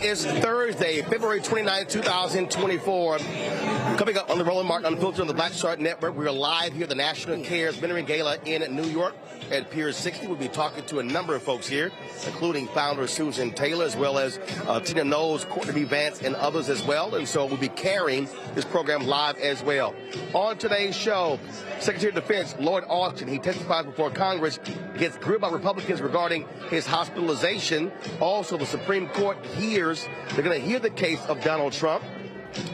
is Thursday, February 29, 2024. Coming up on the Roland Martin Unfiltered on the Black Star Network, we are live here at the National Cares Veteran Gala in New York at Pier 60. We'll be talking to a number of folks here, including founder Susan Taylor, as well as Tina Knowles, Courtney B. Vance, and others as well. And so we'll be carrying this program live as well. On today's show, Secretary of Defense Lloyd Austin, he testifies before Congress, gets grilled by Republicans regarding his hospitalization. Also, the Supreme Court they're going to hear the case of Donald Trump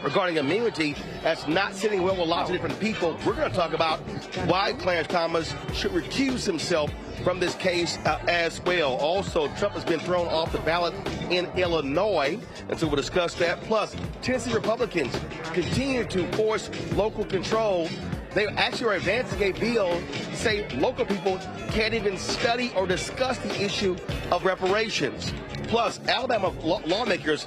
regarding immunity that's not sitting well with lots of different people. We're going to talk about why Clarence Thomas should recuse himself from this case as well. Also, Trump has been thrown off the ballot in Illinois, and so we'll discuss that. Plus, Tennessee Republicans continue to force local control. They actually are advancing a bill to say local people can't even study or discuss the issue of reparations. Plus, Alabama lawmakers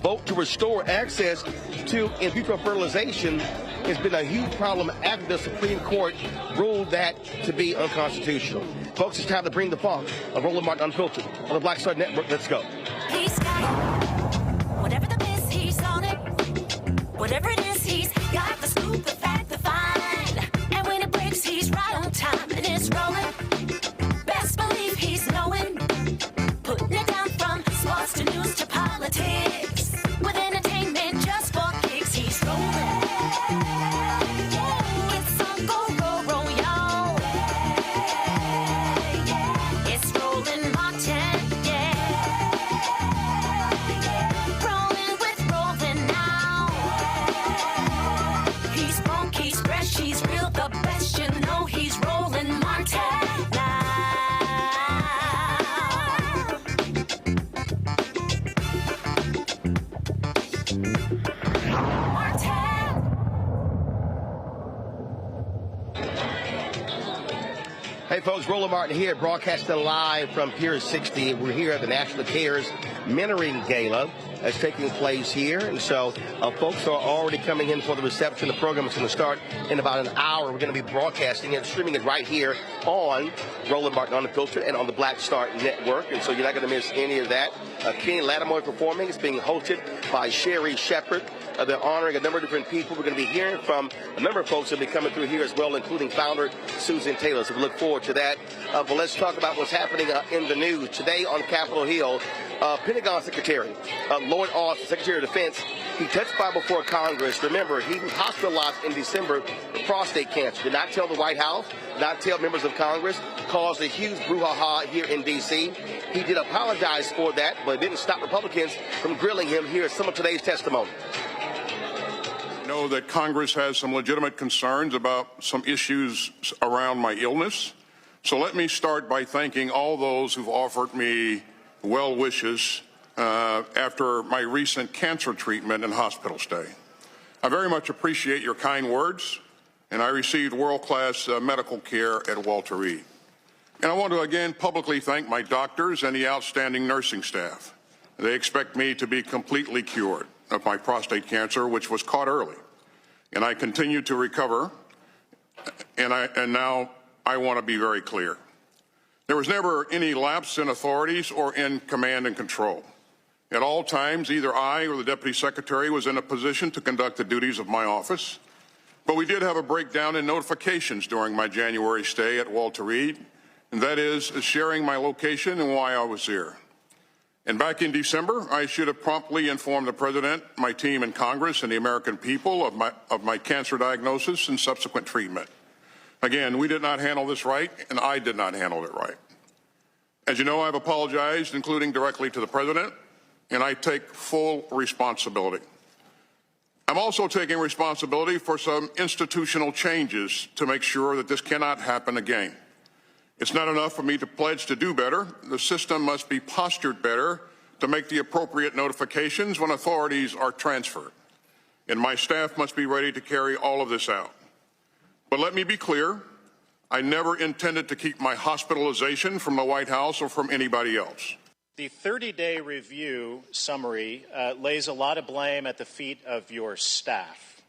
vote to restore access to in vitro fertilization. It's been a huge problem after the Supreme Court ruled that to be unconstitutional. Folks, it's time to bring the funk of Roland Martin Unfiltered on the Black Star Network. Let's go. He's got it. Whatever the miss, he's on it. Whatever it is, he's got the scoop, the fact, the find. And when it breaks, he's right on time and it's rolling. Best believe he's knowing. Putting it down from sports to news to politics. With entertainment just for kicks, he's rolling. It's on go, roll, y'all. It's Roland Martin, yeah. Rolling with Roland now. He's funky, he's fresh, he's real, the best, you know he's Roland Martin now. Hey folks, Roland Martin here, broadcasting live from Pier 60. We're here at the National Cares Mentoring Gala that's taking place here. And so folks are already coming in for the reception. The program is going to start in about an hour. We're going to be broadcasting it, streaming it right here on Roland Martin Unfiltered and on the Black Star Network. And so you're not going to miss any of that. Kenny Lattimore performing. It's being hosted by Sherry Shepard. They're honoring a number of different people. We're going to be hearing from a number of folks that will be coming through here as well, including founder Susan Taylor. So we look forward to that. But let's talk about what's happening in the news. Today on Capitol Hill, Pentagon Secretary Lloyd Austin, Secretary of Defense, he testified before Congress. Remember, he was hospitalized in December with prostate cancer. Did not tell the White House, did not tell members of Congress, caused a huge brouhaha here in D.C. He did apologize for that, but it didn't stop Republicans from grilling him. Here is some of today's testimony. Know that Congress has some legitimate concerns about some issues around my illness. So let me start by thanking all those who've offered me well wishes after my recent cancer treatment and hospital stay. I very much appreciate your kind words, and I received world-class medical care at Walter Reed. And I want to again publicly thank my doctors and the outstanding nursing staff. They expect me to be completely cured of my prostate cancer, which was caught early. And I continue to recover, and now I want to be very clear. There was never any lapse in authorities or in command and control. At all times, either I or the Deputy Secretary was in a position to conduct the duties of my office, but we did have a breakdown in notifications during my January stay at Walter Reed, and that is sharing my location and why I was here. And back in December, I should have promptly informed the President, my team in Congress, and the American people of my cancer diagnosis and subsequent treatment. Again, we did not handle this right, and I did not handle it right. As you know, I've apologized, including directly to the President, and I take full responsibility. I'm also taking responsibility for some institutional changes to make sure that this cannot happen again. It's not enough for me to pledge to do better. The system must be postured better to make the appropriate notifications when authorities are transferred. And my staff must be ready to carry all of this out. But let me be clear, I never intended to keep my hospitalization from the White House or from anybody else. The 30-day review summary lays a lot of blame at the feet of your staff.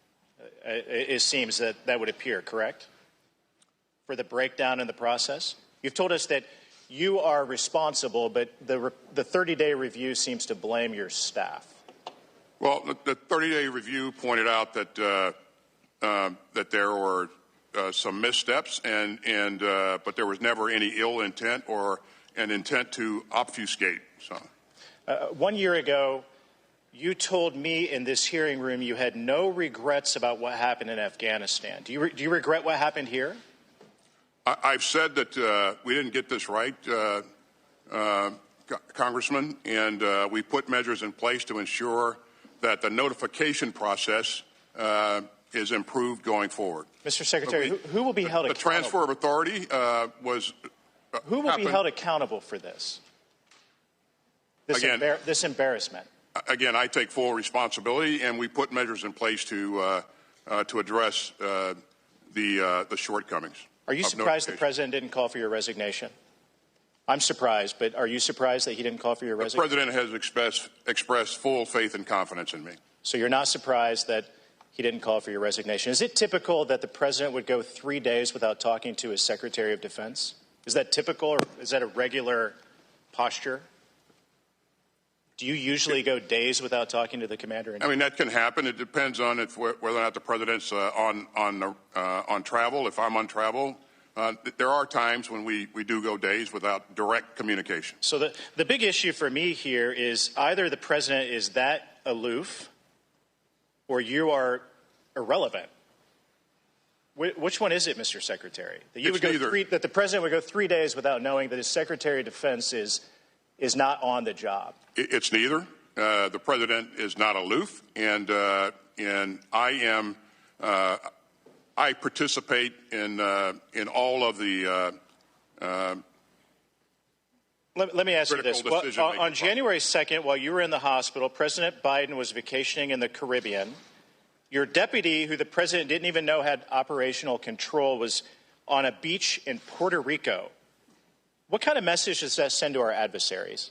It seems that would appear, correct? For the breakdown in the process? You've told us that you are responsible, but the 30-day review seems to blame your staff. Well, the 30-day review pointed out that that there were some missteps, but there was never any ill intent or an intent to obfuscate. So, 1 year ago, you told me in this hearing room you had no regrets about what happened in Afghanistan. Do you regret what happened here? I've said that we didn't get this right, Congressman, and we put measures in place to ensure that the notification process is improved going forward. Mr. Secretary, who will be held accountable? The transfer of authority was. Who will be held accountable for this? This embarrassment. Again, I take full responsibility, and we put measures in place to address the shortcomings. Are you surprised the president didn't call for your resignation? I'm surprised, but are you surprised that he didn't call for your resignation? The president has expressed full faith and confidence in me. So you're not surprised that he didn't call for your resignation. Is it typical that the president would go 3 days without talking to his Secretary of Defense? Is that typical, or is that a regular posture? Do you usually go days without talking to the commander? I mean, that can happen. It depends on whether or not the president's on travel. If I'm on travel, there are times when we do go days without direct communication. So the big issue for me here is either the president is that aloof or you are irrelevant. Which one is it, Mr. Secretary? That the president would go 3 days without knowing that his Secretary of Defense is not on the job? It's neither. The president is not aloof, and I am. I participate in all of the. Let me ask you this. On January 2nd, while you were in the hospital, President Biden was vacationing in the Caribbean. Your deputy, who the president didn't even know had operational control, was on a beach in Puerto Rico. What kind of message does that send to our adversaries?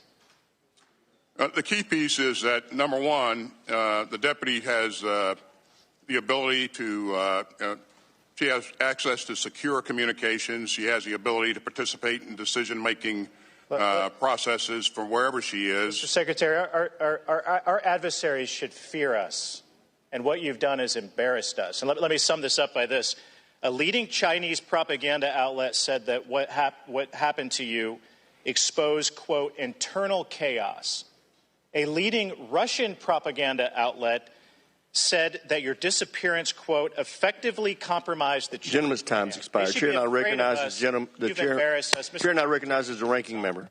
The key piece is that, number one, the deputy has the ability to, she has access to secure communications. She has the ability to participate in decision-making processes from wherever she is. Mr. Secretary, our adversaries should fear us, and what you've done has embarrassed us. And let me sum this up by this. A leading Chinese propaganda outlet said that what happened to you exposed, quote, internal chaos. A leading Russian propaganda outlet said that your disappearance, quote, effectively compromised the gentleman's time's expired. Chair now recognizes the chair now recognizes the ranking member.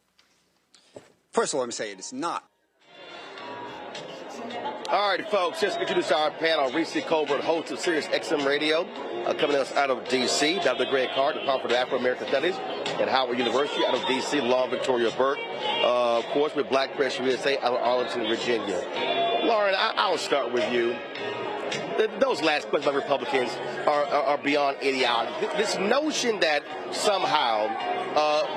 First of all, let me say it is not. All right, folks, just introduce our panel. Reese Colbert, host of Sirius XM Radio, coming to us out of D.C. Dr. Greg Hart, Department of Afro-American Studies at Howard University out of D.C. Lauren Victoria Burke, of course, with Black Press USA out of Arlington, Virginia. Lauren, I'll start with you. Those last questions by Republicans are beyond ideology. This notion that somehow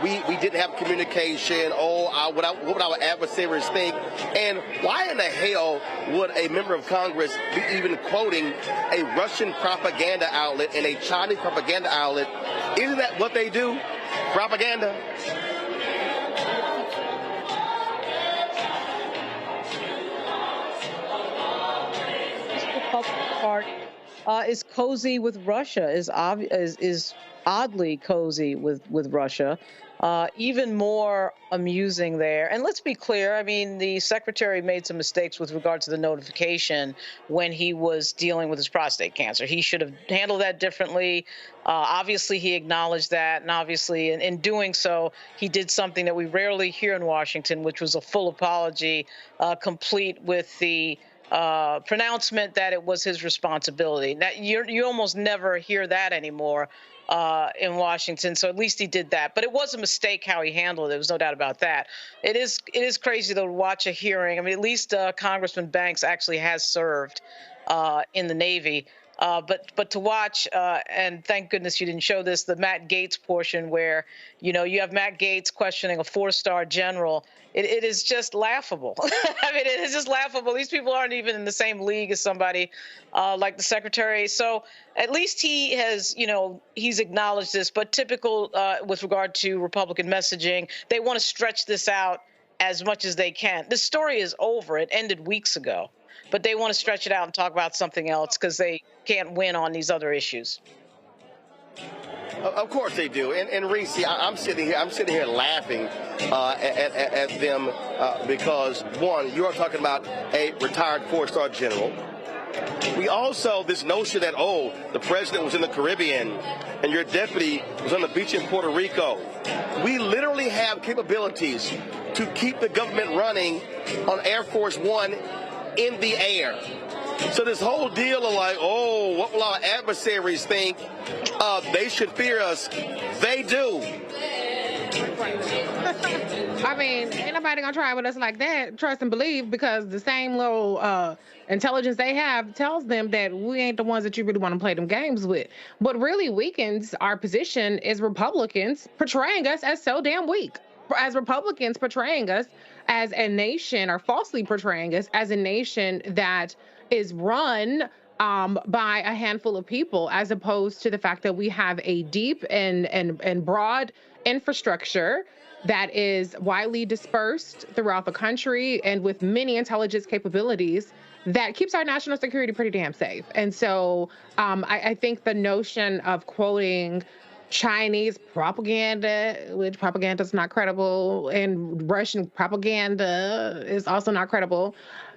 we didn't have communication, what would our adversaries think, and why in the hell would a member of Congress be even quoting a Russian propaganda outlet and a Chinese propaganda outlet? Isn't that what they do? Propaganda? Part is cozy with Russia, is oddly cozy with Russia, even more amusing there. And let's be clear, I mean, the secretary made some mistakes with regard to the notification when he was dealing with his prostate cancer. He should have handled that differently. Obviously, he acknowledged that, and obviously in doing so, he did something that we rarely hear in Washington, which was a full apology, complete with the pronouncement that it was his responsibility. That you almost never hear that anymore in Washington. So at least he did that. But it was a mistake how he handled it. There was no doubt about that. It is crazy though to watch a hearing. I mean, at least Congressman Banks actually has served in the Navy. But to watch, and thank goodness you didn't show this, the Matt Gaetz portion where, you have Matt Gaetz questioning a 4-star general. It is just laughable. I mean, it is just laughable. These people aren't even in the same league as somebody like the secretary. So at least he has, he's acknowledged this. But typical with regard to Republican messaging, they want to stretch this out as much as they can. This story is over. It ended weeks ago. But they want to stretch it out and talk about something else because they can't win on these other issues. Of course they do, and Reese, I'm sitting here laughing at them because one, you are talking about a retired 4-star general. We also this notion that the president was in the Caribbean and your deputy was on the beach in Puerto Rico. We literally have capabilities to keep the government running on Air Force One in the air. So this whole deal of like, what will our adversaries think? They should fear us. They do. I mean, ain't nobody gonna try with us like that, trust and believe, because the same little intelligence they have tells them that we ain't the ones that you really want to play them games with. What really weakens our position is Republicans portraying us as so damn weak. As Republicans portraying us as a nation, or falsely portraying us as a nation that is run by a handful of people, as opposed to the fact that we have a deep and broad infrastructure that is widely dispersed throughout the country and with many intelligence capabilities that keeps our national security pretty damn safe. And so I think the notion of quoting Chinese propaganda, which propaganda is not credible, and Russian propaganda is also not credible,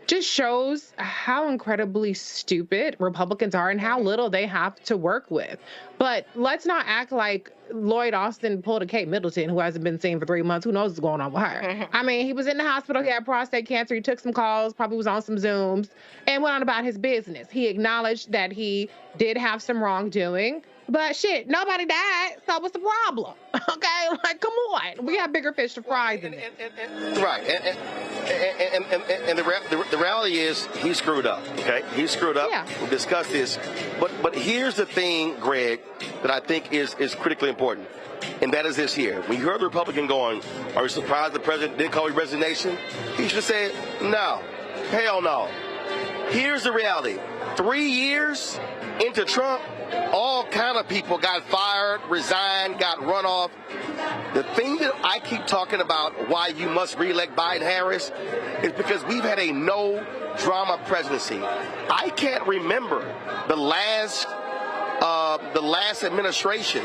just shows how incredibly stupid Republicans are and how little they have to work with. But let's not act like Lloyd Austin pulled a Kate Middleton, who hasn't been seen for 3 months. Who knows what's going on with her? I mean, he was in the hospital. He had prostate cancer. He took some calls, probably was on some Zooms, and went on about his business. He acknowledged that he did have some wrongdoing. But shit, nobody died, so what's the problem? Okay, like, come on. We have bigger fish to fry than this. Right, and the reality is he screwed up, okay? He screwed up. Yeah. We'll discuss this. But here's the thing, Greg, that I think is critically important, and that is this here. When you heard the Republican going, are you surprised the president didn't call your resignation? He should have said, no, hell no. Here's the reality. 3 years into Trump, all kind of people got fired, resigned, got run off. The thing that I keep talking about why you must reelect Biden-Harris is because we've had a no-drama presidency. I can't remember the last administration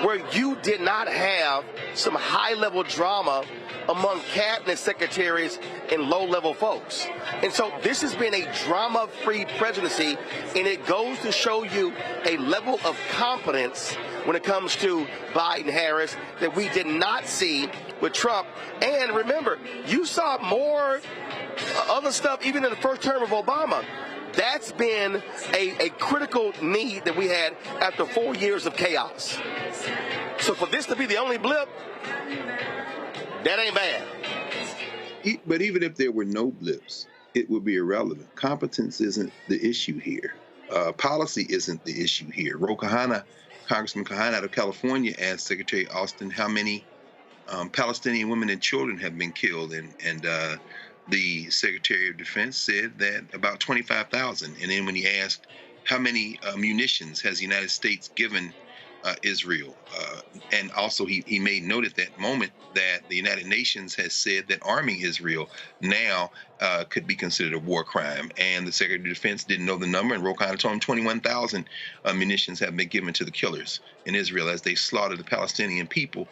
where you did not have some high-level drama among cabinet secretaries and low-level folks. And so this has been a drama-free presidency, and it goes to show you a level of competence when it comes to Biden-Harris that we did not see with Trump. And remember, you saw more other stuff even in the first term of Obama. That's been a critical need that we had after 4 years of chaos. So for this to be the only blip, that ain't bad. But even if there were no blips, it would be irrelevant. Competence isn't the issue here. Policy isn't the issue here. Congressman Kahana out of California asked Secretary Austin how many Palestinian women and children have been killed, and the Secretary of Defense said that about 25,000. And then when he asked how many munitions has the United States given Israel, and also he made note at that moment that the United Nations has said that arming Israel now could be considered a war crime, and the Secretary of Defense didn't know the number, and Ro Khanna told him 21,000 munitions have been given to the killers in Israel as they slaughtered the Palestinian people.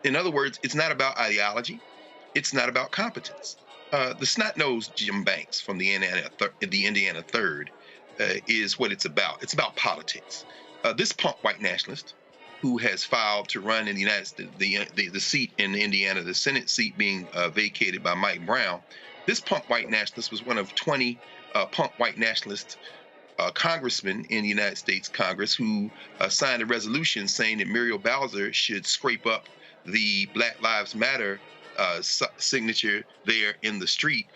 In other words, it's not about ideology, it's not about competence. The snot-nosed Jim Banks from the Indiana Third is what it's about. It's about politics. This punk white nationalist who has filed to run in the United States, the seat in Indiana, the Senate seat being vacated by Mike Brown, this punk white nationalist was one of 20 punk white nationalist congressmen in the United States Congress who signed a resolution saying that Muriel Bowser should scrape up the Black Lives Matter signature there in the street,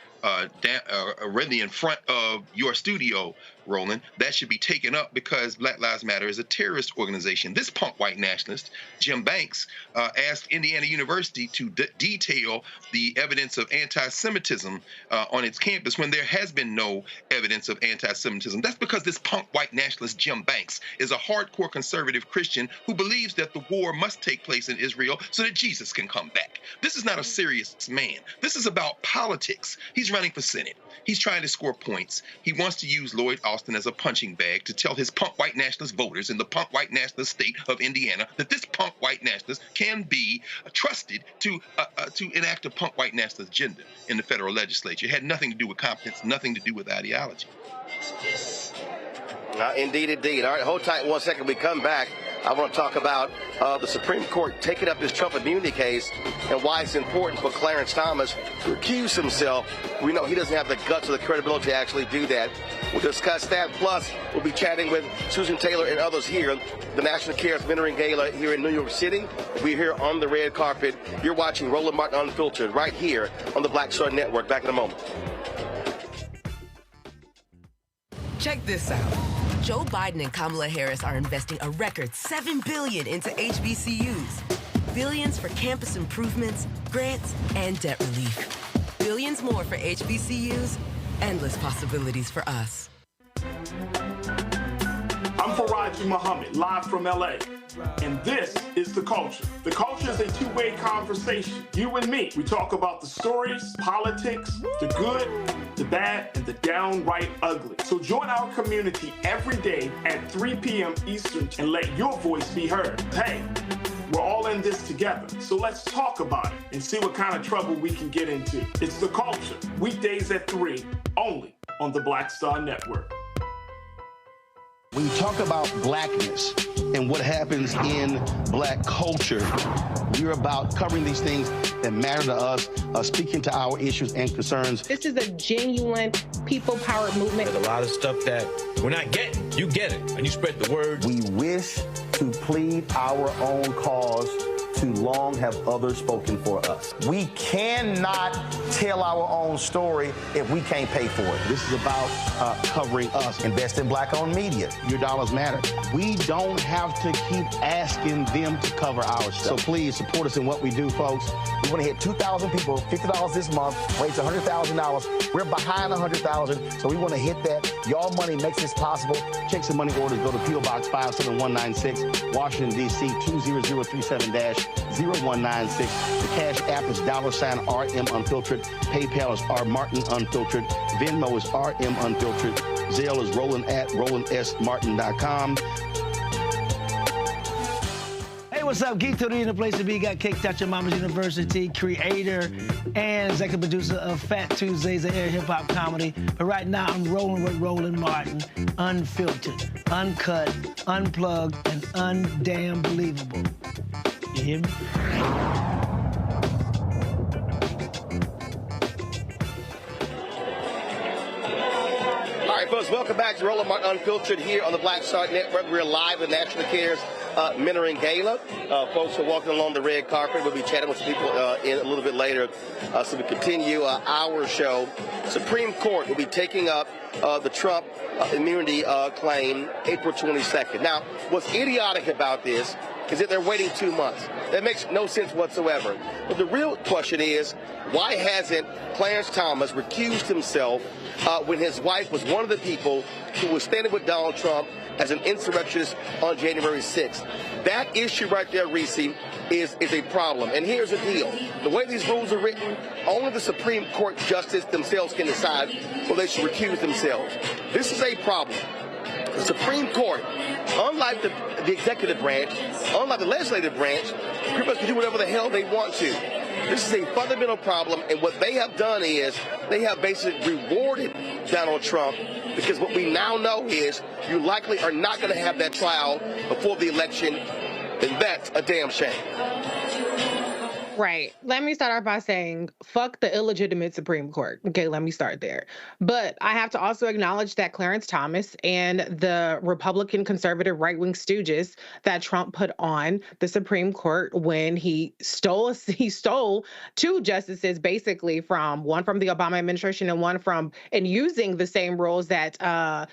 really in front of your studio, Roland, that should be taken up because Black Lives Matter is a terrorist organization. This punk white nationalist, Jim Banks, asked Indiana University to detail the evidence of anti-Semitism on its campus when there has been no evidence of anti-Semitism. That's because this punk white nationalist, Jim Banks, is a hardcore conservative Christian who believes that the war must take place in Israel so that Jesus can come back. This is not a serious man. This is about politics. He's running for Senate. He's trying to score points. He wants to use Lloyd Austin as a punching bag to tell his punk white nationalist voters in the punk white nationalist state of Indiana that this punk white nationalist can be trusted to enact a punk white nationalist agenda in the federal legislature. It had nothing to do with competence, nothing to do with ideology. Indeed, indeed. All right, hold tight 1 second. We come back. I want to talk about the Supreme Court taking up this Trump immunity case and why it's important for Clarence Thomas to recuse himself. We know he doesn't have the guts or the credibility to actually do that. We'll discuss that. Plus, we'll be chatting with Susan Taylor and others here. The National Cares Veteran Gala here in New York City. We're here on the red carpet. You're watching Roland Martin Unfiltered right here on the Black Star Network. Back in a moment. Check this out. Joe Biden and Kamala Harris are investing a record $7 billion into HBCUs. Billions for campus improvements, grants, and debt relief. Billions more for HBCUs. Endless possibilities for us. I'm Faraji Muhammad, live from LA. And this is The Culture. The Culture is a two-way conversation. You and me. We talk about the stories, politics, the good, the bad, and the downright ugly. So join our community every day at 3 p.m. Eastern and let your voice be heard. Hey, we're all in this together. So let's talk about it and see what kind of trouble we can get into. It's The Culture, weekdays at 3, only on the Black Star Network. When you talk about blackness and what happens in black culture, we're about covering these things that matter to us, speaking to our issues and concerns. This is a genuine people-powered movement. There's a lot of stuff that we're not getting. You get it, and you spread the word. We wish to plead our own cause. Too long have others spoken for us. We cannot tell our own story if we can't pay for it. This is about covering us. Invest in black-owned media. Your dollars matter. We don't have to keep asking them to cover our stuff. So please support us in what we do, folks. We want to hit 2,000 people, $50 this month, raise $100,000. We're behind 100,000, so we want to hit that. Y'all money makes this possible. Check some money orders. Go to P.O. Box 57196, Washington, D.C. 20037-0196. The Cash App is $RM Unfiltered. PayPal is R Martin Unfiltered. Venmo is RM Unfiltered. Zelle is Roland at RolandSMartin.com. Hey, what's up? Geek Today in the place to be. Got Kicked Out Your Mama's University, creator and executive producer of Fat Tuesdays, an air hip-hop comedy. But right now, I'm rolling with Roland Martin, unfiltered, uncut, unplugged, and undamn believable. You hear me? All right, folks, welcome back to Roland Martin Unfiltered here on the Black Star Network. We're live at National Cares Mentoring Gala. Folks are walking along the red carpet. We'll be chatting with some people in a little bit later. So we continue our show. Supreme Court will be taking up the Trump immunity claim April 22nd. Now, what's idiotic about this is that they're waiting 2 months. That makes no sense whatsoever. But the real question is, why hasn't Clarence Thomas recused himself when his wife was one of the people who was standing with Donald Trump as an insurrectionist on January 6th? That issue right there, Reese, is a problem. And here's the deal. The way these rules are written, only the Supreme Court justice themselves can decide whether they should recuse themselves. This is a problem. The Supreme Court, unlike the executive branch, unlike the legislative branch, pretty much can do whatever the hell they want to. This is a fundamental problem, and what they have done is they have basically rewarded Donald Trump, because what we now know is you likely are not going to have that trial before the election, and that's a damn shame. Right. Let me start off by saying, fuck the illegitimate Supreme Court. Okay, let me start there. But I have to also acknowledge that Clarence Thomas and the Republican conservative right-wing stooges that Trump put on the Supreme Court when he stole two justices, basically one from the Obama administration and one and using the same rules that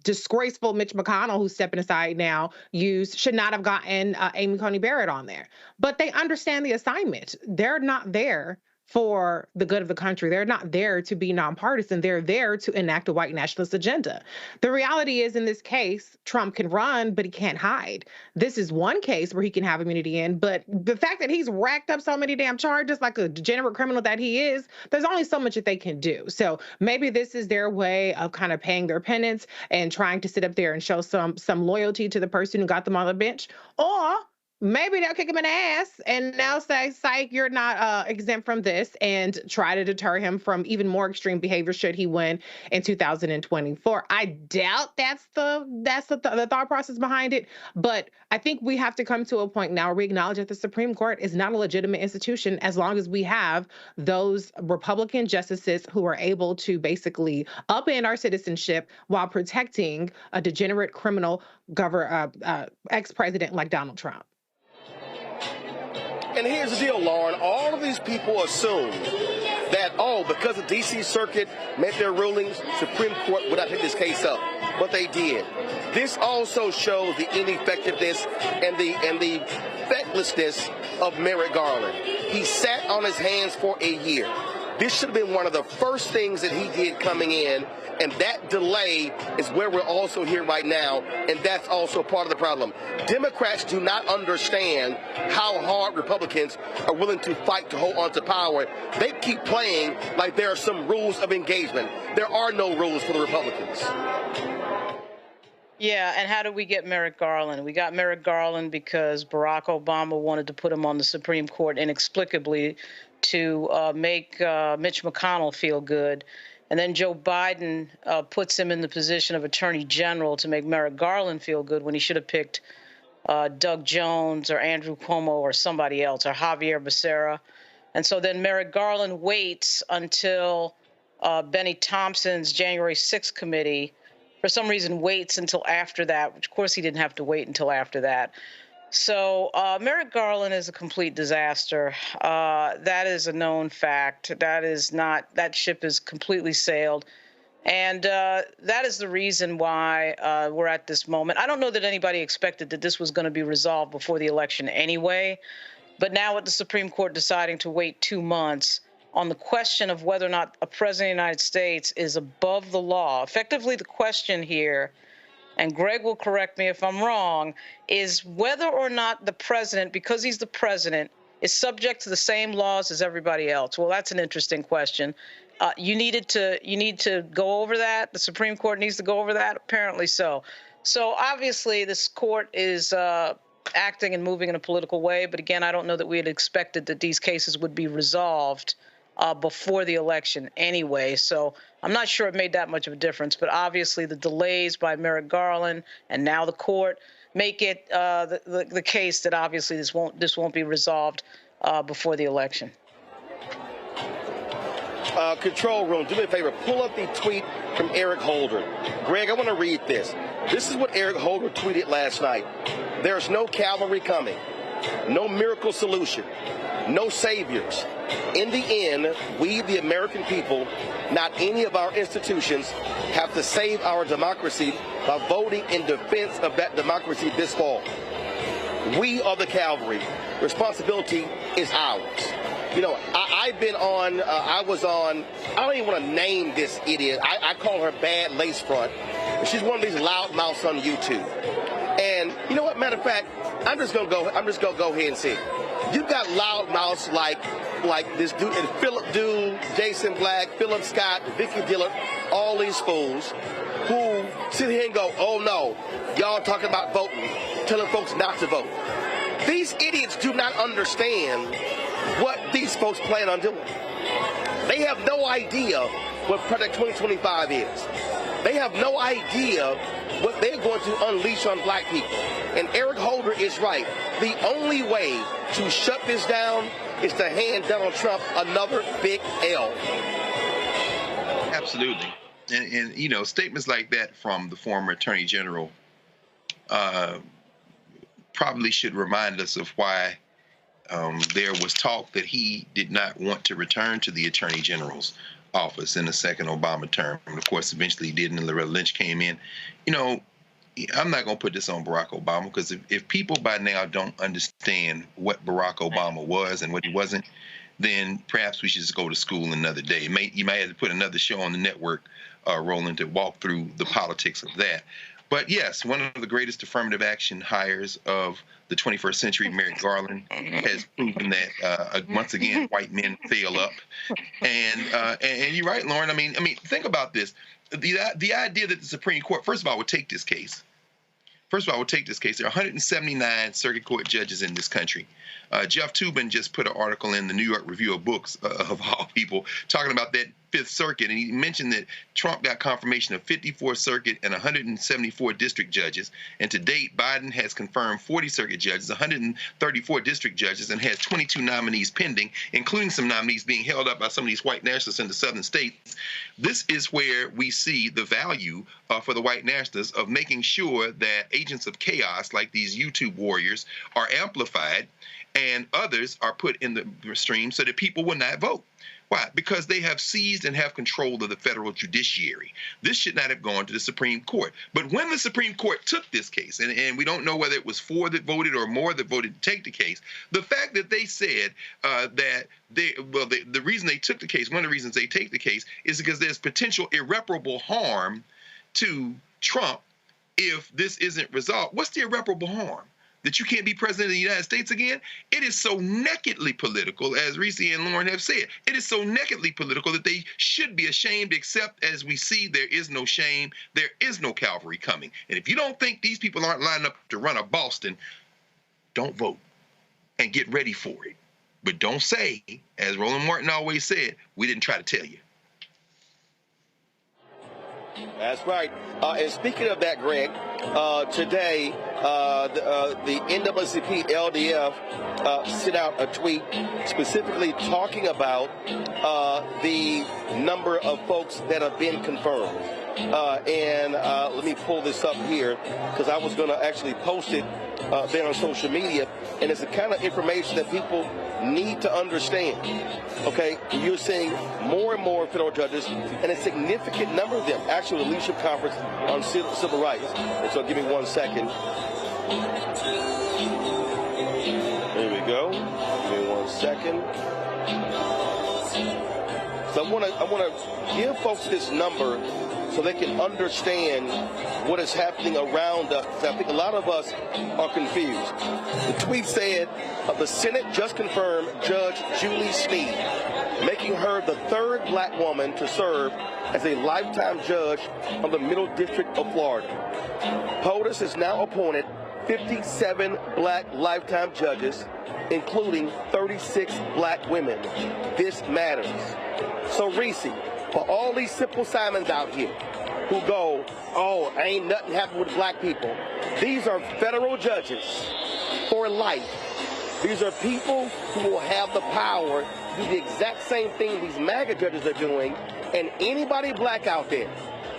disgraceful Mitch McConnell, who's stepping aside now, should not have gotten Amy Coney Barrett on there. But they understand the assignment. They're not there for the good of the country. They're not there to be nonpartisan. They're there to enact a white nationalist agenda. The reality is, in this case, Trump can run, but he can't hide. This is one case where he can have immunity in, but the fact that he's racked up so many damn charges, like a degenerate criminal that he is, there's only so much that they can do. So maybe this is their way of kind of paying their penance and trying to sit up there and show some loyalty to the person who got them on the bench. Or maybe they'll kick him in the ass and now say, psych, you're not exempt from this, and try to deter him from even more extreme behavior should he win in 2024. I doubt that's the thought process behind it, but I think we have to come to a point now where we acknowledge that the Supreme Court is not a legitimate institution as long as we have those Republican justices who are able to basically upend our citizenship while protecting a degenerate criminal ex-president like Donald Trump. And here's the deal, Lauren. All of these people assume that, because the D.C. Circuit made their rulings, Supreme Court would not pick this case up. But they did. This also shows the ineffectiveness and the fecklessness of Merrick Garland. He sat on his hands for a year. This should have been one of the first things that he did coming in, and that delay is where we're also here right now, and that's also part of the problem. Democrats do not understand how hard Republicans are willing to fight to hold on to power. They keep playing like there are some rules of engagement. There are no rules for the Republicans. Yeah, and how did we get Merrick Garland? We got Merrick Garland because Barack Obama wanted to put him on the Supreme Court inexplicably to make Mitch McConnell feel good. And then Joe Biden puts him in the position of Attorney General to make Merrick Garland feel good when he should have picked Doug Jones or Andrew Cuomo or somebody else, or Javier Becerra. And so then Merrick Garland waits until Benny Thompson's January 6th committee, for some reason waits until after that, which of course he didn't have to wait until after that. So Merrick Garland is a complete disaster. That is a known fact. That ship is completely sailed. And that is the reason why we're at this moment. I don't know that anybody expected that this was going to be resolved before the election anyway. But now with the Supreme Court deciding to wait 2 months on the question of whether or not a president of the United States is above the law, effectively the question here, and Greg will correct me if I'm wrong, is whether or not the president, because he's the president, is subject to the same laws as everybody else. Well, that's an interesting question. You need to go over that. The Supreme Court needs to go over that. Apparently so. So obviously this court is acting and moving in a political way. But again, I don't know that we had expected that these cases would be resolved before the election anyway. So I'm not sure it made that much of a difference. But obviously the delays by Merrick Garland and now the court make it the case that obviously this won't be resolved before the election. Control room, do me a favor, pull up the tweet from Eric Holder. Greg, I want to read this. This is what Eric Holder tweeted last night. There's no cavalry coming, no miracle solution, no saviors. In the end, we, the American people, not any of our institutions, have to save our democracy by voting in defense of that democracy this fall. We are the cavalry. Responsibility is ours. You know, I've been on, I don't even want to name this idiot. I call her Bad Lace Front. She's one of these loudmouths on YouTube. And you know what, matter of fact, I'm just gonna go ahead and say it. You've got loudmouths like this dude, and Philip Dude, Jason Black, Philip Scott, Vicky Dillard, all these fools who sit here and go, oh no, y'all talking about voting, telling folks not to vote. These idiots do not understand what these folks plan on doing. They have no idea what Project 2025 is. They have no idea what they're going to unleash on black people. And Eric Holder is right. The only way to shut this down is to hand Donald Trump another big L. Absolutely. And you know, statements like that from the former Attorney General probably should remind us of why there was talk that he did not want to return to the Attorney General's office in the second Obama term. And of course, eventually he did, and Loretta Lynch came in. You know, I'm not going to put this on Barack Obama, because if people by now don't understand what Barack Obama was and what he wasn't, then perhaps we should just go to school another day. You might have to put another show on the network, Roland, to walk through the politics of that. But yes, one of the greatest affirmative action hires of the 21st century, Merrick Garland, has proven that once again white men fail up. And you're right, Lauren. I mean, think about this: the idea that the Supreme Court, first of all, would take this case. There are 179 circuit court judges in this country. Jeff Toobin just put an article in the New York Review of Books, of all people, talking about that Fifth Circuit, and he mentioned that Trump got confirmation of 54 circuit and 174 district judges, and to date, Biden has confirmed 40 circuit judges, 134 district judges, and has 22 nominees pending, including some nominees being held up by some of these white nationalists in the southern states. This is where we see the value for the white nationalists of making sure that agents of chaos like these YouTube warriors are amplified and others are put in the stream so that people will not vote. Why? Because they have seized and have control of the federal judiciary. This should not have gone to the Supreme Court. But when the Supreme Court took this case, and we don't know whether it was 4 that voted or more that voted to take the case, the fact that they said that the reason they took the case, one of the reasons they take the case, is because there's potential irreparable harm to Trump if this isn't resolved. What's the irreparable harm? That you can't be president of the United States again? It is so nakedly political, as Reese and Lauren have said. It is so nakedly political that they should be ashamed, except as we see, there is no shame. There is no Calvary coming. And if you don't think these people aren't lining up to run a Boston, don't vote and get ready for it. But don't say, as Roland Martin always said, we didn't try to tell you. That's right. And speaking of that, Greg, today the NAACP LDF sent out a tweet specifically talking about the number of folks that have been confirmed. And let me pull this up here, because I was going to actually post it there on social media. And it's the kind of information that people need to understand. Okay, you're seeing more and more federal judges, and a significant number of them, actually the Leadership Conference on Civil Rights. And so give me 1 second. There we go. Give me 1 second. So I want to give folks this number so they can understand what is happening around us. I think a lot of us are confused. The tweet said, the Senate just confirmed Judge Julie Sneed, making her the 3rd black woman to serve as a lifetime judge of the Middle District of Florida. POTUS has now appointed 57 black lifetime judges, including 36 black women. This matters. So, Reese, for all these Simple Simons out here who go, oh, ain't nothing happened with black people, these are federal judges for life. These are people who will have the power to do the exact same thing these MAGA judges are doing. And anybody black out there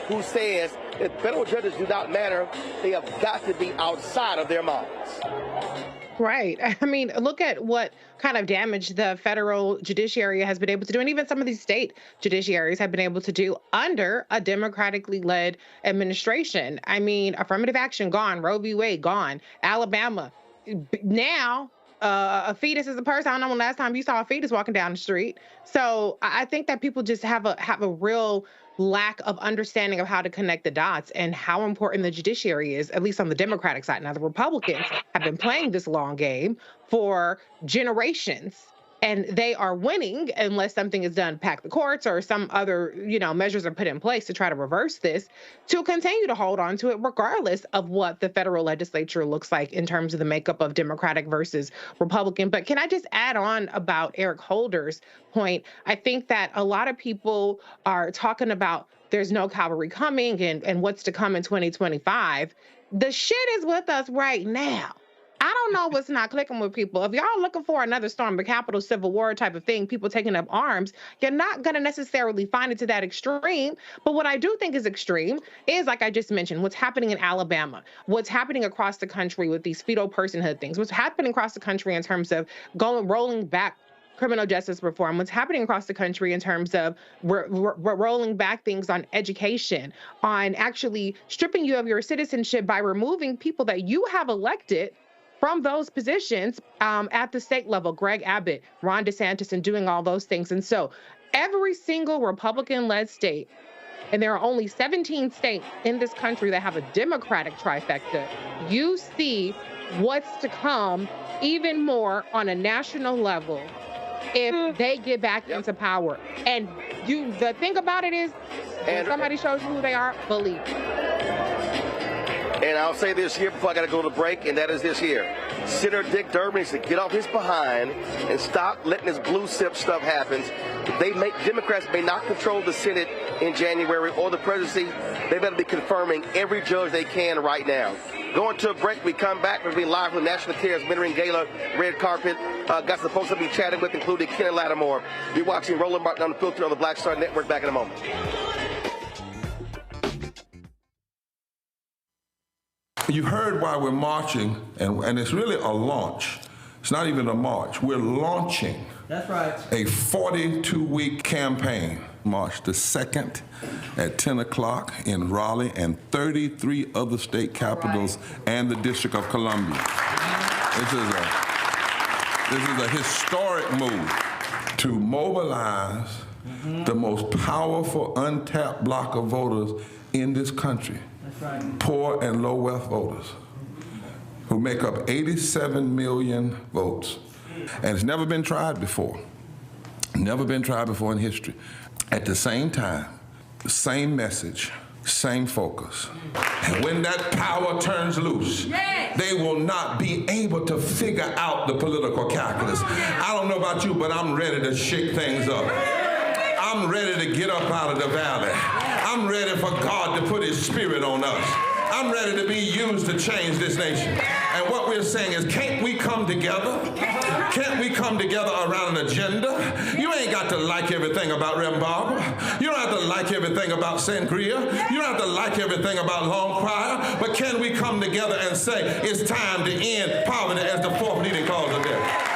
who says that federal judges do not matter, they have got to be outside of their minds. Right. I mean, look at what kind of damage the federal judiciary has been able to do, and even some of these state judiciaries have been able to do under a democratically led administration. I mean, affirmative action gone, Roe v. Wade gone, Alabama. Now, a fetus is a person. I don't know when last time you saw a fetus walking down the street. So I think that people just have a real lack of understanding of how to connect the dots and how important the judiciary is, at least on the Democratic side. Now, the Republicans have been playing this long game for generations, and they are winning unless something is done, pack the courts or some other, measures are put in place to try to reverse this, to continue to hold on to it regardless of what the federal legislature looks like in terms of the makeup of Democratic versus Republican. But can I just add on about Eric Holder's point? I think that a lot of people are talking about there's no cavalry coming and what's to come in 2025. The shit is with us right now. I don't know what's not clicking with people. If y'all looking for another storm, the Capitol Civil War type of thing, people taking up arms, you're not going to necessarily find it to that extreme. But what I do think is extreme is, like I just mentioned, what's happening in Alabama, what's happening across the country with these fetal personhood things, what's happening across the country in terms of rolling back criminal justice reform, what's happening across the country in terms of we're rolling back things on education, on actually stripping you of your citizenship by removing people that you have elected from those positions at the state level, Greg Abbott, Ron DeSantis, and doing all those things. And so every single Republican-led state, and there are only 17 states in this country that have a Democratic trifecta, you see what's to come even more on a national level if they get back into power. And the thing about it is, when somebody shows you who they are, believe it. And I'll say this here before I got to go to break, and that is this here. Senator Dick Durbin needs to get off his behind and stop letting this blue sip stuff happen. Democrats may not control the Senate in January or the presidency. They better be confirming every judge they can right now. Going to a break, we come back. We'll be live from the National Cares Mentoring Gala red carpet. Got some folks I'll be chatting with, including Ken Lattimore. You're watching Roland Martin Unfiltered on the Black Star Network. Back in a moment. You heard why we're marching, and it's really a launch. It's not even a march. We're launching. That's right. A 42-week campaign. March the 2nd at 10 o'clock in Raleigh and 33 other state capitals and the District of Columbia. This is a historic move to mobilize the most powerful untapped block of voters in this country. Right. Poor and low wealth voters who make up 87 million votes. And it's never been tried before. Never been tried before in history. At the same time, the same message, same focus. And when that power turns loose, they will not be able to figure out the political calculus. I don't know about you, but I'm ready to shake things up. I'm ready to get up out of the valley. I'm ready for God to put his spirit on us. I'm ready to be used to change this nation. And what we're saying is, can't we come together? Can't we come together around an agenda? You ain't got to like everything about Reverend Barber. You don't have to like everything about Sangria. You don't have to like everything about Long Choir. But can we come together and say, it's time to end poverty as the fourth leading cause of death?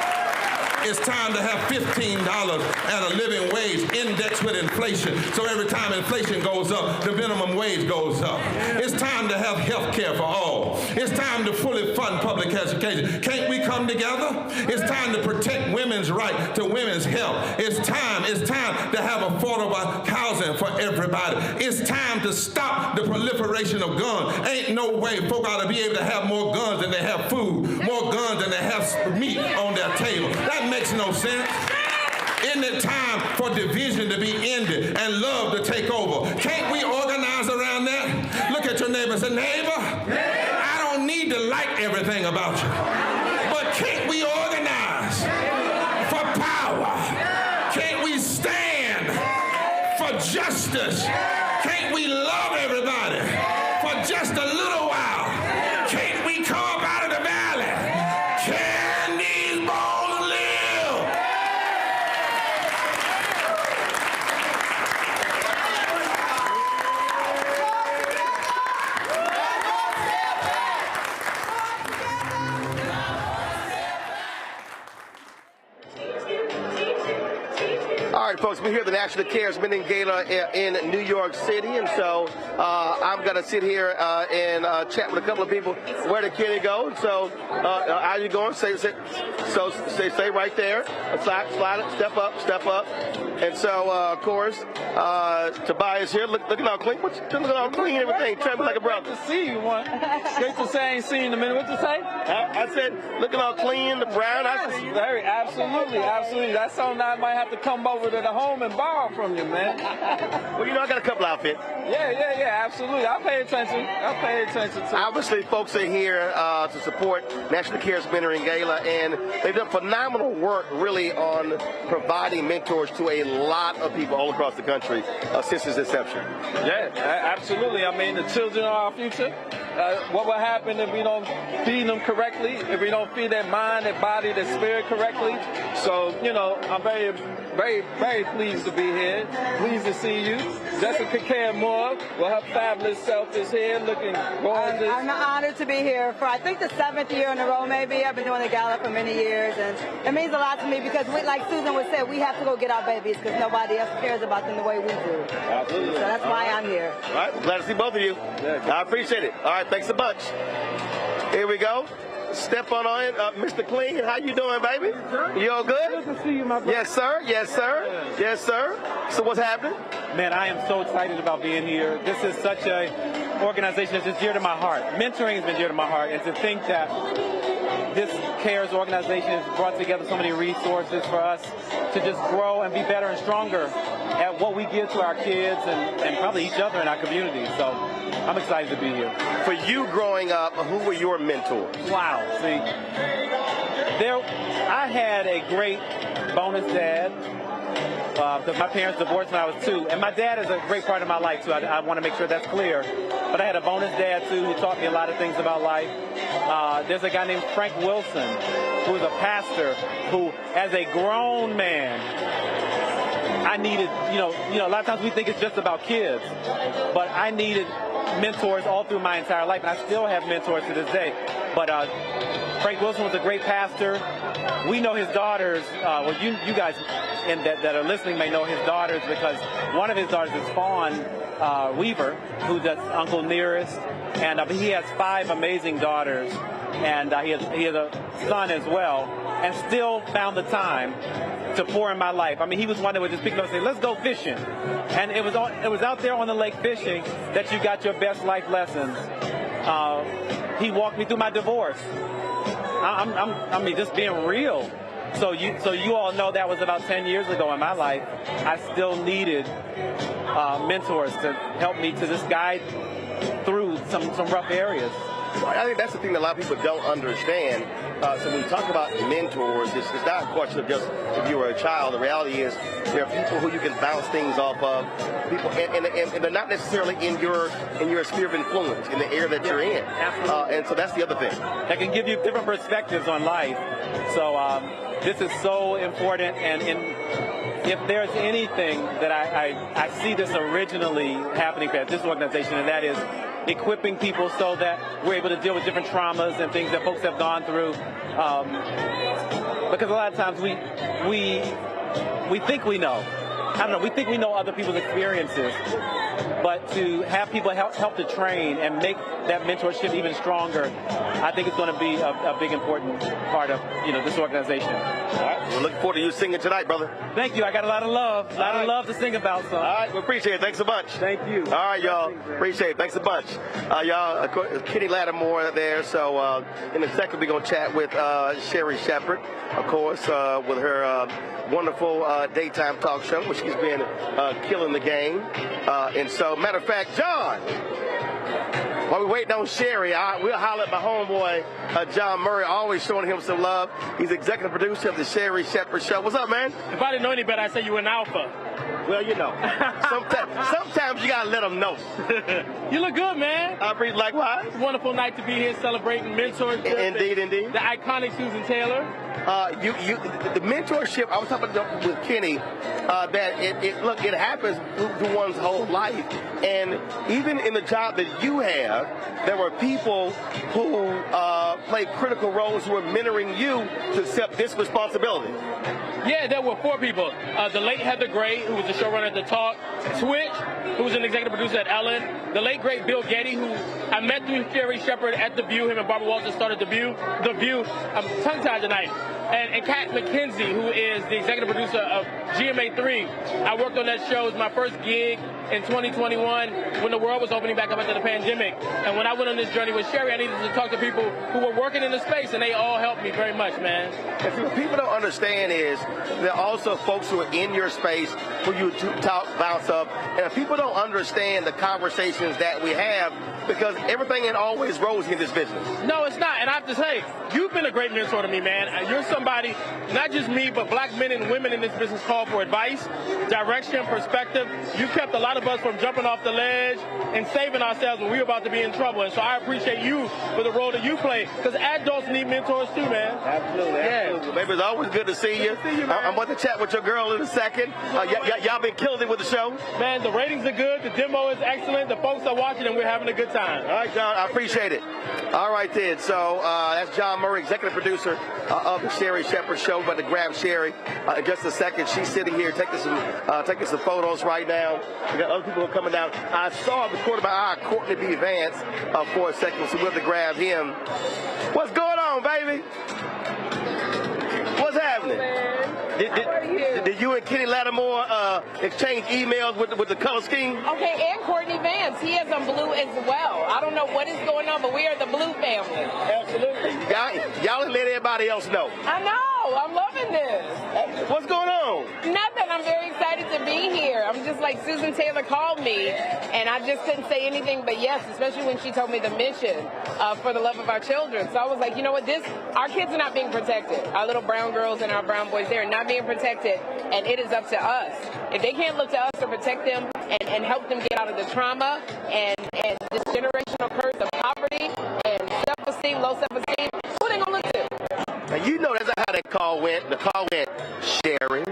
It's time to have $15 and a living wage indexed with inflation. So every time inflation goes up, the minimum wage goes up. It's time to have health care for all. It's time to fully fund public education. Can't we come together? It's time to protect women's right to women's health. It's time to have affordable housing for everybody. It's time to stop the proliferation of guns. Ain't no way folk ought to be able to have more guns than they have food, more guns than they have meat on their table. That makes no sense. Isn't it time for division to be ended and love to take over? Can't we organize around that? Look at your neighbor and say, neighbor, I don't need to like everything about you, but can't we organize for power? Can't we stand for justice? Can't we love everybody for just a little while? Can't we come up out of the valley? Can these bones live? All right, folks, we're here at the National Cares Mentoring Gala in New York City, and so I'm going to sit here and chat with a couple of people. Where did Kenny go? So how you going? Stay right there. Slide it, step up. And so, of course, Tobias here. Look at how clean. Look at how clean everything. Treat me like a brother. Good to see you, one. Great to say I ain't seen you in a minute. What you say? I said, look at how clean the brown. Yes, I see you. Very, absolutely. That's something I might have to come over to the home and borrow from you, man. Well, I got a couple outfits. Yeah, absolutely. I'll pay attention to Obviously, folks are here to support National Cares Mentoring Gala, and they've done phenomenal work, really, on providing mentors to a lot of people all across the country since its inception. Yeah, absolutely. I mean, the children are our future. What will happen if we don't feed them correctly, if we don't feed their mind, their body, their spirit correctly? So, you know, I'm very, very, very pleased to be here. Pleased to see you. Jessica Care Moore, well, her fabulous self is here looking gorgeous. I'm honored to be here for, I think, the 7th year in a row, maybe. I've been doing the Gala for many years, and it means a lot to me because, like Susan would say, we have to go get our babies because nobody else cares about them the way we do. Absolutely. So that's why I'm here. All right, glad to see both of you. Yeah. I appreciate it. All right, thanks a bunch. Here we go. Step on in, Mr. Clean. How you doing, baby? You all good? Good to see you, my brother. Yes, sir. Yes, sir. Yes, sir. So what's happening? Man, I am so excited about being here. This is such a organization that's just dear to my heart. Mentoring has been dear to my heart, and to think that this CARES organization has brought together so many resources for us to just grow and be better and stronger at what we give to our kids and probably each other in our community. So I'm excited to be here. For you growing up, who were your mentors? Wow. See, I had a great bonus dad because my parents divorced when I was 2. And my dad is a great part of my life, too. I want to make sure that's clear. But I had a bonus dad, too, who taught me a lot of things about life. There's a guy named Frank Wilson, who's a pastor, who, as a grown man, I needed, you know, a lot of times we think it's just about kids, but I needed mentors all through my entire life, and I still have mentors to this day. But Frank Wilson was a great pastor. We know his daughters. Well, you guys that are listening may know his daughters because one of his daughters is Fawn Weaver, who's Uncle Nearest, and he has 5 amazing daughters, and he has a son as well, and still found the time to pour in my life. I mean, he was one that would just pick me up and say, "Let's go fishing," and it was out there on the lake fishing that you got your best life lessons. He walked me through my divorce. I mean, just being real. So you all know that was about 10 years ago in my life. I still needed mentors to help me to just guide through some rough areas. I think that's the thing that a lot of people don't understand. So when we talk about mentors, it's not a question of just if you were a child. The reality is there are people who you can bounce things off of. People, and they're not necessarily in your sphere of influence, in the area that you're in. Absolutely. And so that's the other thing. That can give you different perspectives on life. So this is so important. And if there's anything that I see this originally happening at this organization, and that is equipping people so that we're able to deal with different traumas and things that folks have gone through. Because a lot of times we think we know. I don't know, we think we know other people's experiences. But to have people help to train and make that mentorship even stronger, I think it's going to be a big important part of this organization. All right. We're looking forward to you singing tonight, brother. Thank you. I got a lot of love. A lot of love to sing about. So. All right. We appreciate it. Thanks a bunch. Thank you. All right, y'all. Appreciate it. Thanks a bunch. Y'all, Kenny Lattimore there. So in a second, we're going to chat with Sherri Shepherd, of course, with her wonderful daytime talk show, where she's been killing the game. And so, matter of fact, John, while we're waiting on Sherri, we'll holler at my homeboy, John Murray, always showing him some love. He's executive producer of the Sherri Shepherd Show. What's up, man? If I didn't know any better, I'd say you were an alpha. Well, sometimes you got to let them know. You look good, man. I appreciate likewise. It's a wonderful night to be here celebrating mentorship. Indeed. The iconic Susan Taylor. The mentorship, I was talking with Kenny, that it happens through one's whole life. And even in the job that you have, there were people who played critical roles who were mentoring you to accept this responsibility. Yeah, there were 4 people. The late Heather Gray, who was the showrunner at The Talk. Twitch, who was an executive producer at Ellen. The late, great Bill Getty, who I met through Sherri Shepherd at The View. Him and Barbara Walters started The View. I'm tongue-tied tonight. And Kat McKenzie, who is the executive producer of GMA3. I worked on that show. It was my first gig in 2021 when the world was opening back up after the pandemic. And when I went on this journey with Sherri, I needed to talk to people who were working in the space, and they all helped me very much, man. And what people don't understand is there are also folks who are in your space who you bounce up. And if people don't understand the conversations that we have, because everything ain't always rosy in this business. No, it's not. And I have to say, you've been a great mentor to me, man. You're somebody, not just me, but black men and women in this business call for advice, direction, perspective. You've kept a lot of us from jumping off the ledge and saving ourselves when we were about to be in trouble. And so I appreciate you for the role that you play, because adults need mentors too, man. Absolutely. Absolutely. Baby, it's always good to see you. I'm about to chat with your girl in a second. Y'all been killing it with the show. Man, the ratings are good. The demo is excellent. The folks are watching, and we're having a good time. All right, John, I appreciate it. All right, then. So that's John Murray, executive producer of the Sherri Shepherd Show. We're about to grab Sherri in just a second. She's sitting here taking some photos right now. We got other people who are coming down. I saw recorded by our Courtney B. Vance for a second, so we'll have to grab him. What's going on, baby? What's happening? Did you and Kenny Lattimore exchange emails with the color scheme? Okay, and Courtney Vance. He is on blue as well. I don't know what is going on, but we are the blue family. Absolutely. Y'all let everybody else know. I know. I'm loving this. What's going on? Nothing. I'm very excited to be here. I'm just like, Susan Taylor called me, and I just couldn't say anything but yes, especially when she told me the mission for the love of our children. So I was like, you know what, our kids are not being protected. Our little brown girls and our brown boys, they're not being protected, and it is up to us. If they can't look to us to protect them and help them get out of the trauma and this generational curse of poverty and self-esteem, low self-esteem, who are they going to look to? Now, you know that's how that call went. The call went, Sherri,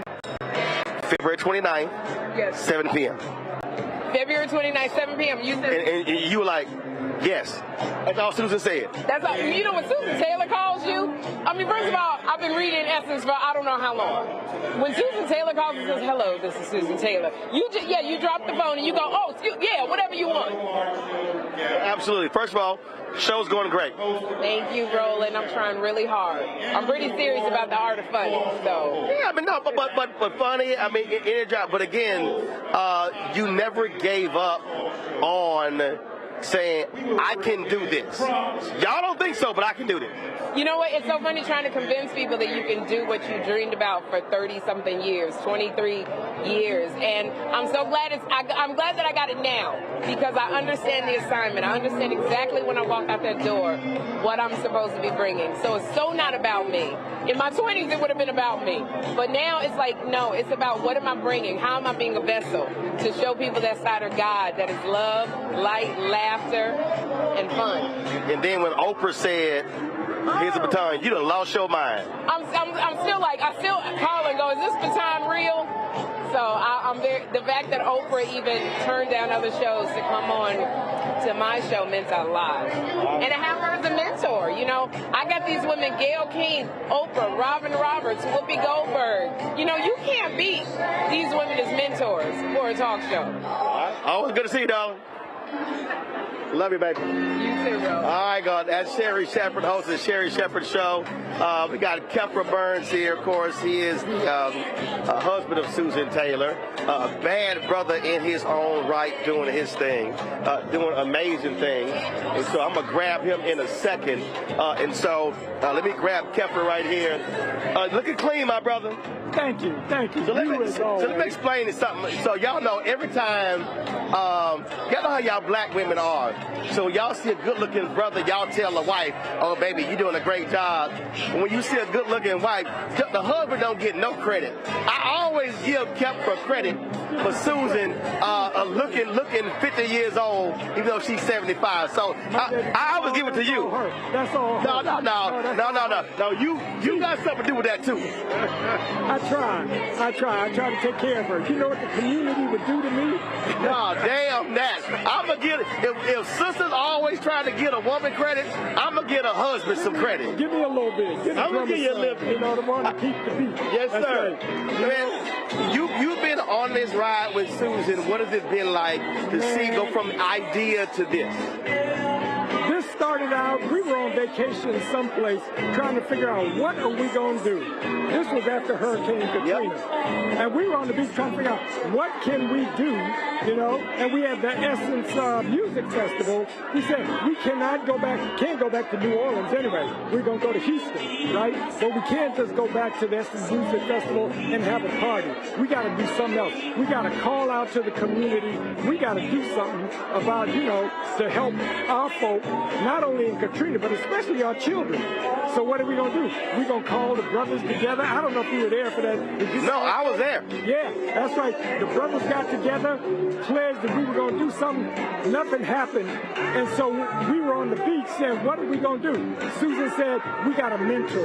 February 29th, yes. 7 p.m. February 29th, 7 p.m. You said, and you were like, yes. That's all Susan said. That's all, you know when Susan Taylor calls you? I mean, first of all, I've been reading Essence for I don't know how long. When Susan Taylor calls and says, hello, this is Susan Taylor, you drop the phone and you go, oh, yeah, whatever you want. Absolutely. First of all, show's going great. Thank you, Roland. I'm trying really hard. I'm pretty serious about the art of funny. So yeah, I mean, no, but funny. I mean, in your job. But again, you never gave up on saying, I can do this. Y'all don't think so, but I can do this. You know what? It's so funny trying to convince people that you can do what you dreamed about for 30-something years, 23 years. And I'm so glad I'm glad that I got it now, because I understand the assignment. I understand exactly when I walk out that door what I'm supposed to be bringing. So it's so not about me. In my 20s, it would have been about me. But now it's like, no, it's about what am I bringing? How am I being a vessel to show people that side of God that is love, light, laughter, and fun. And then when Oprah said, here's a baton, you done lost your mind. I'm still call and go, is this baton real? So the fact that Oprah even turned down other shows to come on to my show meant a lot. And to have her as a mentor, you know, I got these women, Gayle King, Oprah, Robin Roberts, Whoopi Goldberg. You know, you can't beat these women as mentors for a talk show. Always good to see you, darling. Love you, baby. You too, bro. All right, God. That's Sherri Shepherd, host of the Sherri Shepherd Show. We got Kefra Burns here, of course. He is the husband of Susan Taylor. A bad brother in his own right, doing his thing, doing amazing things. And so I'm going to grab him in a second. Let me grab Kefra right here. Looking clean, my brother. Thank you. So let me explain this something. So y'all know every time, y'all know how y'all black women are. So y'all see a good-looking brother, y'all tell the wife, oh, baby, you're doing a great job. And when you see a good-looking wife, the husband don't get no credit. I always give Kefra credit for Susan looking 50 years old, even though she's 75. So I always give it to you. That's all. No. You got something to do with that, too. I try to take care of her. You know what the community would do to me? No, damn that. I'm going to get it. If sisters always trying to get a woman credit, I'm going to get a husband some credit. Give me a little bit. I'm going to give you a little bit. You know, the one to keep the beat. Yes, That's sir. Right. Man, you've been on this ride with Susan. What has it been like to see go from idea to this? This started out we were on vacation someplace trying to figure out what are we going to do. This was after Hurricane Katrina. And we were on the beach trying to figure out what can we do, you know, and we had the Essence Music Festival. We said we can't go back to New Orleans anyway. We're going to go to Houston, right? But we can't just go back to the Essence Music Festival and have a party. We got to do something else. We got to call out to the community. We got to do something about, you know, to help our folk, not only in Katrina, but especially our children. So what are we going to do? We're going to call the brothers together. I don't know if you were there for that. No, I was there. Yeah, that's right. The brothers got together, pledged that we were going to do something. Nothing happened. And so we were on the beach saying, what are we going to do? Susan said, we got a mentor.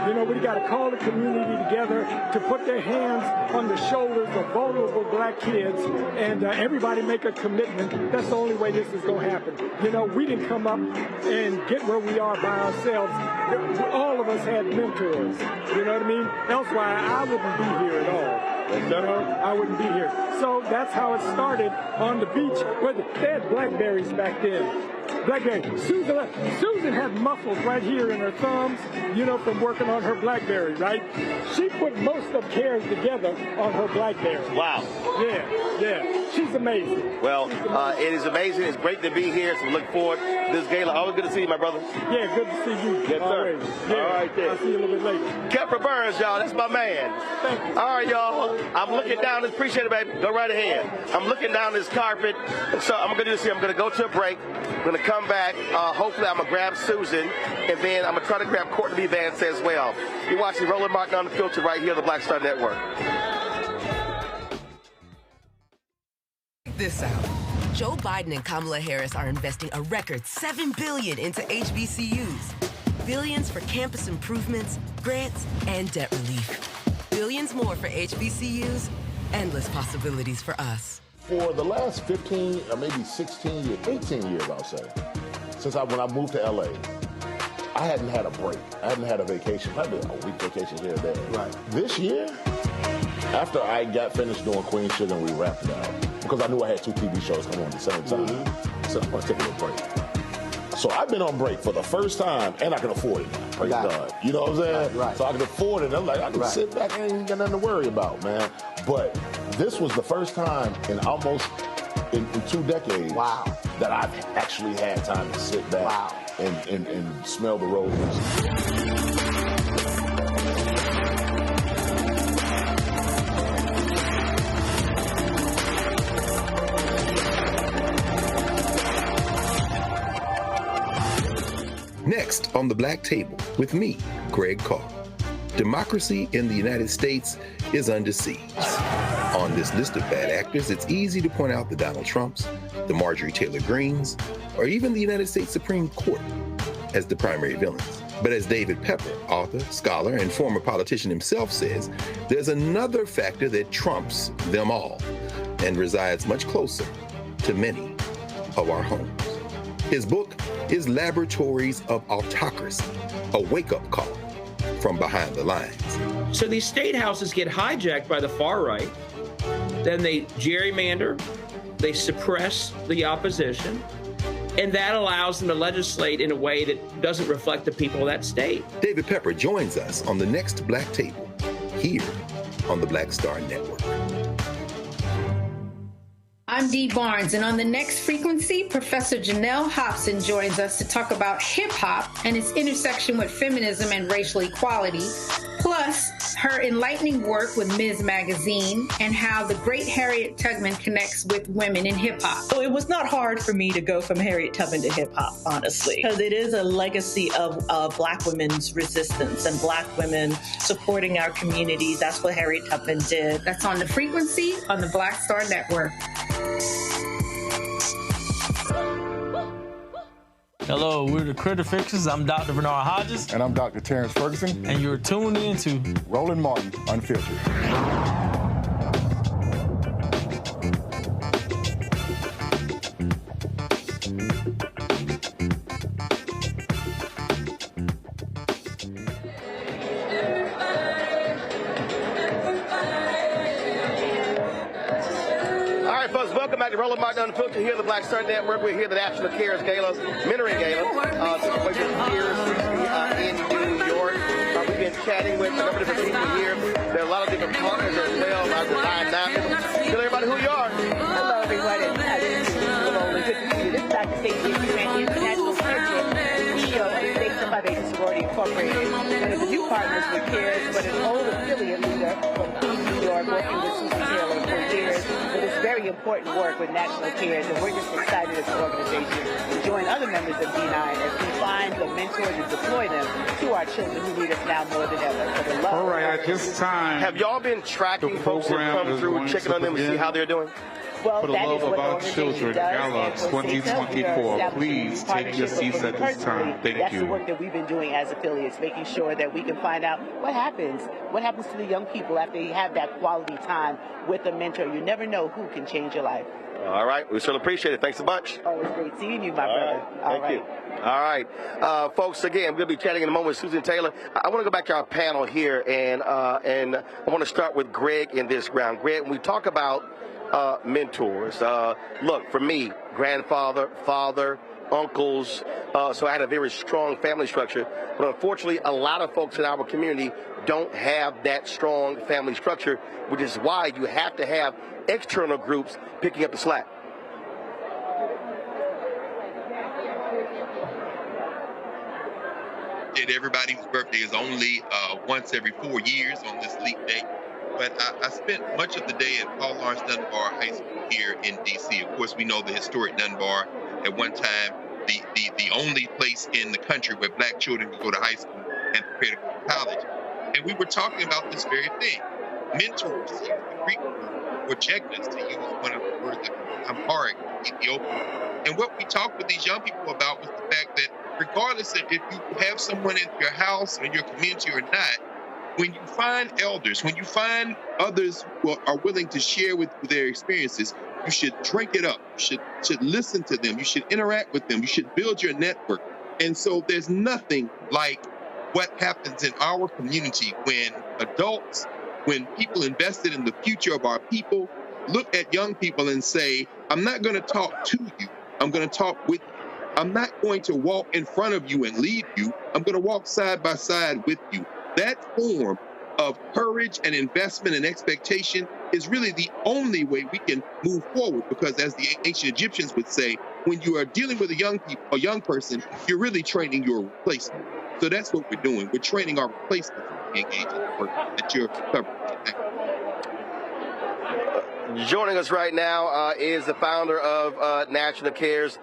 You know, we got to call the community together to put their hands on the shoulders of vulnerable black kids and everybody make a commitment. That's the only way this is going to happen. You know, we didn't come up and get where we are by ourselves. All of us had mentors. You know what I mean? Elsewise, I wouldn't be here at all. You know, I wouldn't be here. So that's how it started on the beach. They had blackberries back then. Blackberry. Susan had muscles right here in her thumbs, you know, from working on her BlackBerry, right? She put most of CARES together on her BlackBerry. Wow. Yeah. She's amazing. Well, it is amazing. It's great to be here. So look forward to this gala. Always good to see you, my brother. Yeah, good to see you. Yes, always. sir. Yeah. All right, then. I'll see you a little bit later. Kepler Burns, y'all. That's my man. Thank you. All right, y'all. I'm looking down this. Appreciate it, baby. Go right ahead. I'm looking down this carpet. So I'm going to do this here. I'm going to go to a break. I'm going to come back. Hopefully, I'm going to grab Susan, and then I'm going to try to grab Courtney Vance as well. You're watching Roland Martin Unfiltered right here on the Black Star Network. Check this out. Joe Biden and Kamala Harris are investing a record $7 billion into HBCUs. Billions for campus improvements, grants, and debt relief. Billions more for HBCUs. Endless possibilities for us. For the last 15 or maybe 16 years, 18 years, I'll say, since when I moved to LA, I hadn't had a break. I hadn't had a vacation, probably a week vacation here or there. Right. This year, after I got finished doing Queen Sugar and we wrapped it out, because I knew I had 2 TV shows coming on at the same time, I said, I'm going to take a little break. So I've been on break for the first time, and I can afford it now. Praise God. You know what I'm saying? Right. So I can afford it. I'm like, I can sit back and ain't got nothing to worry about, man. But this was the first time in almost in 2 decades that I've actually had time to sit back and smell the roses. Next on the Black Table with me, Greg Carr. Democracy in the United States is under siege. On this list of bad actors, it's easy to point out the Donald Trumps, the Marjorie Taylor Greens, or even the United States Supreme Court as the primary villains. But as David Pepper, author, scholar, and former politician himself says, there's another factor that trumps them all and resides much closer to many of our homes. His book is Laboratories of Autocracy, a wake-up call from behind the lines. So these state houses get hijacked by the far right, then they gerrymander, they suppress the opposition, and that allows them to legislate in a way that doesn't reflect the people of that state. David Pepper joins us on the next Black Table, here on the Black Star Network. I'm Dee Barnes, and on the next frequency, Professor Janelle Hobson joins us to talk about hip-hop and its intersection with feminism and racial equality, plus her enlightening work with Ms. Magazine and how the great Harriet Tubman connects with women in hip-hop. So it was not hard for me to go from Harriet Tubman to hip-hop, honestly, because it is a legacy of Black women's resistance and Black women supporting our communities. That's what Harriet Tubman did. That's on the frequency on the Black Star Network. Hello, we're the Critter Fixers. I'm Dr. Bernard Hodges. And I'm Dr. Terrence Ferguson. And you're tuned in to Roland Martin Unfiltered. right, folks, welcome back to Roland Martin Unfiltered here on the Black Star Network. We're here at the National Cares Gala, Mentoring Gala, taking place in Pier 60 in New York. We've been chatting with a number of different people here. There are a lot of different partners as well. Tell everybody who you are. Hello, everybody. Roland. Good to see you. This is Dr. Stacey International CEO of Testifies Sorority Incorporated. One of the new partners with CARES, but an old affiliate leader from New York, working with Susan Taylor for years. But it's very important work with National Cares, and we're just excited as an organization to join other members of D9 as we find the mentors and deploy them to our children who need us now more than ever. For the love. All right, at this time, have y'all been tracking folks that come through, checking on them to see how they're doing? Well, for the love of our children, Gala 2024, please take your seats at this time. Thank That's you. the work that we've been doing as affiliates, making sure that we can find out what happens to the young people after you have that quality time with a mentor. You never know who can change your life. All right, we certainly appreciate it. Thanks a bunch. Always great seeing you, my brother. Thank you. All right, folks, again, we're going to be chatting in a moment with Susan Taylor. I want to go back to our panel here, and I want to start with Greg in this round. Greg, when we talk about mentors, look, for me, grandfather, father, uncles, so I had a very strong family structure, but unfortunately a lot of folks in our community don't have that strong family structure, which is why you have to have external groups picking up the slack. Everybody's birthday is only once every 4 years on this leap day. But I spent much of the day at Paul Laurence Dunbar High School here in D.C. Of course, we know the historic Dunbar, at one time the only place in the country where black children could go to high school and prepare to go to college. And we were talking about this very thing. Mentors, the Greek word, or jegnas, to use one of the words that Amharic, Ethiopian. And what we talked with these young people about was the fact that regardless of if you have someone in your house or in your community or not, when you find elders, when you find others who are willing to share with their experiences, you should drink it up. You should listen to them. You should interact with them. You should build your network. And so there's nothing like what happens in our community when adults, when people invested in the future of our people, look at young people and say, I'm not going to talk to you. I'm going to talk with you. I'm not going to walk in front of you and lead you. I'm going to walk side by side with you. That form of courage and investment and expectation is really the only way we can move forward, because as the ancient Egyptians would say, when you are dealing with a young person, you're really training your replacement. So that's what we're doing. We're training our replacement to engage in the work that you're covering. Joining us right now is the founder of National Cares,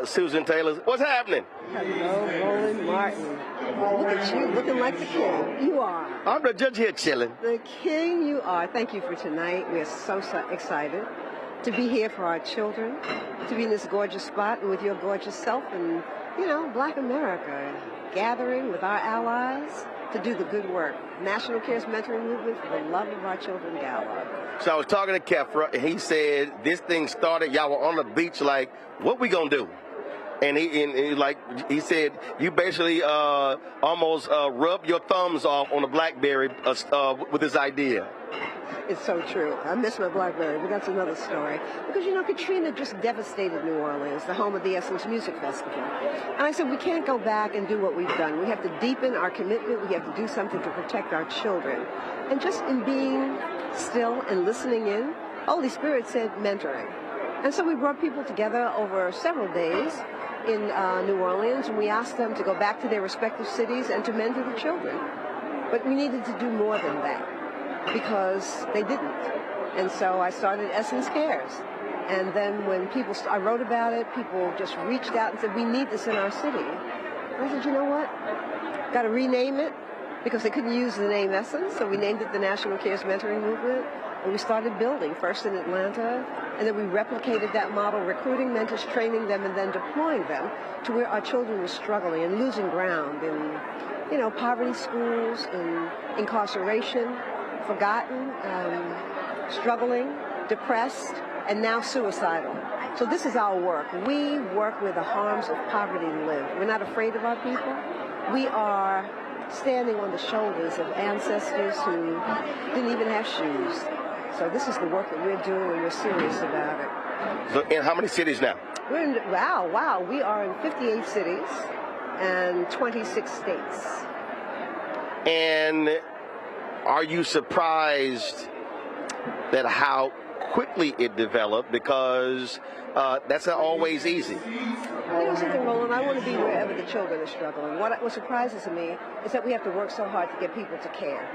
Susan Taylor. What's happening? Hello, Roland Martin. Look at you, looking like the king. You are. I'm the judge here chilling. The king you are. Thank you for tonight. We're so excited to be here for our children, to be in this gorgeous spot and with your gorgeous self and, Black America, gathering with our allies to do the good work. National Cares Mentoring Movement for the love of our children, Gala. So I was talking to Kefra, and he said this thing started, y'all were on the beach like, what we gonna do? And he said you basically almost rubbed your thumbs off on a BlackBerry with this idea. It's so true. I miss my BlackBerry, but that's another story. Because, Katrina just devastated New Orleans, the home of the Essence Music Festival. And I said, we can't go back and do what we've done. We have to deepen our commitment. We have to do something to protect our children. And just in being still and listening in, Holy Spirit said mentoring. And so we brought people together over several days in New Orleans, and we asked them to go back to their respective cities and to mentor the children. But we needed to do more than that, because they didn't. And so I started Essence Cares. And then when I wrote about it, people just reached out and said, we need this in our city. And I said, you know what? Got to rename it, because they couldn't use the name Essence, so we named it the National Cares Mentoring Movement. And we started building, first in Atlanta, and then we replicated that model, recruiting mentors, training them, and then deploying them to where our children were struggling and losing ground in, poverty schools, in incarceration, forgotten, struggling, depressed, and now suicidal. So this is our work. We work where the harms of poverty live. We're not afraid of our people. We are standing on the shoulders of ancestors who didn't even have shoes. So this is the work that we're doing, and we're serious about it. So in how many cities now? We're in, wow. We are in 58 cities and 26 states. And are you surprised that how quickly it developed? Because that's not always easy. You know something, Roland? I want to be wherever the children are struggling. What surprises me is that we have to work so hard to get people to care.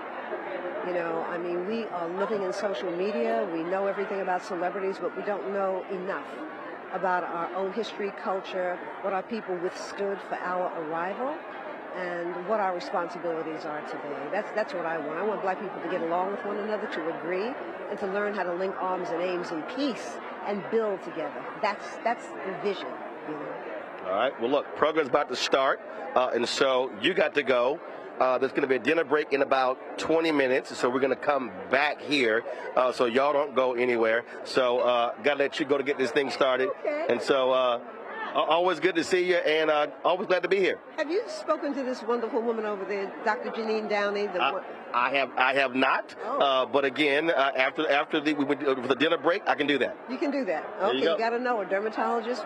You know, I mean, we are living in social media. We know everything about celebrities, but we don't know enough about our own history, culture, what our people withstood for our arrival, and what our responsibilities are today. That's what I want. I want black people to get along with one another, to agree, and to learn how to link arms and aims in peace and build together. That's the vision, you know. All right. Well, look, program's about to start, and so you got to go. There's going to be a dinner break in about 20 minutes, so we're going to come back here, so y'all don't go anywhere. So got to let you go to get this thing started. Okay. And so always good to see you, and always glad to be here. Have you spoken to this wonderful woman over there, Dr. Janine Downey? I have not, but again, after the dinner break, I can do that. You can do that. Okay, you got to know a dermatologist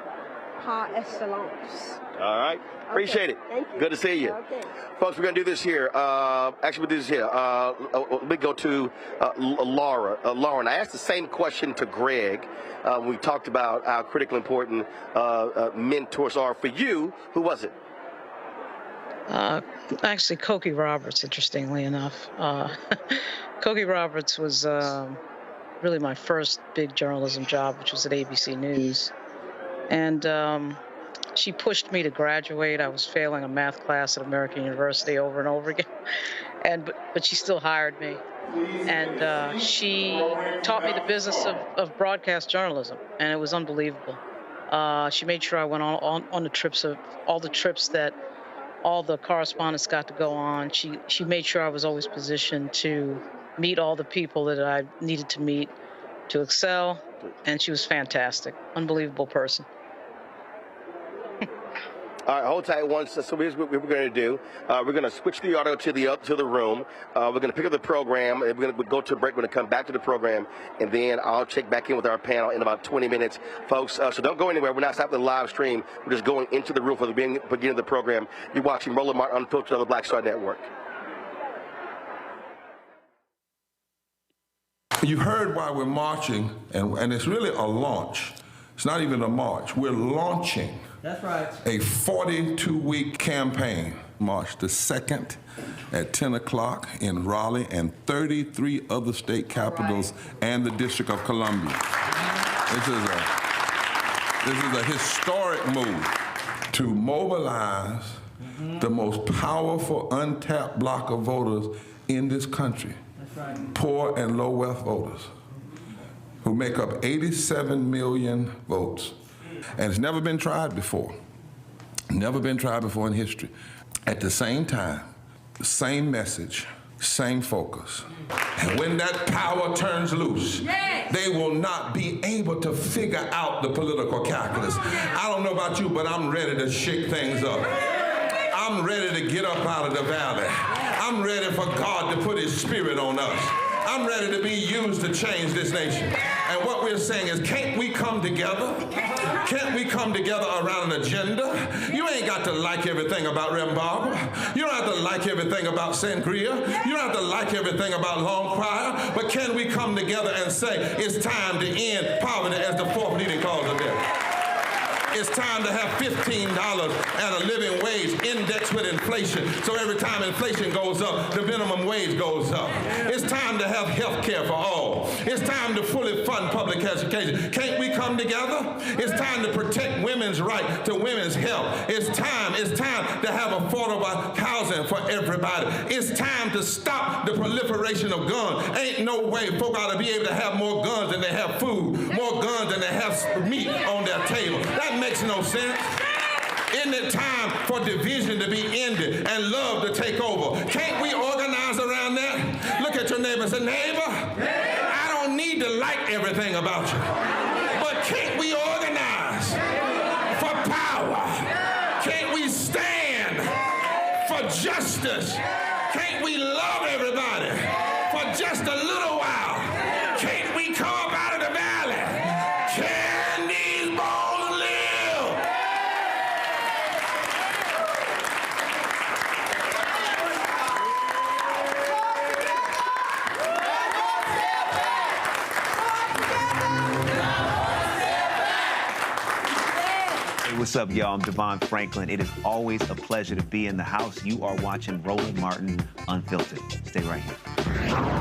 par excellence. All right. Appreciate it. Thank you. Good to see you. Okay. Folks, we're going to do this here. Actually, we'll do this here. Let me go to Laura. Lauren, I asked the same question to Greg when we talked about how critically important mentors are for you. Who was it? Actually, Cokie Roberts, interestingly enough. Cokie Roberts was really my first big journalism job, which was at ABC News. And she pushed me to graduate. I was failing a math class at American University over and over again. But she still hired me. And she taught me the business of broadcast journalism, and it was unbelievable. She made sure I went on the trips of all the trips that all the correspondents got to go on. She made sure I was always positioned to meet all the people that I needed to meet to excel, and she was fantastic. Unbelievable person. All right, hold tight once. So here's what we're going to do. We're going to switch the audio to the room. We're going to pick up the program, and we're going to go to a break. We're going to come back to the program, and then I'll check back in with our panel in about 20 minutes, folks. So don't go anywhere. We're not stopping the live stream. We're just going into the room for the beginning of the program. You're watching Roland Martin Unfiltered on the Black Star Network. You heard why we're marching, and it's really a launch. It's not even a march. We're launching. That's right. A 42-week campaign. March the 2nd at 10 o'clock in Raleigh and 33 other state capitals and the District of Columbia. This is a historic move to mobilize the most powerful untapped block of voters in this country. That's right. Poor and low wealth voters who make up 87 million votes. And it's never been tried before. Never been tried before in history. At the same time, same message, same focus. And when that power turns loose, they will not be able to figure out the political calculus. I don't know about you, but I'm ready to shake things up. I'm ready to get up out of the valley. I'm ready for God to put his spirit on us. I'm ready to be used to change this nation. And what we're saying is, can't we come together? Can't we come together around an agenda? You ain't got to like everything about Rembaba. You don't have to like everything about Sangria. You don't have to like everything about Long Choir. But can we come together and say, it's time to end poverty as the fourth leading cause of death? It's time to have $15 and a living wage indexed with inflation. So every time inflation goes up, the minimum wage goes up. It's time to have health care for all. It's time to fully fund public education. Can't we come together? It's time to protect women's right to women's health. It's time to have affordable housing for everybody. It's time to stop the proliferation of guns. Ain't no way folk ought to be able to have more guns than they have food, more guns than they have meat on their table. That makes no sense. Isn't it time for division to be ended and love to take over? Can't we organize around that? Look at your neighbor and say, neighbor, I don't need to like everything about you, but can't we organize for power? Can't we stand for justice? Can't we love everybody for just a little while? Can't What's up, y'all? I'm Devon Franklin. It is always a pleasure to be in the house. You are watching Roland Martin Unfiltered. Stay right here.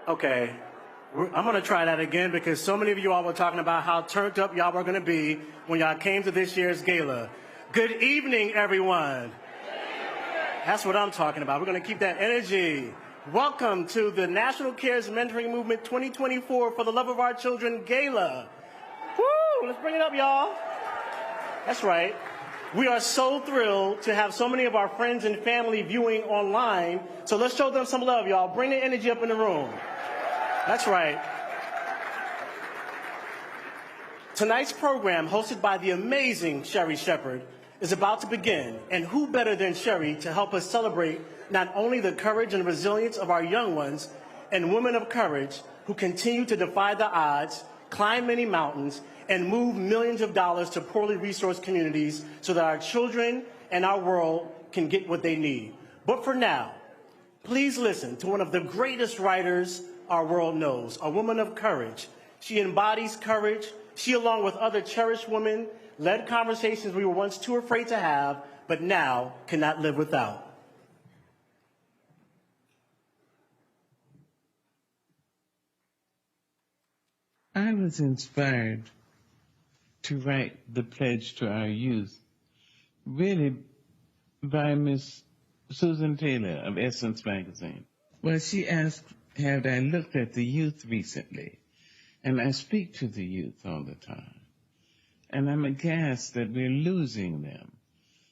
Okay, I'm gonna try that again because so many of you all were talking about how turned up y'all were gonna be when y'all came to this year's gala. Good evening, everyone. That's what I'm talking about. We're gonna keep that energy. Welcome to the National Cares Mentoring Movement 2024 for the Love of Our Children Gala. Woo, let's bring it up, y'all. That's right. We are so thrilled to have so many of our friends and family viewing online. So let's show them some love, y'all. Bring the energy up in the room. That's right. Tonight's program, hosted by the amazing Sherri Shepherd, is about to begin. And who better than Sherri to help us celebrate not only the courage and resilience of our young ones and women of courage who continue to defy the odds, climb many mountains, and move millions of dollars to poorly resourced communities so that our children and our world can get what they need. But for now, please listen to one of the greatest writers our world knows, a woman of courage. She embodies courage. She, along with other cherished women, led conversations we were once too afraid to have, but now cannot live without. I was inspired to write the pledge to our youth, really by Miss Susan Taylor of Essence Magazine. Well, she asked, had I looked at the youth recently? And I speak to the youth all the time. And I'm aghast that we're losing them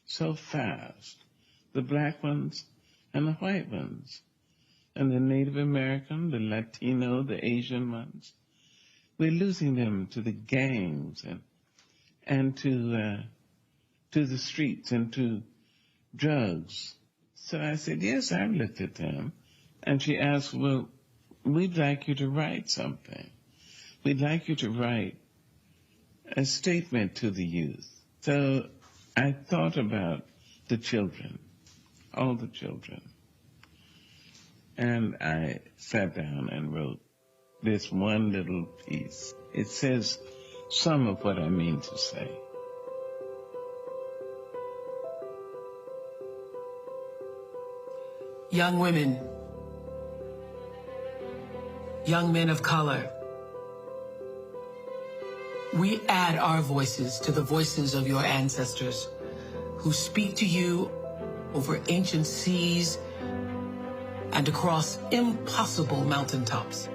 so fast, the black ones and the white ones, and the Native American, the Latino, the Asian ones. We're losing them to the gangs and to the streets and to drugs. So I said, yes, I've looked at them. And she asked, well, we'd like you to write something. We'd like you to write a statement to the youth. So I thought about the children, all the children. And I sat down and wrote this one little piece. It says some of what I mean to say. Young women, young men of color, we add our voices to the voices of your ancestors who speak to you over ancient seas and across impossible mountaintops.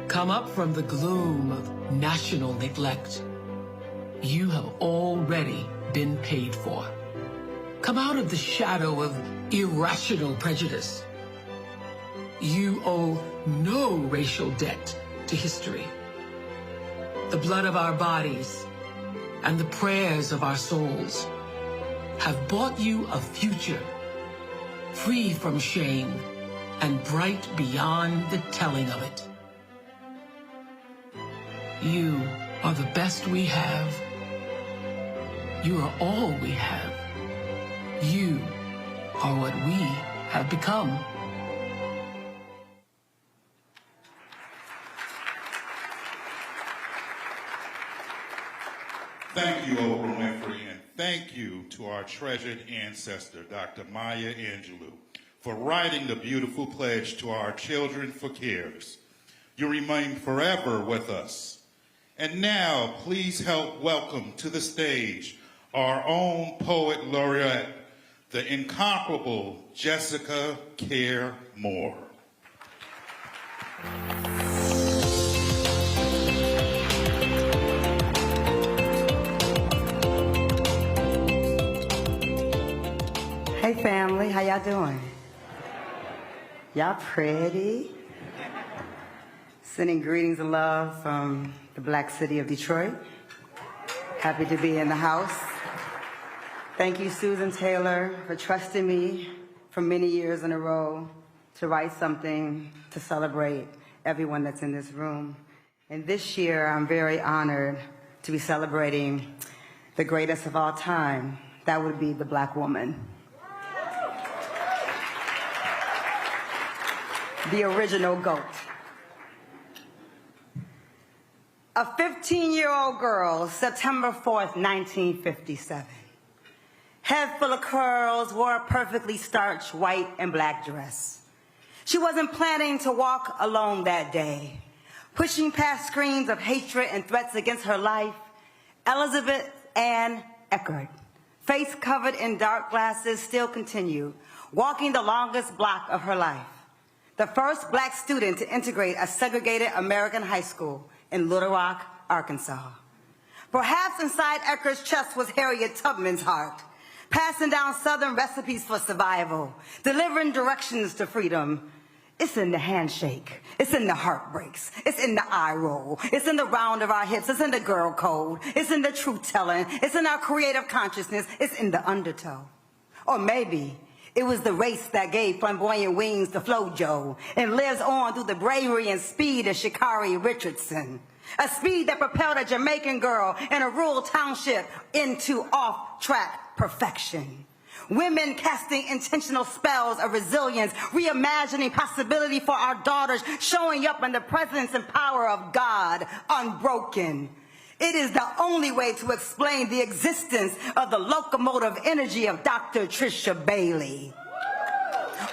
Come up from the gloom of national neglect. You have already been paid for. Come out of the shadow of irrational prejudice. You owe no racial debt to history. The blood of our bodies and the prayers of our souls have bought you a future free from shame and bright beyond the telling of it. You are the best we have. You are all we have. You are what we have become. Thank you, Oprah Winfrey, and thank you to our treasured ancestor, Dr. Maya Angelou, for writing the beautiful pledge to our children for cares. You remain forever with us. And now, please help welcome to the stage our own poet laureate, the incomparable Jessica Care Moore. Hey family, how y'all doing? Y'all pretty? Sending greetings and love from the Black City of Detroit. Happy to be in the house. Thank you, Susan Taylor, for trusting me for many years in a row to write something to celebrate everyone that's in this room. And this year, I'm very honored to be celebrating the greatest of all time. That would be the Black woman. The original GOAT. A 15-year-old girl, September 4th, 1957. Head full of curls, wore a perfectly starched white and black dress. She wasn't planning to walk alone that day. Pushing past screams of hatred and threats against her life, Elizabeth Ann Eckert, face covered in dark glasses, still continued, walking the longest block of her life. The first black student to integrate a segregated American high school in Little Rock, Arkansas. Perhaps inside Eckert's chest was Harriet Tubman's heart, passing down Southern recipes for survival, delivering directions to freedom. It's in the handshake. It's in the heartbreaks. It's in the eye roll. It's in the round of our hips. It's in the girl code. It's in the truth-telling. It's in our creative consciousness. It's in the undertow. Or maybe it was the race that gave flamboyant wings to Flojo and lives on through the bravery and speed of Sha'Carri Richardson. A speed that propelled a Jamaican girl in a rural township into off-track perfection. Women casting intentional spells of resilience, reimagining possibility for our daughters, showing up in the presence and power of God, unbroken. It is the only way to explain the existence of the locomotive energy of Dr. Trisha Bailey.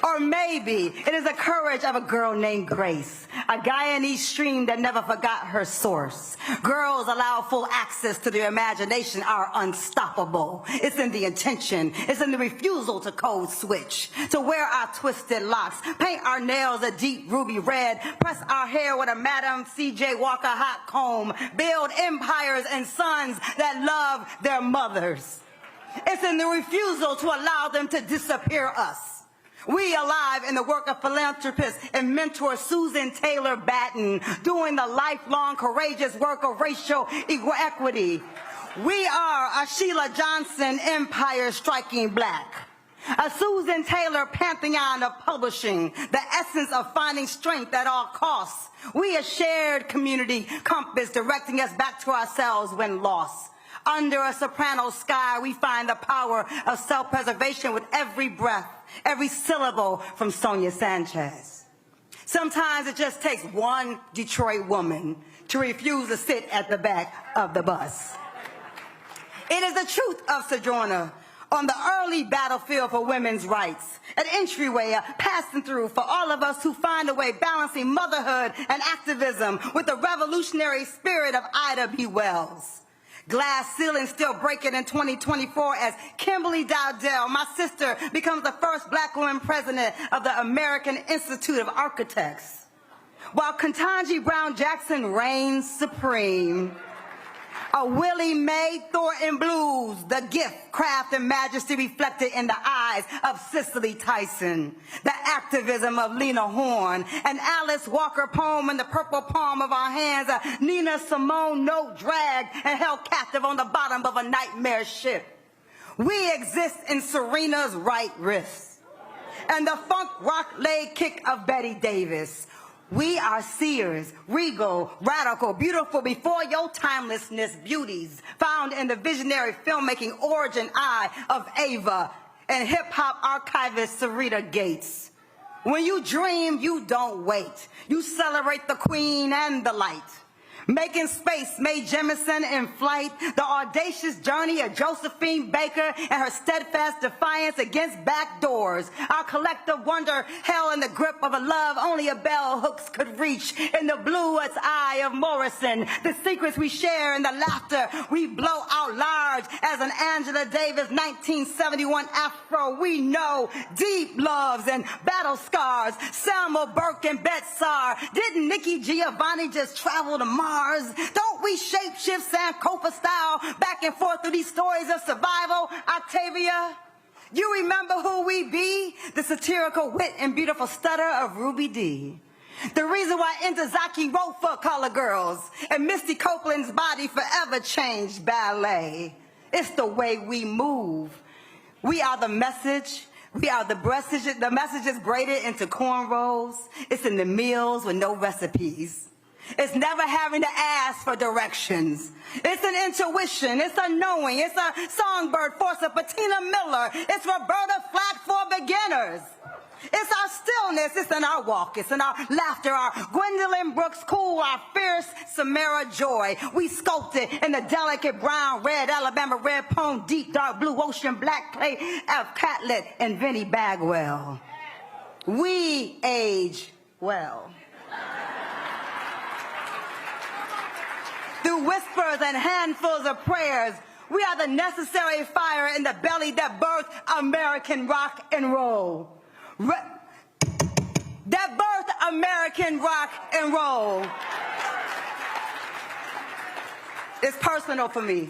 Or maybe it is the courage of a girl named Grace, a Guyanese stream that never forgot her source. Girls allow full access to their imagination are unstoppable. It's in the intention. It's in the refusal to code switch, to wear our twisted locks, paint our nails a deep ruby red, press our hair with a Madam C.J. Walker hot comb, build empires and sons that love their mothers. It's in the refusal to allow them to disappear us. We alive in the work of philanthropist and mentor Susan Taylor Batten, doing the lifelong courageous work of racial equity. We are a Sheila Johnson empire striking black, a Susan Taylor pantheon of publishing, the essence of finding strength at all costs. We a shared community compass directing us back to ourselves when lost. Under a soprano sky, we find the power of self-preservation with every breath, every syllable from Sonia Sanchez. Sometimes it just takes one Detroit woman to refuse to sit at the back of the bus. It is the truth of Sojourner on the early battlefield for women's rights, an entryway, a passing through for all of us who find a way balancing motherhood and activism with the revolutionary spirit of Ida B. Wells. Glass ceiling still breaking in 2024 as Kimberly Dowdell, my sister, becomes the first black woman president of the American Institute of Architects. While Ketanji Brown Jackson reigns supreme, a Willie Mae Thornton blues, the gift, craft, and majesty reflected in the eyes of Cicely Tyson, the activism of Lena Horne, an Alice Walker poem in the purple palm of our hands, a Nina Simone note dragged and held captive on the bottom of a nightmare ship. We exist in Serena's right wrist, and the funk rock leg kick of Betty Davis. We are seers, regal, radical, beautiful before your timelessness beauties, found in the visionary filmmaking origin eye of Ava and hip-hop archivist Sarita Gates. When you dream, you don't wait. You celebrate the queen and the light. Making space, Mae Jemison in flight, the audacious journey of Josephine Baker and her steadfast defiance against back doors. Our collective wonder held in the grip of a love only a bell hooks could reach. In the bluest eye of Morrison, the secrets we share and the laughter we blow out large as an Angela Davis 1971 Afro. We know deep loves and battle scars. Selma Burke and Betsar. Didn't Nikki Giovanni just travel to Mars? Don't we shapeshift Sankofa style back and forth through these stories of survival, Octavia? You remember who we be? The satirical wit and beautiful stutter of Ruby Dee. The reason why Entezaki wrote for Color Girls and Misty Copeland's body forever changed ballet. It's the way we move. We are the message. We are the message. The message is braided into cornrows. It's in the meals with no recipes. It's never having to ask for directions. It's an intuition. It's a knowing. It's a songbird force of Patina Miller. It's Roberta Flack for beginners. It's our stillness. It's in our walk. It's in our laughter. Our Gwendolyn Brooks cool. Our fierce Samara joy. We sculpted in the delicate brown, red, Alabama red poem, deep dark blue ocean, black clay of Catlett and Vinnie Bagwell. we age well. Through whispers and handfuls of prayers, we are the necessary fire in the belly that birthed American rock and roll. That birthed American rock and roll. It's personal for me.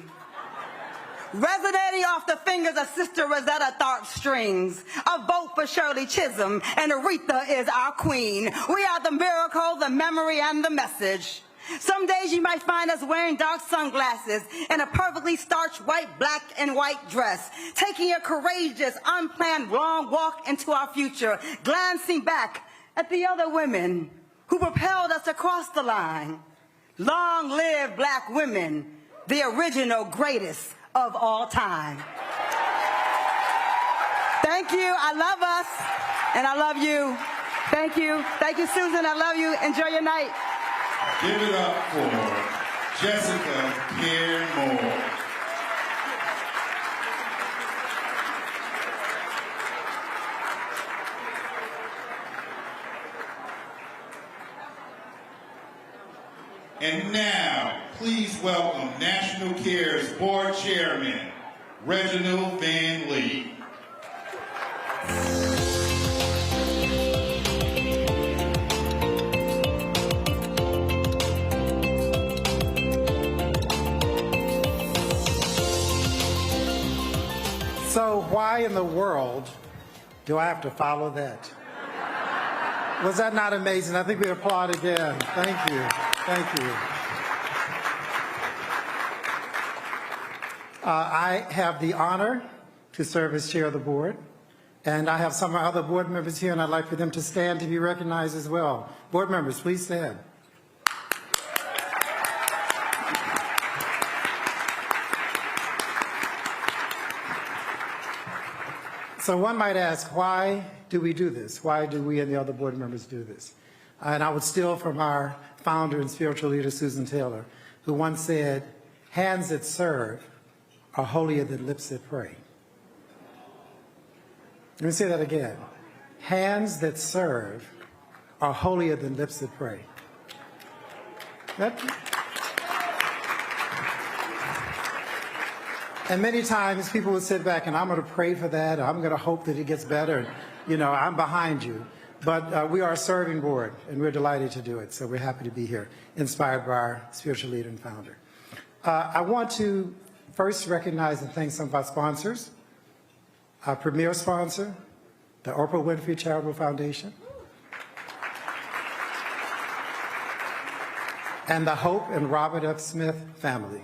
Resonating off the fingers of Sister Rosetta Tharpe strings. A vote for Shirley Chisholm, and Aretha is our queen. We are the miracle, the memory, and the message. Some days you might find us wearing dark sunglasses and a perfectly starched white, black, and white dress, taking a courageous, unplanned, long walk into our future, glancing back at the other women who propelled us across the line. Long live black women, the original greatest of all time. Thank you. I love us, and I love you. Thank you. Thank you, Susan. I love you. Enjoy your night. Give it up for Jessica Pierre Moore. And now, please welcome National Care's Board Chairman, Reginald Van Lee. So why in the world do I have to follow that? Was that not amazing? I think we applaud again. Thank you. Thank you. I have the honor to serve as chair of the board, and I have some of my other board members here, and I'd like for them to stand to be recognized as well. Board members, please stand. So one might ask, why do we do this? Why do we and the other board members do this? And I would steal from our founder and spiritual leader, Susan Taylor, who once said, hands that serve are holier than lips that pray. Let me say that again. Hands that serve are holier than lips that pray. And many times people would sit back and I'm going to pray for that, or I'm going to hope that it gets better, and, you know, I'm behind you. But we are a serving board, and we're delighted to do it, so we're happy to be here, inspired by our spiritual leader and founder. I want to first recognize and thank some of our sponsors. Our premier sponsor, the Oprah Winfrey Charitable Foundation, and the Hope and Robert F. Smith family.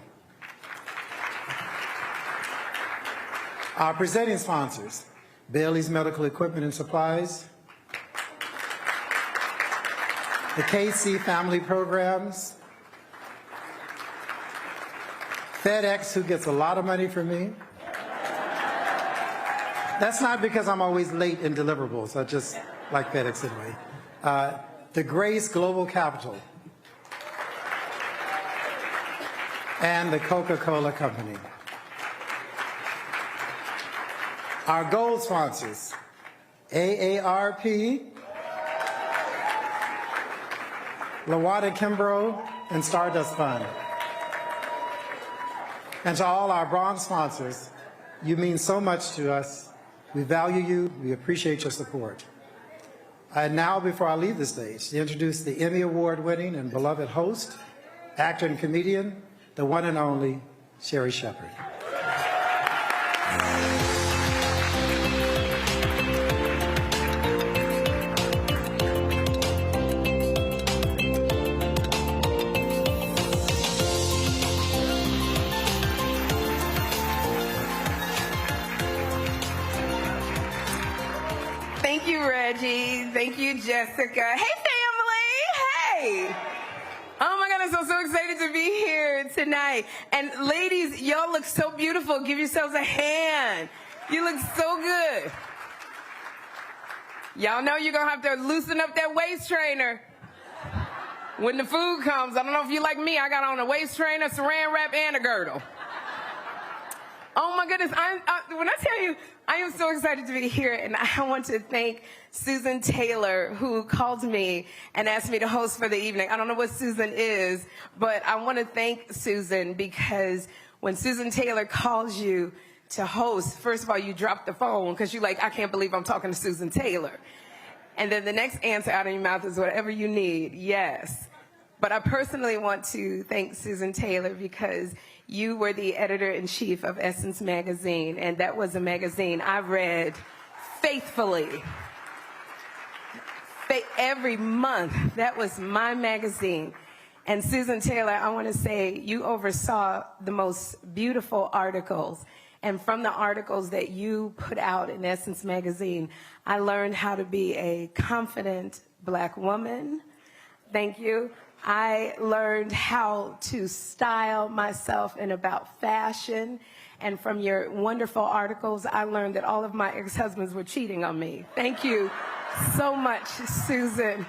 Our presenting sponsors, Bailey's Medical Equipment and Supplies, the KC Family Programs, FedEx, who gets a lot of money from me. That's not because I'm always late in deliverables. I just like FedEx anyway. The Grace Global Capital, and the Coca-Cola Company. Our gold sponsors, AARP, Lawada Kimbrough, and Stardust Fund. And to all our bronze sponsors, you mean so much to us. We value you. We appreciate your support. And now, before I leave the stage, to introduce the Emmy Award-winning and beloved host, actor and comedian, the one and only Sherry Shepherd. Thank you, Reggie. Thank you, Jessica. Hey, family. Hey. Oh, my goodness. I'm so excited to be here tonight. And ladies, y'all look so beautiful. Give yourselves a hand. You look so good. Y'all know you're going to have to loosen up that waist trainer when the food comes. I don't know if you like me. I got on a waist trainer, saran wrap, and a girdle. Oh my goodness, when I tell you, I am so excited to be here, and I want to thank Susan Taylor, who called me and asked me to host for the evening. I don't know what Susan is, but I want to thank Susan, because when Susan Taylor calls you to host, first of all, you drop the phone because you're like, I can't believe I'm talking to Susan Taylor. And then the next answer out of your mouth is whatever you need, yes. But I personally want to thank Susan Taylor because you were the editor-in-chief of Essence magazine, and that was a magazine I read faithfully. Every month, that was my magazine. And Susan Taylor, I want to say you oversaw the most beautiful articles. And from the articles that you put out in Essence magazine, I learned how to be a confident Black woman. Thank you. I learned how to style myself and about fashion. And from your wonderful articles, I learned that all of my ex-husbands were cheating on me. Thank you so much, Susan.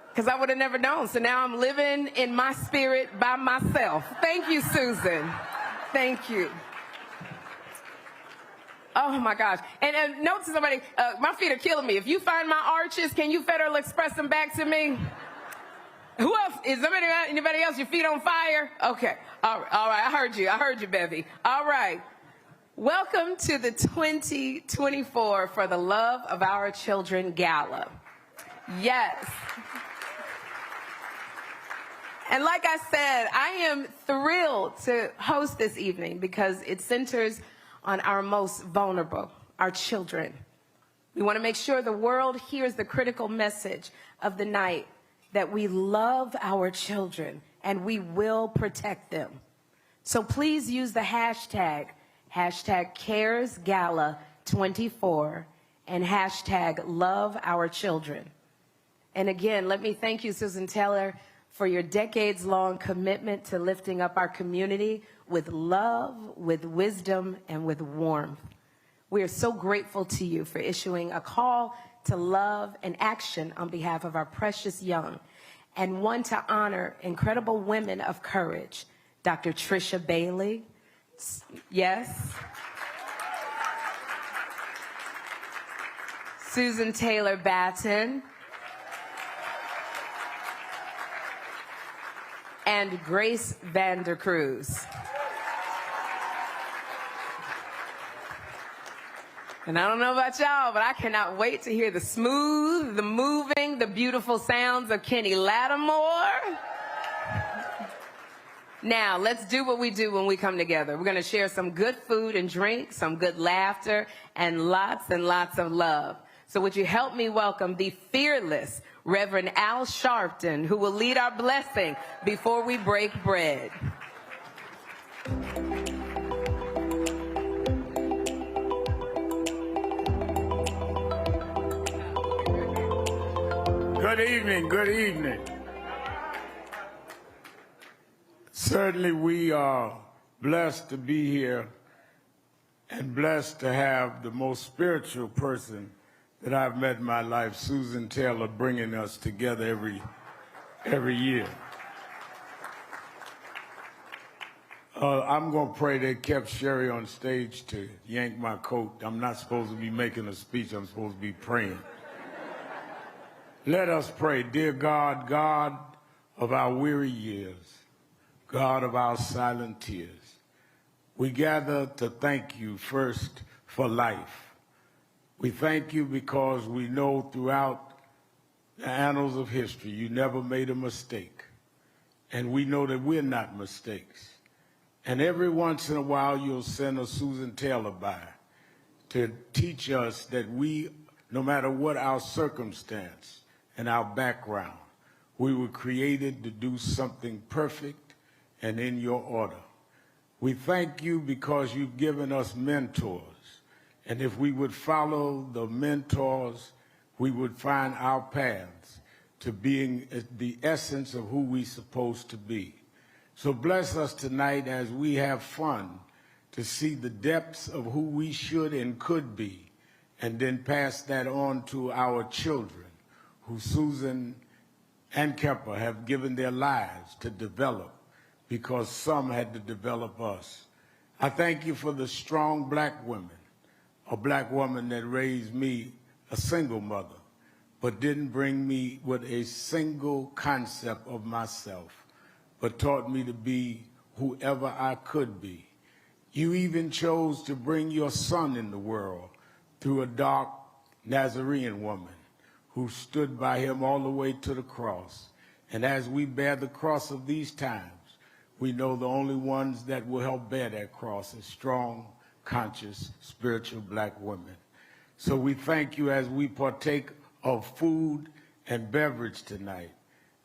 Because I would have never known. So now I'm living in my spirit by myself. Thank you, Susan. Thank you. Oh my gosh. And note to somebody, my feet are killing me. If you find my arches, can you Federal Express them back to me? Who else? Is anybody else? Your feet on fire? Okay. All right. I heard you, Bevy. All right. Welcome to the 2024 For the Love of Our Children Gala. Yes. And like I said, I am thrilled to host this evening because it centers on our most vulnerable, our children. We want to make sure the world hears the critical message of the night that we love our children and we will protect them. So please use the hashtag CaresGala24 and hashtag LoveOurChildren. And again, let me thank you, Susan Taylor, for your decades-long commitment to lifting up our community with love, with wisdom, and with warmth. We are so grateful to you for issuing a call to love and action on behalf of our precious young, and one to honor incredible women of courage, Dr. Trisha Bailey, yes, Susan Taylor Batten, and Grace Vander Cruz. And I don't know about y'all, but I cannot wait to hear the smooth, the moving, the beautiful sounds of Kenny Lattimore. Now, let's do what we do when we come together. We're going to share some good food and drink, some good laughter, and lots of love. So would you help me welcome the fearless Reverend Al Sharpton, who will lead our blessing before we break bread. Good evening, good evening. Certainly we are blessed to be here and blessed to have the most spiritual person that I've met in my life, Susan Taylor, bringing us together every year. I'm going to pray they kept Sherry on stage to yank my coat. I'm not supposed to be making a speech. I'm supposed to be praying. Let us pray. Dear God, God of our weary years, God of our silent tears, we gather to thank you first for life. We thank you because we know throughout the annals of history you never made a mistake. And we know that we're not mistakes. And every once in a while you'll send a Susan Taylor by to teach us that we, no matter what our circumstance and our background, we were created to do something perfect and in your order. We thank you because you've given us mentors. And if we would follow the mentors, we would find our paths to being the essence of who we're supposed to be. So bless us tonight as we have fun to see the depths of who we should and could be, and then pass that on to our children, who Susan and Kepper have given their lives to develop, because some had to develop us. I thank you for the strong black women, a black woman that raised me, a single mother, but didn't bring me with a single concept of myself, but taught me to be whoever I could be. You even chose to bring your son in the world through a dark Nazarene woman who stood by him all the way to the cross. And as we bear the cross of these times, we know the only ones that will help bear that cross is strong, conscious, spiritual black women. So we thank you as we partake of food and beverage tonight,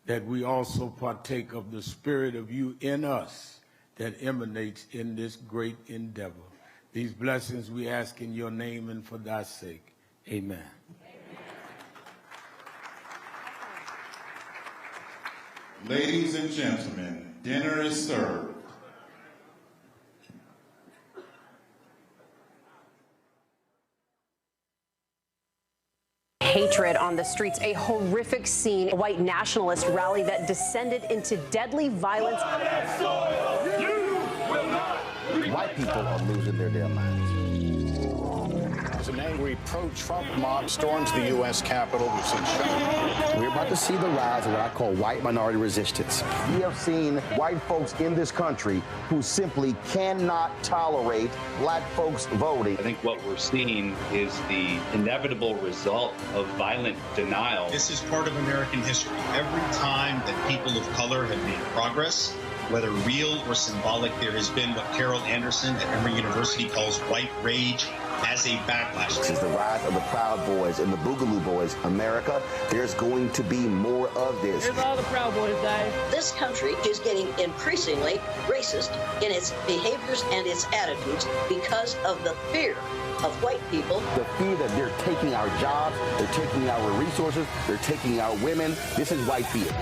that we also partake of the spirit of you in us that emanates in this great endeavor. These blessings we ask in your name and for thy sake. Amen. Ladies and gentlemen, dinner is served. Hatred on the streets, a horrific scene, a white nationalist rally that descended into deadly violence. White people are losing their damn minds. As an angry pro-Trump mob storms the U.S. Capitol, we've seen shooting. We're about to see the rise of what I call white minority resistance. We have seen white folks in this country who simply cannot tolerate black folks voting. I think what we're seeing is the inevitable result of violent denial. This is part of American history. Every time that people of color have made progress, whether real or symbolic, there has been what Carol Anderson at Emory University calls white rage as a backlash. This is the rise of the Proud Boys and the Boogaloo Boys. America, there's going to be more of this. Here's all the Proud Boys, guys. This country is getting increasingly racist in its behaviors and its attitudes because of the fear of white people. The fear that they're taking our jobs, they're taking our resources, they're taking our women. This is white fear.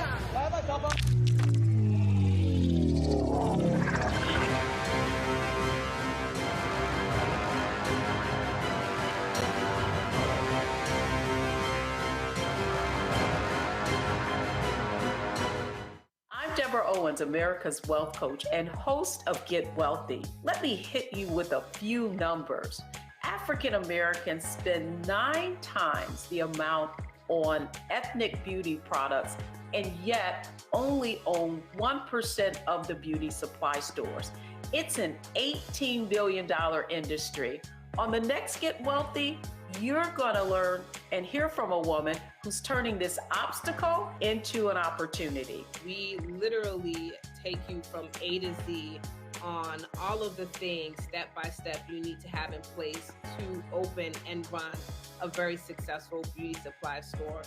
Owens, America's wealth coach and host of Get Wealthy. Let me hit you with a few numbers. African Americans spend 9 times the amount on ethnic beauty products and yet only own 1% of the beauty supply stores. It's an $18 billion industry. On the next Get Wealthy, you're gonna learn and hear from a woman who's turning this obstacle into an opportunity. We literally take you from A to Z on all of the things step by step you need to have in place to open and run a very successful beauty supply store.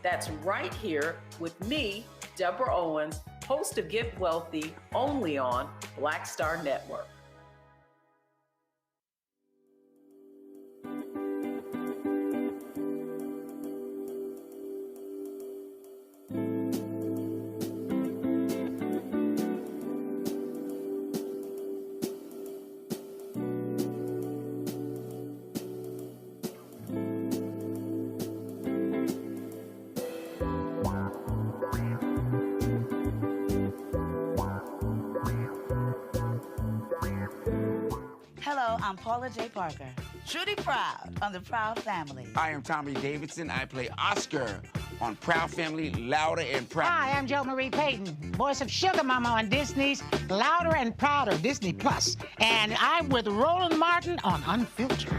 That's right here with me, Deborah Owens, host of Get Wealthy, only on Black Star Network. Hello, I'm Paula J. Parker, Trudy Proud on the Proud Family. I am Tommy Davidson. I play Oscar on Proud Family, Louder and Proud. Hi, I'm Jo Marie Payton, voice of Sugar Mama on Disney's Louder and Prouder, Disney Plus. And I'm with Roland Martin on Unfiltered.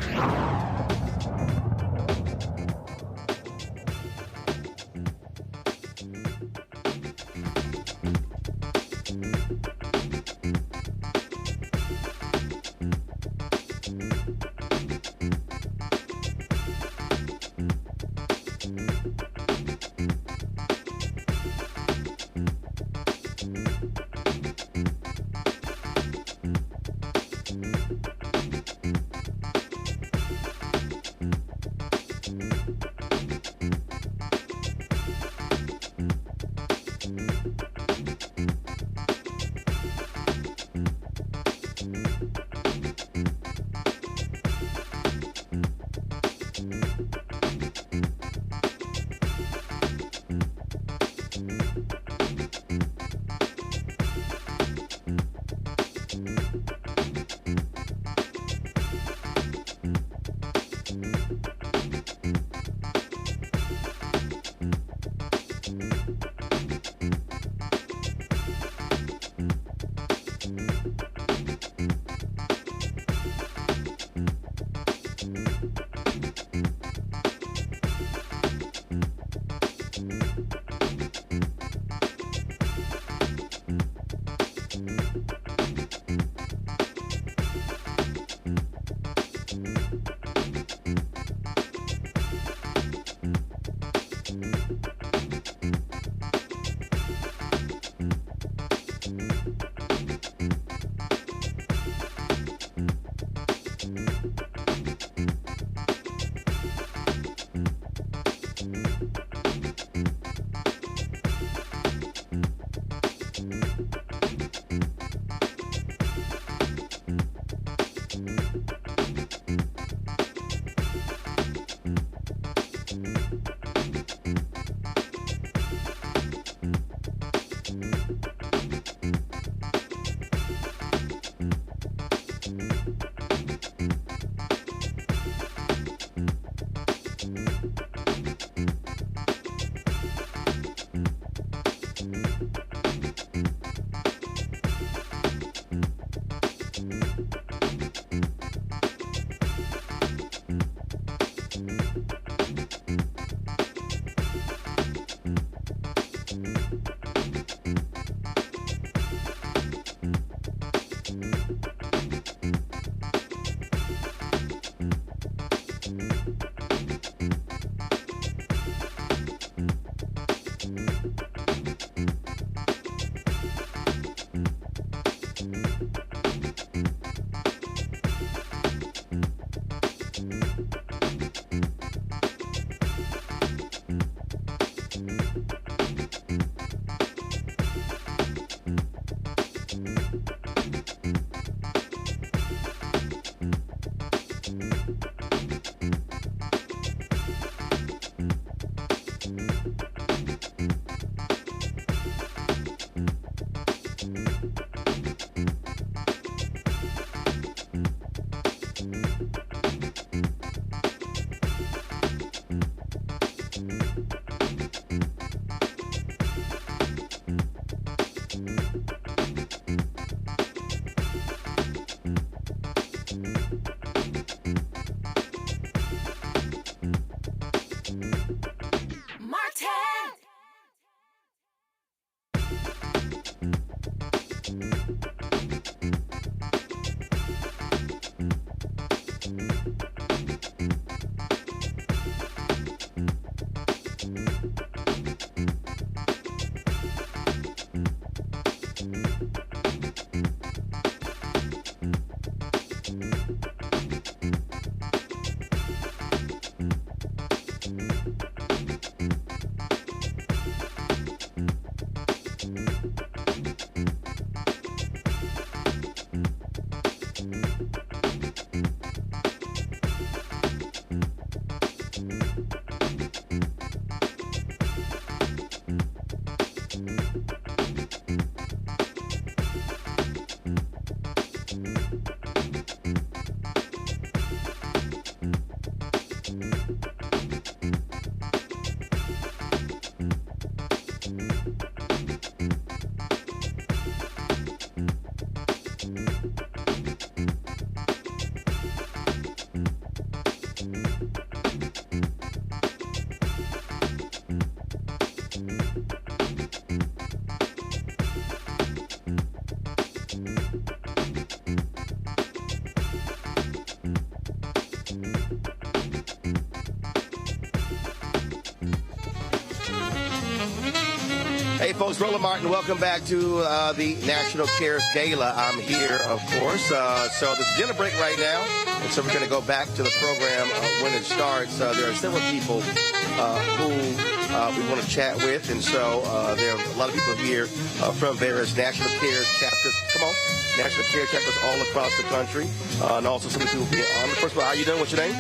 Hey, folks, Roland Martin, welcome back to the National Cares Gala. I'm here, of course. So there's a dinner break right now, and so we're going to go back to the program when it starts. There are several people who we want to chat with, and so there are a lot of people here from various National Cares chapters. Come on. National Care chapters all across the country, and also some people here on. First of all, how you doing? What's your name?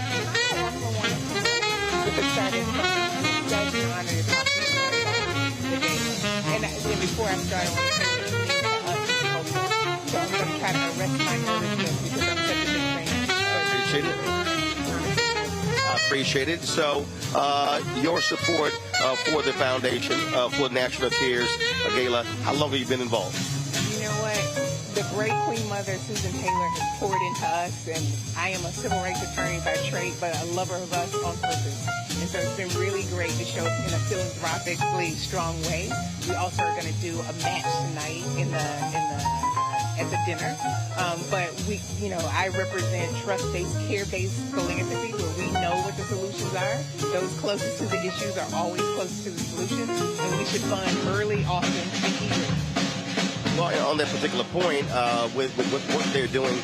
And before I start, I want to say so I'm going to try to arrest my nervousness because I'm such a big fan. I appreciate it. So your support for the foundation, for National Cares Gala, how long have you been involved? You know what? the great Queen Mother, Susan Taylor, has poured into us, and I am a civil rights attorney by trade, but a lover of us on purpose. And so it's been really great to show in a philanthropically strong way. We also are going to do a match tonight at the dinner. But I represent trust-based, care-based philanthropy, where we know what the solutions are. Those closest to the issues are always closest to the solutions, and we should fund early, often, and eagerly. Well, on that particular point, with what they're doing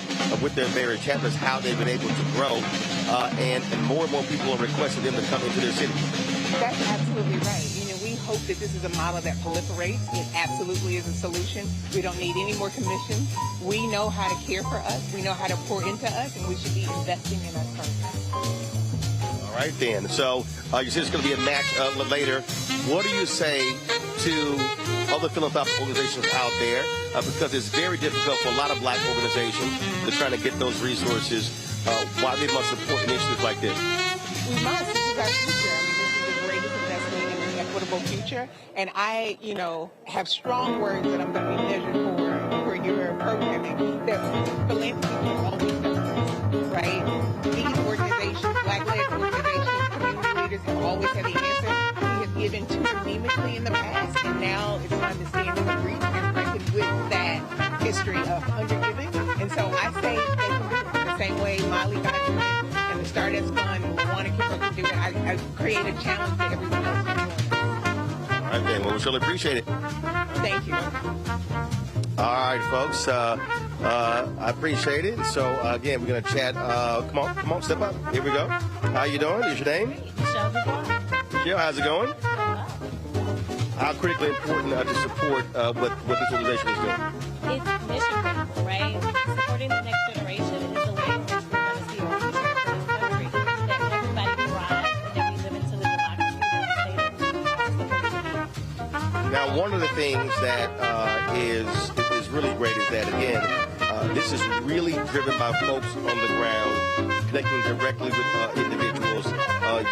with their various chapters, how they've been able to grow, and more and more people are requesting them to come into their city. That's absolutely right. We hope that this is a model that proliferates. It absolutely is a solution. We don't need any more commissions. We know how to care for us. We know how to pour into us, and we should be investing in us first. All right, then. So you said it's going to be a match later. What do you say to other philanthropic organizations out there? Because it's very difficult for a lot of black organizations to try to get those resources. Why they must support initiatives like this? We must. This is our future. This is the greatest investment in an equitable future. And I, have strong words that I'm going to be measured for your programming. That philanthropy is always done, right? These organizations, black-led organizations, community leaders have always had the answer. We have given too anemically in the past, and now it's time to stand in the breach and reckon with that history of undergiving. And so I say they can do it the same way Molly got to do it, and the Stardust Fund and Wanna Keep Up to do it. I create a challenge to everyone else to do it. All right, then. Well, we surely appreciate it. Thank you. All right, folks. I appreciate it. So, again, we're going to chat. Come on, step up. Here we go. How you doing? What's your name? Michelle, how's it going? How critically important to support what this organization is doing? It's mission critical, right? Supporting the next generation is the way in which we're going to see our future for this country. That everybody thrives and that we live into the democracy that we Now, one of the things that is really great is that, again, this is really driven by folks on the ground, connecting directly with individuals,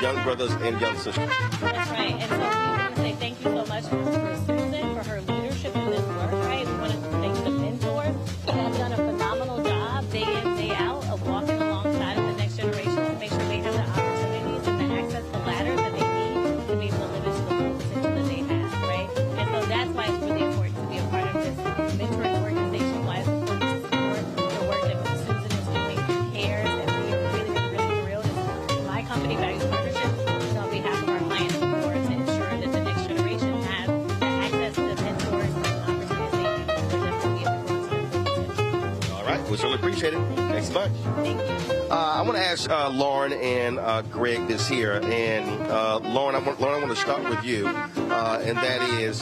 young brothers and young sisters. That's right. And so we want to say thank you so much for Susan, for her leadership in this work, right? We want to thank the mentors that have done a phenomenal job day in, day out of walking alongside of the next generation to make sure they have the opportunities and the access to ladders that they need to be able to live into the full potential that they have, right? And so that's why it's really important to be a part of this mentoring organization, why it's important to support the work that Susan is doing through CARES, and we are really thrilled. My company, Values Partnership, is on behalf of our clients before to ensure that the next generation has access to mentors and opportunities they need for them to be able to grow to their full potential. All right. We certainly appreciate it. Thanks so much. Thank you. I want to ask Lauren and Greg this here. And Lauren, I want to start with you. And that is,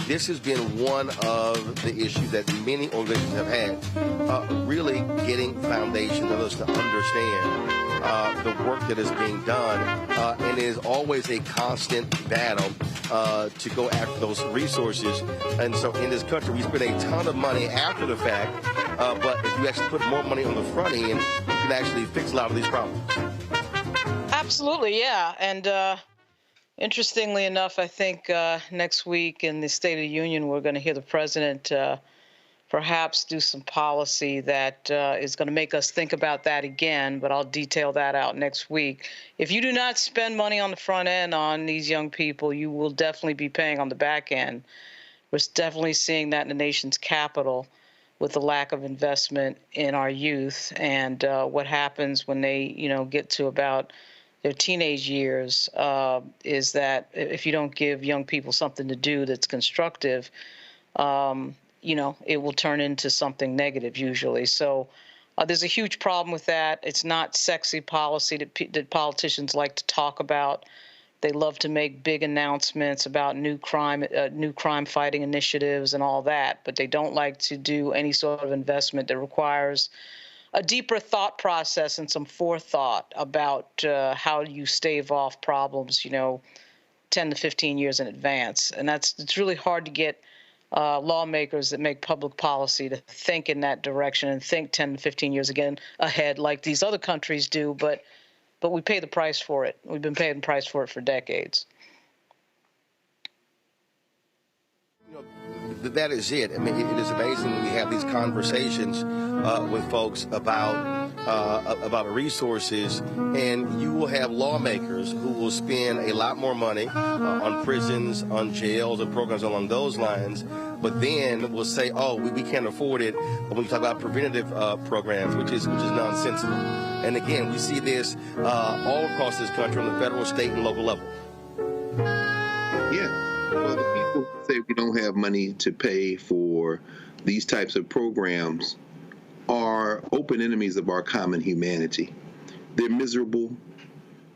this has been one of the issues that many organizations have had, really getting foundations of us to understand the work that is being done. And it is always a constant battle to go after those resources. And so in this country, we spend a ton of money after the fact. But if you actually put more money on the front end, you can actually fix a lot of these problems. Absolutely, yeah. And interestingly enough, I think next week in the State of the Union, we're going to hear the president perhaps do some policy that is going to make us think about that again, but I'll detail that out next week. If you do not spend money on the front end on these young people, you will definitely be paying on the back end. We're definitely seeing that in the nation's capital with the lack of investment in our youth and what happens when they, get to about their teenage years is that if you don't give young people something to do that's constructive, it will turn into something negative usually. So there's a huge problem with that. It's not sexy policy that politicians like to talk about. They love to make big announcements about new crime fighting initiatives and all that, but they don't like to do any sort of investment that requires a deeper thought process and some forethought about how you stave off problems, 10 to 15 years in advance. And it's really hard to get lawmakers that make public policy to think in that direction and think 10 to 15 years ahead like these other countries do, but we pay the price for it. We've been paying the price for it for decades. That is it. I mean, it is amazing when we have these conversations with folks about resources, and you will have lawmakers who will spend a lot more money on prisons, on jails, and programs along those lines, but then will say, "Oh, we can't afford it." When we talk about preventative programs, which is nonsensical. And again, we see this all across this country on the federal, state, and local level. Yeah. Well, the people who say we don't have money to pay for these types of programs are open enemies of our common humanity. They're miserable.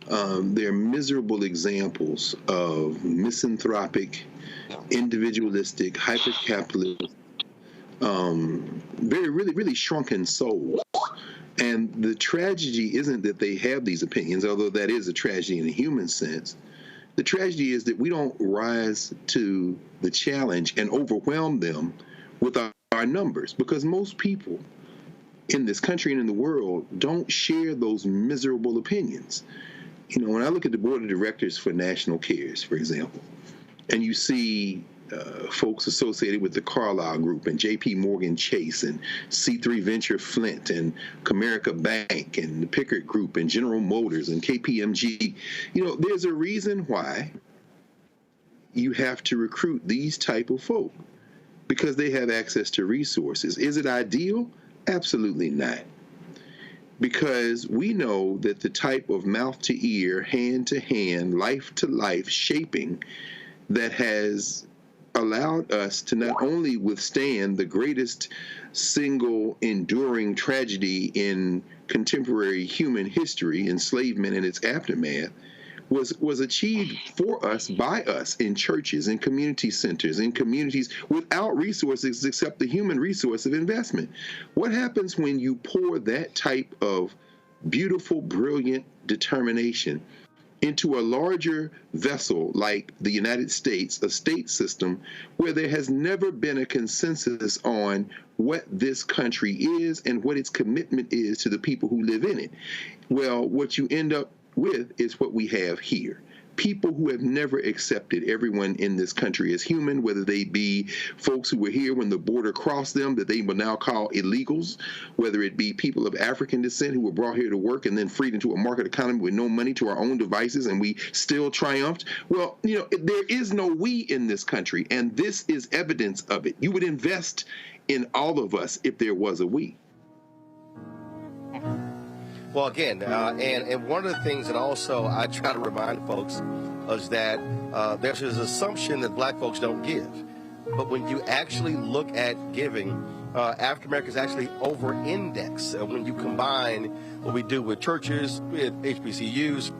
They're miserable examples of misanthropic, individualistic, hyper-capitalist, really shrunken souls. And the tragedy isn't that they have these opinions, although that is a tragedy in a human sense. The tragedy is that we don't rise to the challenge and overwhelm them with our numbers, because most people in this country and in the world don't share those miserable opinions. You know, when I look at the board of directors for National Cares, for example, and you see folks associated with the Carlyle Group and J.P. Morgan Chase and C3 Venture Flint and Comerica Bank and the Pickard Group and General Motors and KPMG, you know, there's a reason why you have to recruit these type of folk, because they have access to resources. Is it ideal? Absolutely not. Because we know that the type of mouth to ear, hand to hand, life to life shaping that has allowed us to not only withstand the greatest single enduring tragedy in contemporary human history, enslavement and its aftermath, was achieved for us, by us, in churches, in community centers, in communities without resources except the human resource of investment. What happens when you pour that type of beautiful, brilliant determination into a larger vessel like the United States, a state system where there has never been a consensus on what this country is and what its commitment is to the people who live in it? Well, what you end up with is what we have here. People who have never accepted everyone in this country as human, whether they be folks who were here when the border crossed them, that they will now call illegals, whether it be people of African descent who were brought here to work and then freed into a market economy with no money to our own devices, and we still triumphed. Well, you know, there is no we in this country, and this is evidence of it. You would invest in all of us if there was a we. Well, again, and one of the things that also I try to remind folks is that there's this assumption that black folks don't give. But when you actually look at giving, African Americans actually over-index when you combine what we do with churches, with HBCUs,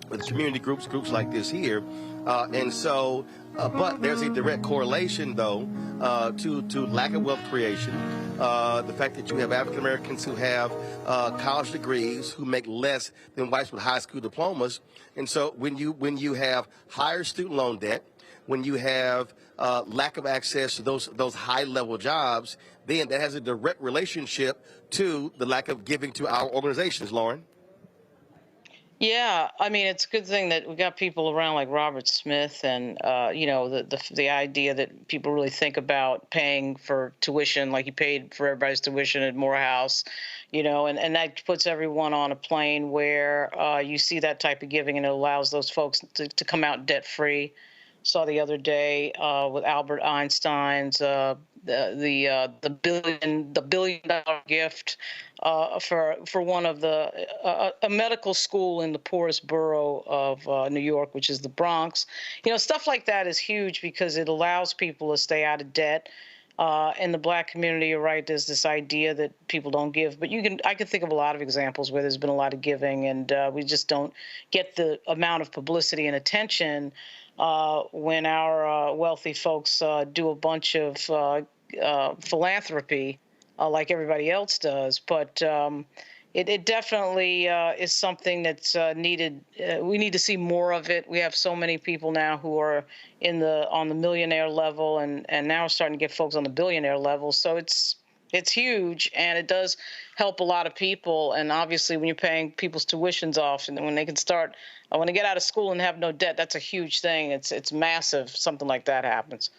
with community groups like this here. And so, but there's a direct correlation, though, to lack of wealth creation. The fact that you have African Americans who have college degrees who make less than whites with high school diplomas. And so when you have higher student loan debt, when you have lack of access to those high-level jobs, then that has a direct relationship to the lack of giving to our organizations, Lauren. Yeah, I mean, it's a good thing that we got people around like Robert Smith, and you know, the idea that people really think about paying for tuition, like he paid for everybody's tuition at Morehouse, you know, and that puts everyone on a plane where you see that type of giving, and it allows those folks to come out debt free. Saw the other day with Albert Einstein's the $1 billion gift for one of a medical school in the poorest borough of New York, which is the Bronx. You know, stuff like that is huge because it allows people to stay out of debt. In the black community, you're right, there's this idea that people don't give, but I can think of a lot of examples where there's been a lot of giving, and we just don't get the amount of publicity and attention when our wealthy folks do a bunch of philanthropy like everybody else does. But it definitely is something that's needed. We need to see more of it. We have so many people now who are on the millionaire level, and now we're starting to get folks on the billionaire level. So it's huge, and it does help a lot of people. And obviously, when you're paying people's tuitions off, and when they can start, when they get out of school and have no debt, that's a huge thing. It's massive. Something like that happens.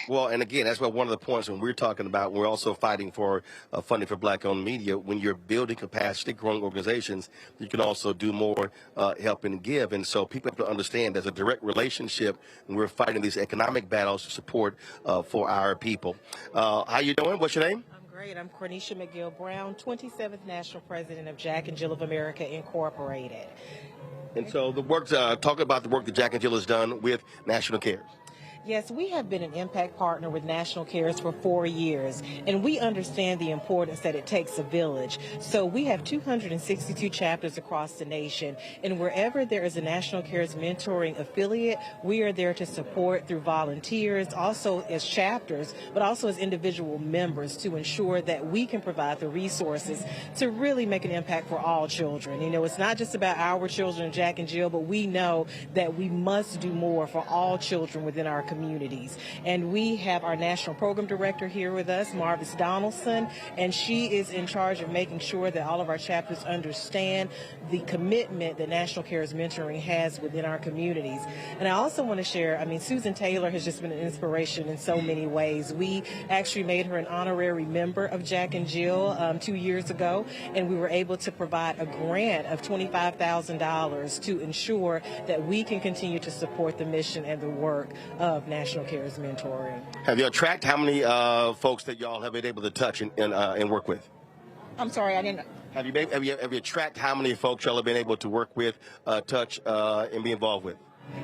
Well, and again, that's what one of the points when we're talking about, we're also fighting for funding for Black-owned media. When you're building capacity, growing organizations, you can also do more help and give. And so people have to understand there's a direct relationship when we're fighting these economic battles to support for our people. How you doing? What's your name? Great. I'm Cornisha McGill Brown, 27th National President of Jack and Jill of America, Incorporated. And so the work, talking about the work that Jack and Jill has done with National Cares. Yes, we have been an impact partner with National Cares for 4 years, and we understand the importance that it takes a village. So we have 262 chapters across the nation, and wherever there is a National Cares mentoring affiliate, we are there to support through volunteers, also as chapters, but also as individual members to ensure that we can provide the resources to really make an impact for all children. You know, it's not just about our children, Jack and Jill, but we know that we must do more for all children within our communities. And we have our National Program Director here with us, Marvis Donaldson, and she is in charge of making sure that all of our chapters understand the commitment that National Cares Mentoring has within our communities. And I also want to share, I mean, Susan Taylor has just been an inspiration in so many ways. We actually made her an honorary member of Jack and Jill 2 years ago, and we were able to provide a grant of $25,000 to ensure that we can continue to support the mission and the work of National Cares Mentoring. Have you tracked how many folks that y'all have been able to touch and work with? I'm sorry, I didn't. Have you tracked how many folks y'all have been able to work with, touch, and be involved with?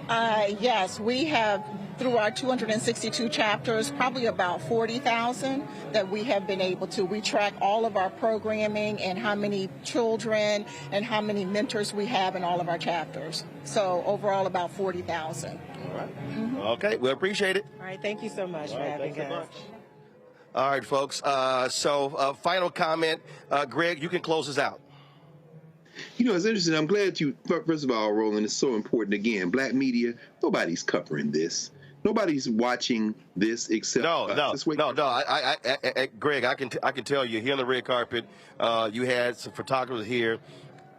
Yes, we have, through our 262 chapters, probably about 40,000 that we have been able to. We track all of our programming and how many children and how many mentors we have in all of our chapters. So overall, about 40,000. All right. Mm-hmm. Okay, we appreciate it. All right, thank you so much for having us. All right, folks. So final comment. Greg, you can close us out. You know, it's interesting. I'm glad you, first of all, Roland, it's so important. Again, Black media, nobody's covering this. Nobody's watching this except us. No. Greg, I can tell you, here on the red carpet, you had some photographers here.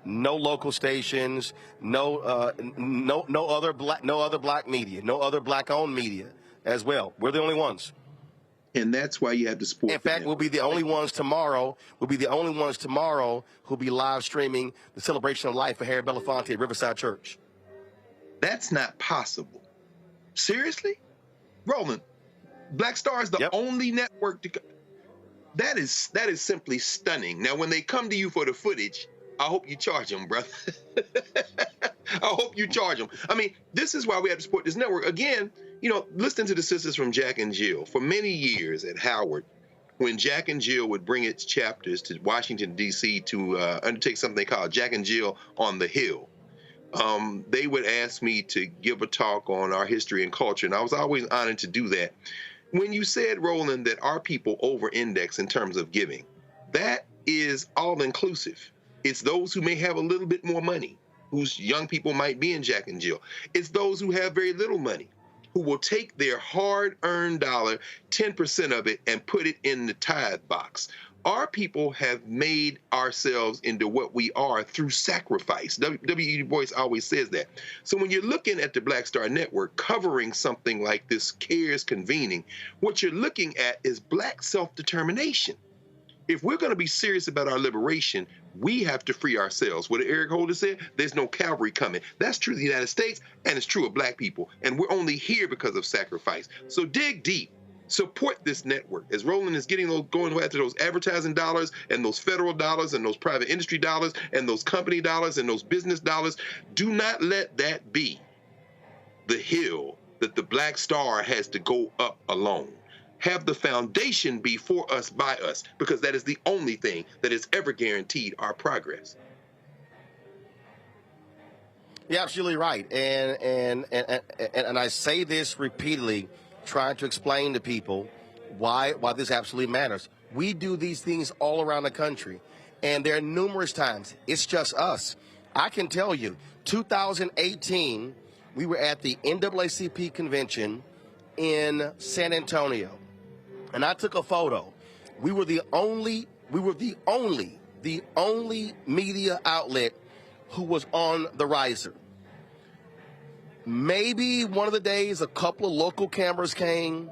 No local stations, no other black media, no other Black-owned media as well. We're the only ones. And that's why you have to support. In fact, we'll be the only ones tomorrow. We'll be the only ones tomorrow who'll be live streaming the celebration of life for Harry Belafonte at Riverside Church. That's not possible. Seriously? Roland, Black Star is the only network to. That is simply stunning. Now, when they come to you for the footage, I hope you charge them, brother. I hope you charge them. I mean, this is why we have to support this network. Again, you know, listening to the sisters from Jack and Jill, for many years at Howard, when Jack and Jill would bring its chapters to Washington, D.C. to undertake something they call Jack and Jill on the Hill, they would ask me to give a talk on our history and culture, and I was always honored to do that. When you said, Roland, that our people over-index in terms of giving, that is all-inclusive. It's those who may have a little bit more money, whose young people might be in Jack and Jill. It's those who have very little money, who will take their hard-earned dollar, 10% of it, and put it in the tithe box. Our people have made ourselves into what we are through sacrifice. W.E. Du Bois always says that. So when you're looking at the Black Star Network covering something like this CARES convening, what you're looking at is Black self-determination. If we're going to be serious about our liberation, we have to free ourselves. What Eric Holder said, there's no cavalry coming. That's true of the United States, and it's true of Black people. And we're only here because of sacrifice. So dig deep. Support this network. As Roland is going after those advertising dollars and those federal dollars and those private industry dollars and those company dollars and those business dollars, do not let that be the hill that the Black Star has to go up alone. Have the foundation be for us, by us, because that is the only thing that has ever guaranteed our progress. You're absolutely right, and I say this repeatedly, trying to explain to people why this absolutely matters. We do these things all around the country, and there are numerous times it's just us. I can tell you, 2018, we were at the NAACP convention in San Antonio. And I took a photo. We were the only media outlet who was on the riser. Maybe one of the days a couple of local cameras came,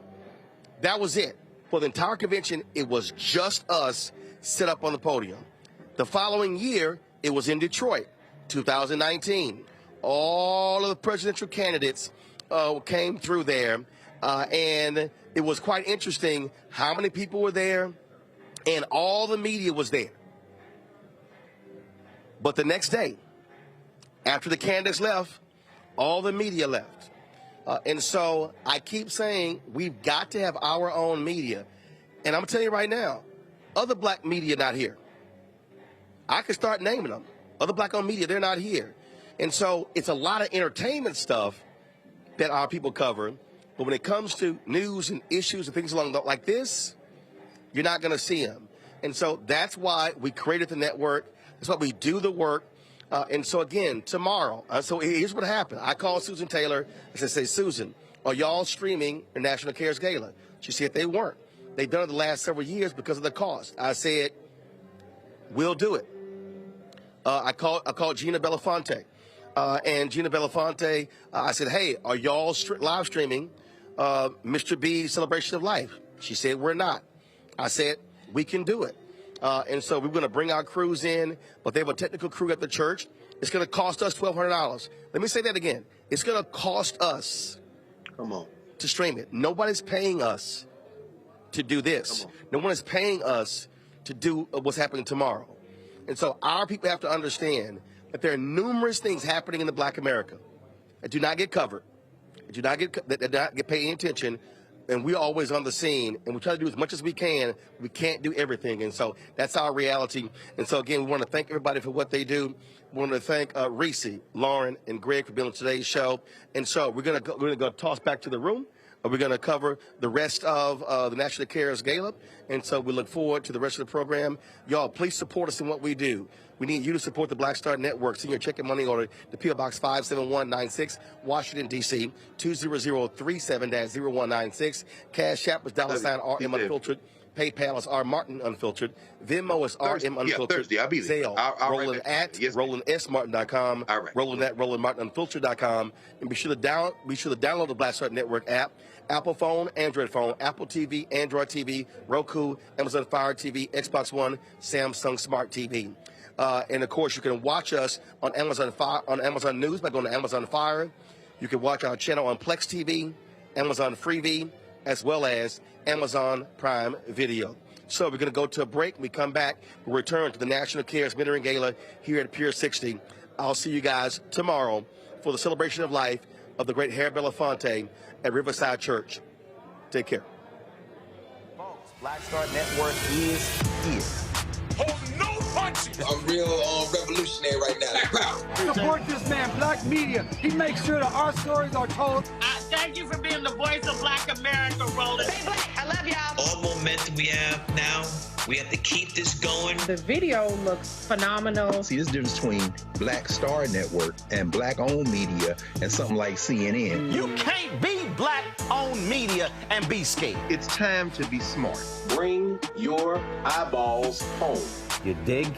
That was it. For the entire convention, it was just us sit up on the podium. The following year, it was in Detroit, 2019. All of the presidential candidates came through there, and it was quite interesting how many people were there, and all the media was there. But the next day, after the candidates left, all the media left. And so I keep saying we've got to have our own media. And I'm going to tell you right now, other black media not here. I could start naming them. Other black-owned media, they're not here. And so it's a lot of entertainment stuff that our people cover. But when it comes to news and issues and things like this, you're not going to see them. And so that's why we created the network. That's why we do the work. And so, again, tomorrow, so here's what happened. I called Susan Taylor. I said, Susan, are y'all streaming the National Cares Gala? She said they weren't. They've done it the last several years because of the cost. I said, we'll do it. I called Gina Belafonte. And Gina Belafonte, I said, hey, are y'all live streaming Mr. B's Celebration of Life? She said, we're not. I said, we can do it. And so we're going to bring our crews in, but they have a technical crew at the church. It's going to cost us $1,200. Let me say that again. It's going to cost us to stream it. Nobody's paying us to do this. No one is paying us to do what's happening tomorrow. And so our people have to understand that there are numerous things happening in the Black America that do not get covered, that do not get paid any attention, and we're always on the scene, and we try to do as much as we can. We can't do everything, and so that's our reality. And so, again, we want to thank everybody for what they do. We want to thank Reese, Lauren, and Greg for being on today's show. And so we're going to go toss back to the room. We're going to cover the rest of the National Cares Gala, and so we look forward to the rest of the program. Y'all, please support us in what we do. We need you to support the Black Star Network. Send your check and money order to P.O. Box 57196, Washington, D.C., 20037-0196. Cash App is $ RM Unfiltered. PayPal is R Martin Unfiltered. Venmo is RM Unfiltered. Thursday, I'll be there. Zelle, Roland at RolandSMartin.com. Roland at RolandMartinUnfiltered.com. And be sure to download the Black Star Network app. Apple phone, Android phone, Apple TV, Android TV, Roku, Amazon Fire TV, Xbox One, Samsung Smart TV. And of course, you can watch us on Amazon News by going to Amazon Fire. You can watch our channel on Plex TV, Amazon Freevee, as well as Amazon Prime Video. So we're going to go to a break. When we come back, we'll return to the National Cares Mentoring Gala here at Pier 60. I'll see you guys tomorrow for the celebration of life of the great Harry Belafonte at Riverside Church. Take care. Folks, Black Star Network is here. Hold no punches. I'm real revolutionary right now. Support this man, Black media. He makes sure that our stories are told. Thank you for being the voice of Black America, Roland. Stay black. I love y'all. All momentum we have now, we have to keep this going. The video looks phenomenal. See, this difference between Black Star Network and black-owned media and something like CNN. You can't be black-owned media and be scared. It's time to be smart. Bring your eyeballs home. You dig?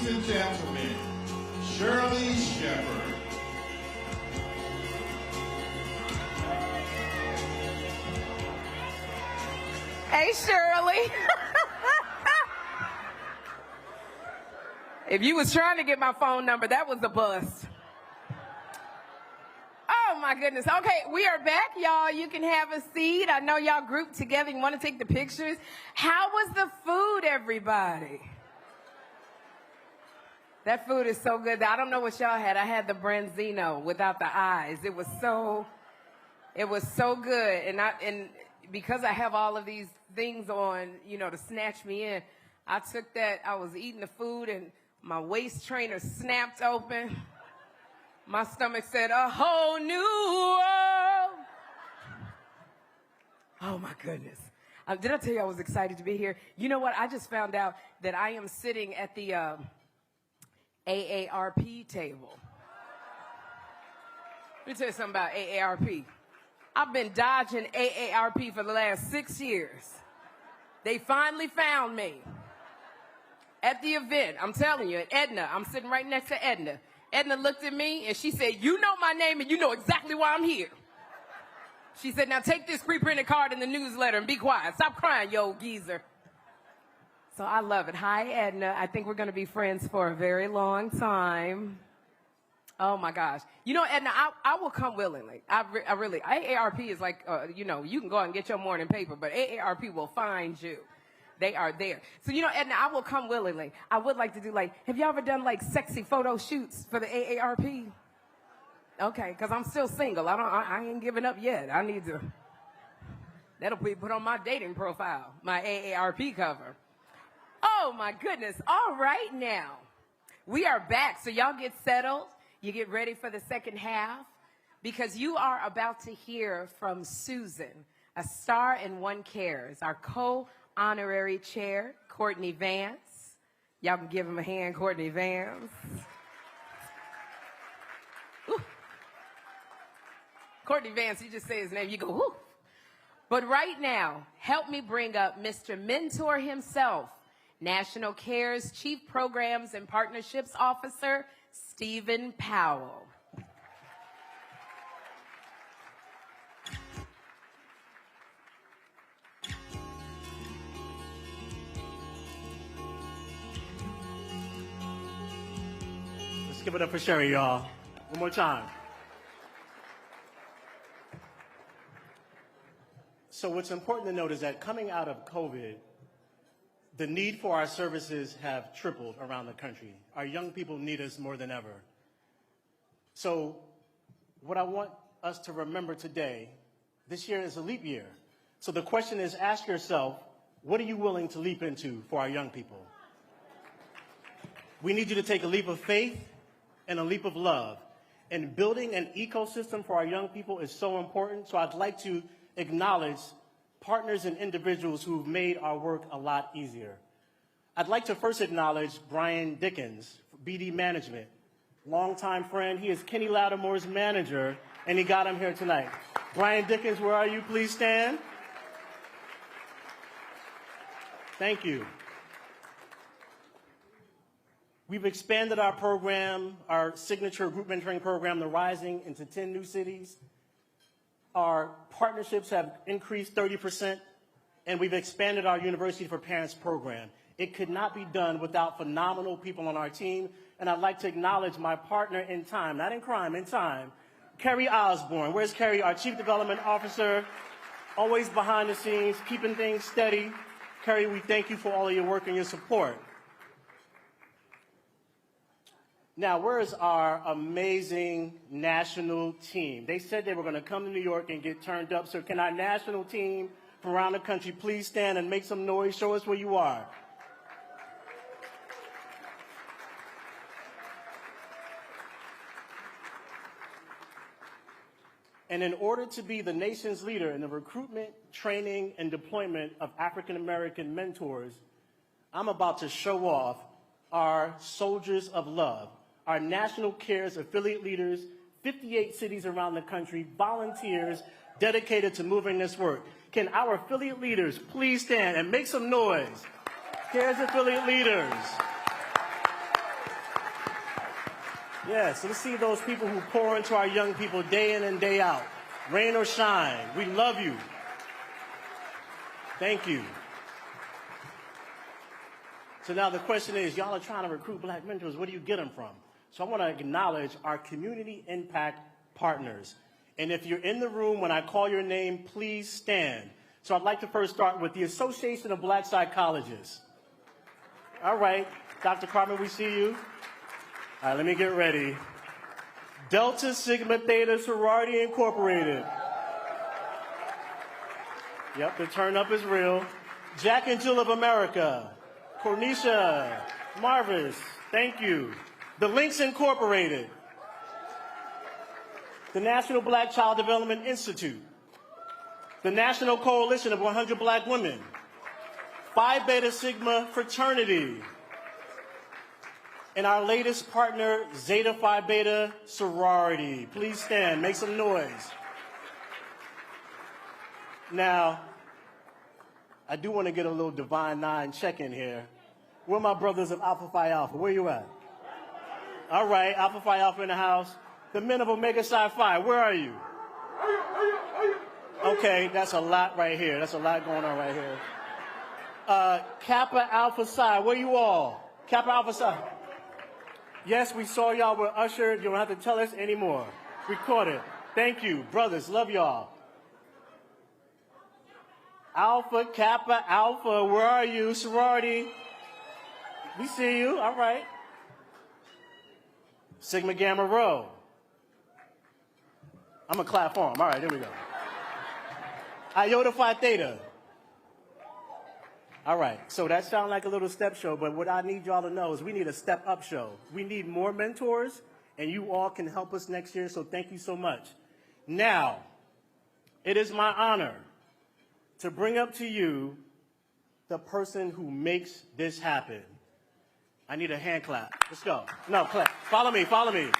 Ladies and gentlemen, Shirley Shepard. Hey, Shirley. If you was trying to get my phone number, that was a bust. Oh, my goodness. Okay, we are back, y'all. You can have a seat. I know y'all grouped together. You want to take the pictures. How was the food, everybody? That food is so good. I don't know what y'all had. I had the branzino without the eyes. It was so good. And because I have all of these things on, you know, to snatch me in, I took that. I was eating the food and my waist trainer snapped open. My stomach said, "A whole new world." Oh, my goodness. Did I tell you I was excited to be here? You know what? I just found out that I am sitting at the AARP table. Let me tell you something about AARP. I've been dodging AARP for the last 6 years. They finally found me at the event. I'm telling you, at Edna. I'm sitting right next to Edna. Edna looked at me and she said, "You know my name and you know exactly why I'm here." She said, "Now take this pre-printed card in the newsletter and be quiet. Stop crying, you old geezer." So I love it. Hi, Edna. I think we're going to be friends for a very long time. Oh, my gosh. You know, Edna, I will come willingly. I really, AARP is like, you know, you can go out and get your morning paper, but AARP will find you. They are there. So, you know, Edna, I will come willingly. I would like to do, like, have you ever done, like, sexy photo shoots for the AARP? Okay, because I'm still single. I ain't giving up yet. I need to. That'll be put on my dating profile, my AARP cover. Oh, my goodness. All right, now. We are back. So y'all get settled. You get ready for the second half because you are about to hear from Susan, a star in One Cares, our co-honorary chair, Courtney Vance. Y'all can give him a hand, Courtney Vance. Ooh. Courtney Vance, you just say his name, you go, whoo. But right now, help me bring up Mr. Mentor himself, National Cares Chief Programs and Partnerships Officer, Stephen Powell. Let's give it up for Sherry, y'all. One more time. So what's important to note is that coming out of COVID, the need for our services have tripled around the country. Our young people need us more than ever. So what I want us to remember today, this year is a leap year. So the question is, ask yourself, what are you willing to leap into for our young people? We need you to take a leap of faith and a leap of love. And building an ecosystem for our young people is so important. So I'd like to acknowledge partners and individuals who've made our work a lot easier. I'd like to first acknowledge Brian Dickens, BD Management, longtime friend. He is Kenny Lattimore's manager, and he got him here tonight. Brian Dickens, where are you? Please stand. Thank you. We've expanded our program, our signature group mentoring program, The Rising, into 10 new cities. Our partnerships have increased 30%, and we've expanded our University for Parents program. It could not be done without phenomenal people on our team, and I'd like to acknowledge my partner in time, not in crime, in time, Kerry Osborne. Where's Kerry, our Chief Development Officer, always behind the scenes, keeping things steady. Kerry, we thank you for all of your work and your support. Now, where is our amazing national team? They said they were going to come to New York and get turned up, so can our national team from around the country please stand and make some noise? Show us where you are. And in order to be the nation's leader in the recruitment, training, and deployment of African-American mentors, I'm about to show off our Soldiers of Love, our National Cares affiliate leaders, 58 cities around the country, volunteers dedicated to moving this work. Can our affiliate leaders please stand and make some noise? Cares affiliate leaders. Yes, let's see those people who pour into our young people day in and day out. Rain or shine, we love you. Thank you. So now the question is, y'all are trying to recruit black mentors. Where do you get them from? So I want to acknowledge our community impact partners. And if you're in the room when I call your name, please stand. So I'd like to first start with the Association of Black Psychologists. All right, Dr. Carmen, we see you. All right, let me get ready. Delta Sigma Theta Sorority Incorporated. Yep, the turn up is real. Jack and Jill of America. Cornisha, Marvis, thank you. The Links Incorporated. The National Black Child Development Institute. The National Coalition of 100 Black Women. Phi Beta Sigma Fraternity. And our latest partner, Zeta Phi Beta Sorority. Please stand, make some noise. Now, I do want to get a little Divine Nine check-in here. Where are my brothers of Alpha Phi Alpha? Where you at? All right, Alpha Phi Alpha in the house. The men of Omega Psi Phi, where are you? Okay, that's a lot right here. That's a lot going on right here. Kappa Alpha Psi, where you all? Kappa Alpha Psi. Yes, we saw y'all with Usher. You don't have to tell us anymore. Record it. Thank you. Brothers, love y'all. Alpha, Kappa, Alpha, where are you? Sorority. We see you. All right. Sigma Gamma Rho. I'm going to clap for him. All right, there we go. Iota Phi Theta. All right, so that sounds like a little step show, but what I need y'all to know is we need a step up show. We need more mentors, and you all can help us next year, so thank you so much. Now, it is my honor to bring up to you the person who makes this happen. I need a hand clap. Let's go. No, clap. Follow me, follow me.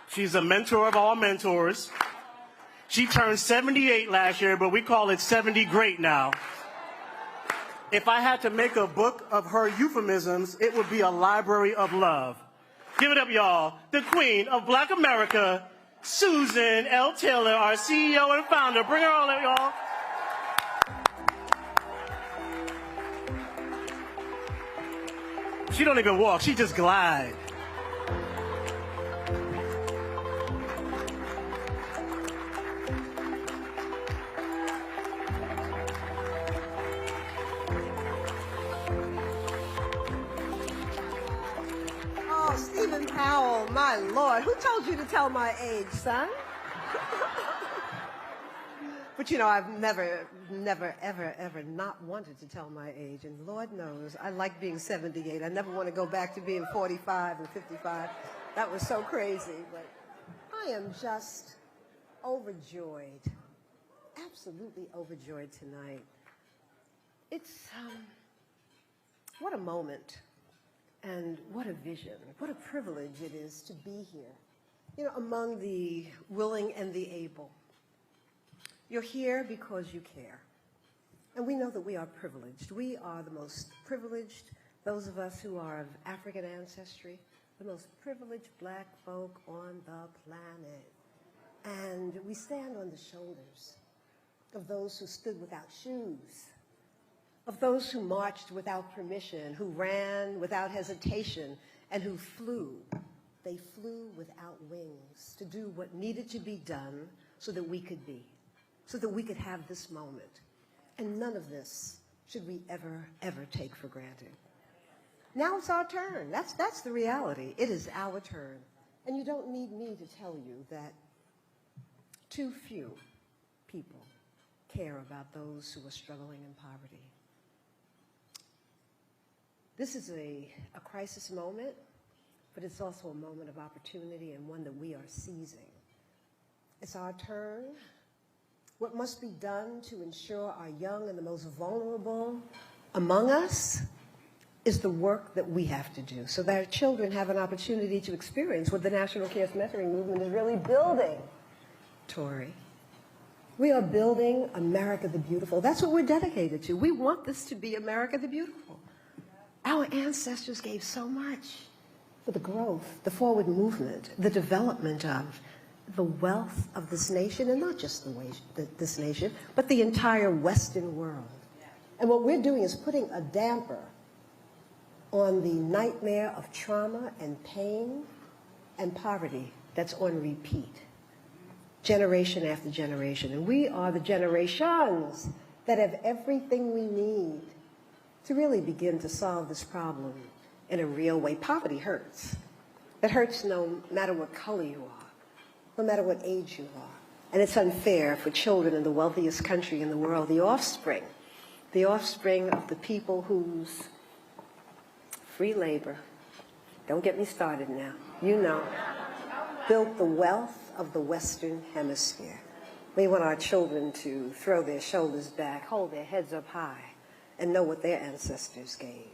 She's a mentor of all mentors. She turned 78 last year, but we call it 70 great now. If I had to make a book of her euphemisms, it would be a library of love. Give it up, y'all. The Queen of Black America, Susan L. Taylor, our CEO and founder. Bring her on up, y'all. She don't even walk, she just glides. Powell, my Lord, who told you to tell my age, son? But you know, I've never, ever not wanted to tell my age, and Lord knows, I like being 78. I never want to go back to being 45 and 55. That was so crazy, but I am just overjoyed, absolutely overjoyed tonight. It's, what a moment. And what a vision, what a privilege it is to be here, you know, among the willing and the able. You're here because you care. And we know that we are privileged. We are the most privileged, those of us who are of African ancestry, the most privileged black folk on the planet. And we stand on the shoulders of those who stood without shoes, of those who marched without permission, who ran without hesitation, and who flew. They flew without wings to do what needed to be done so that we could be, so that we could have this moment. And none of this should we ever, ever take for granted. Now it's our turn. That's the reality. It is our turn. And you don't need me to tell you that too few people care about those who are struggling in poverty. This is a crisis moment, but it's also a moment of opportunity and one that we are seizing. It's our turn. What must be done to ensure our young and the most vulnerable among us is the work that we have to do so that our children have an opportunity to experience what the National Cares Mentoring Movement is really building. Tori, we are building America the Beautiful. That's what we're dedicated to. We want this to be America the Beautiful. Our ancestors gave so much for the growth, the forward movement, the development of the wealth of this nation, and not just this nation, but the entire Western world. And what we're doing is putting a damper on the nightmare of trauma and pain and poverty that's on repeat, generation after generation. And we are the generations that have everything we need to really begin to solve this problem in a real way. Poverty hurts. It hurts no matter what color you are, no matter what age you are. And it's unfair for children in the wealthiest country in the world, the offspring of the people whose free labor, don't get me started now, you know, built the wealth of the Western Hemisphere. We want our children to throw their shoulders back, hold their heads up high, and know what their ancestors gave.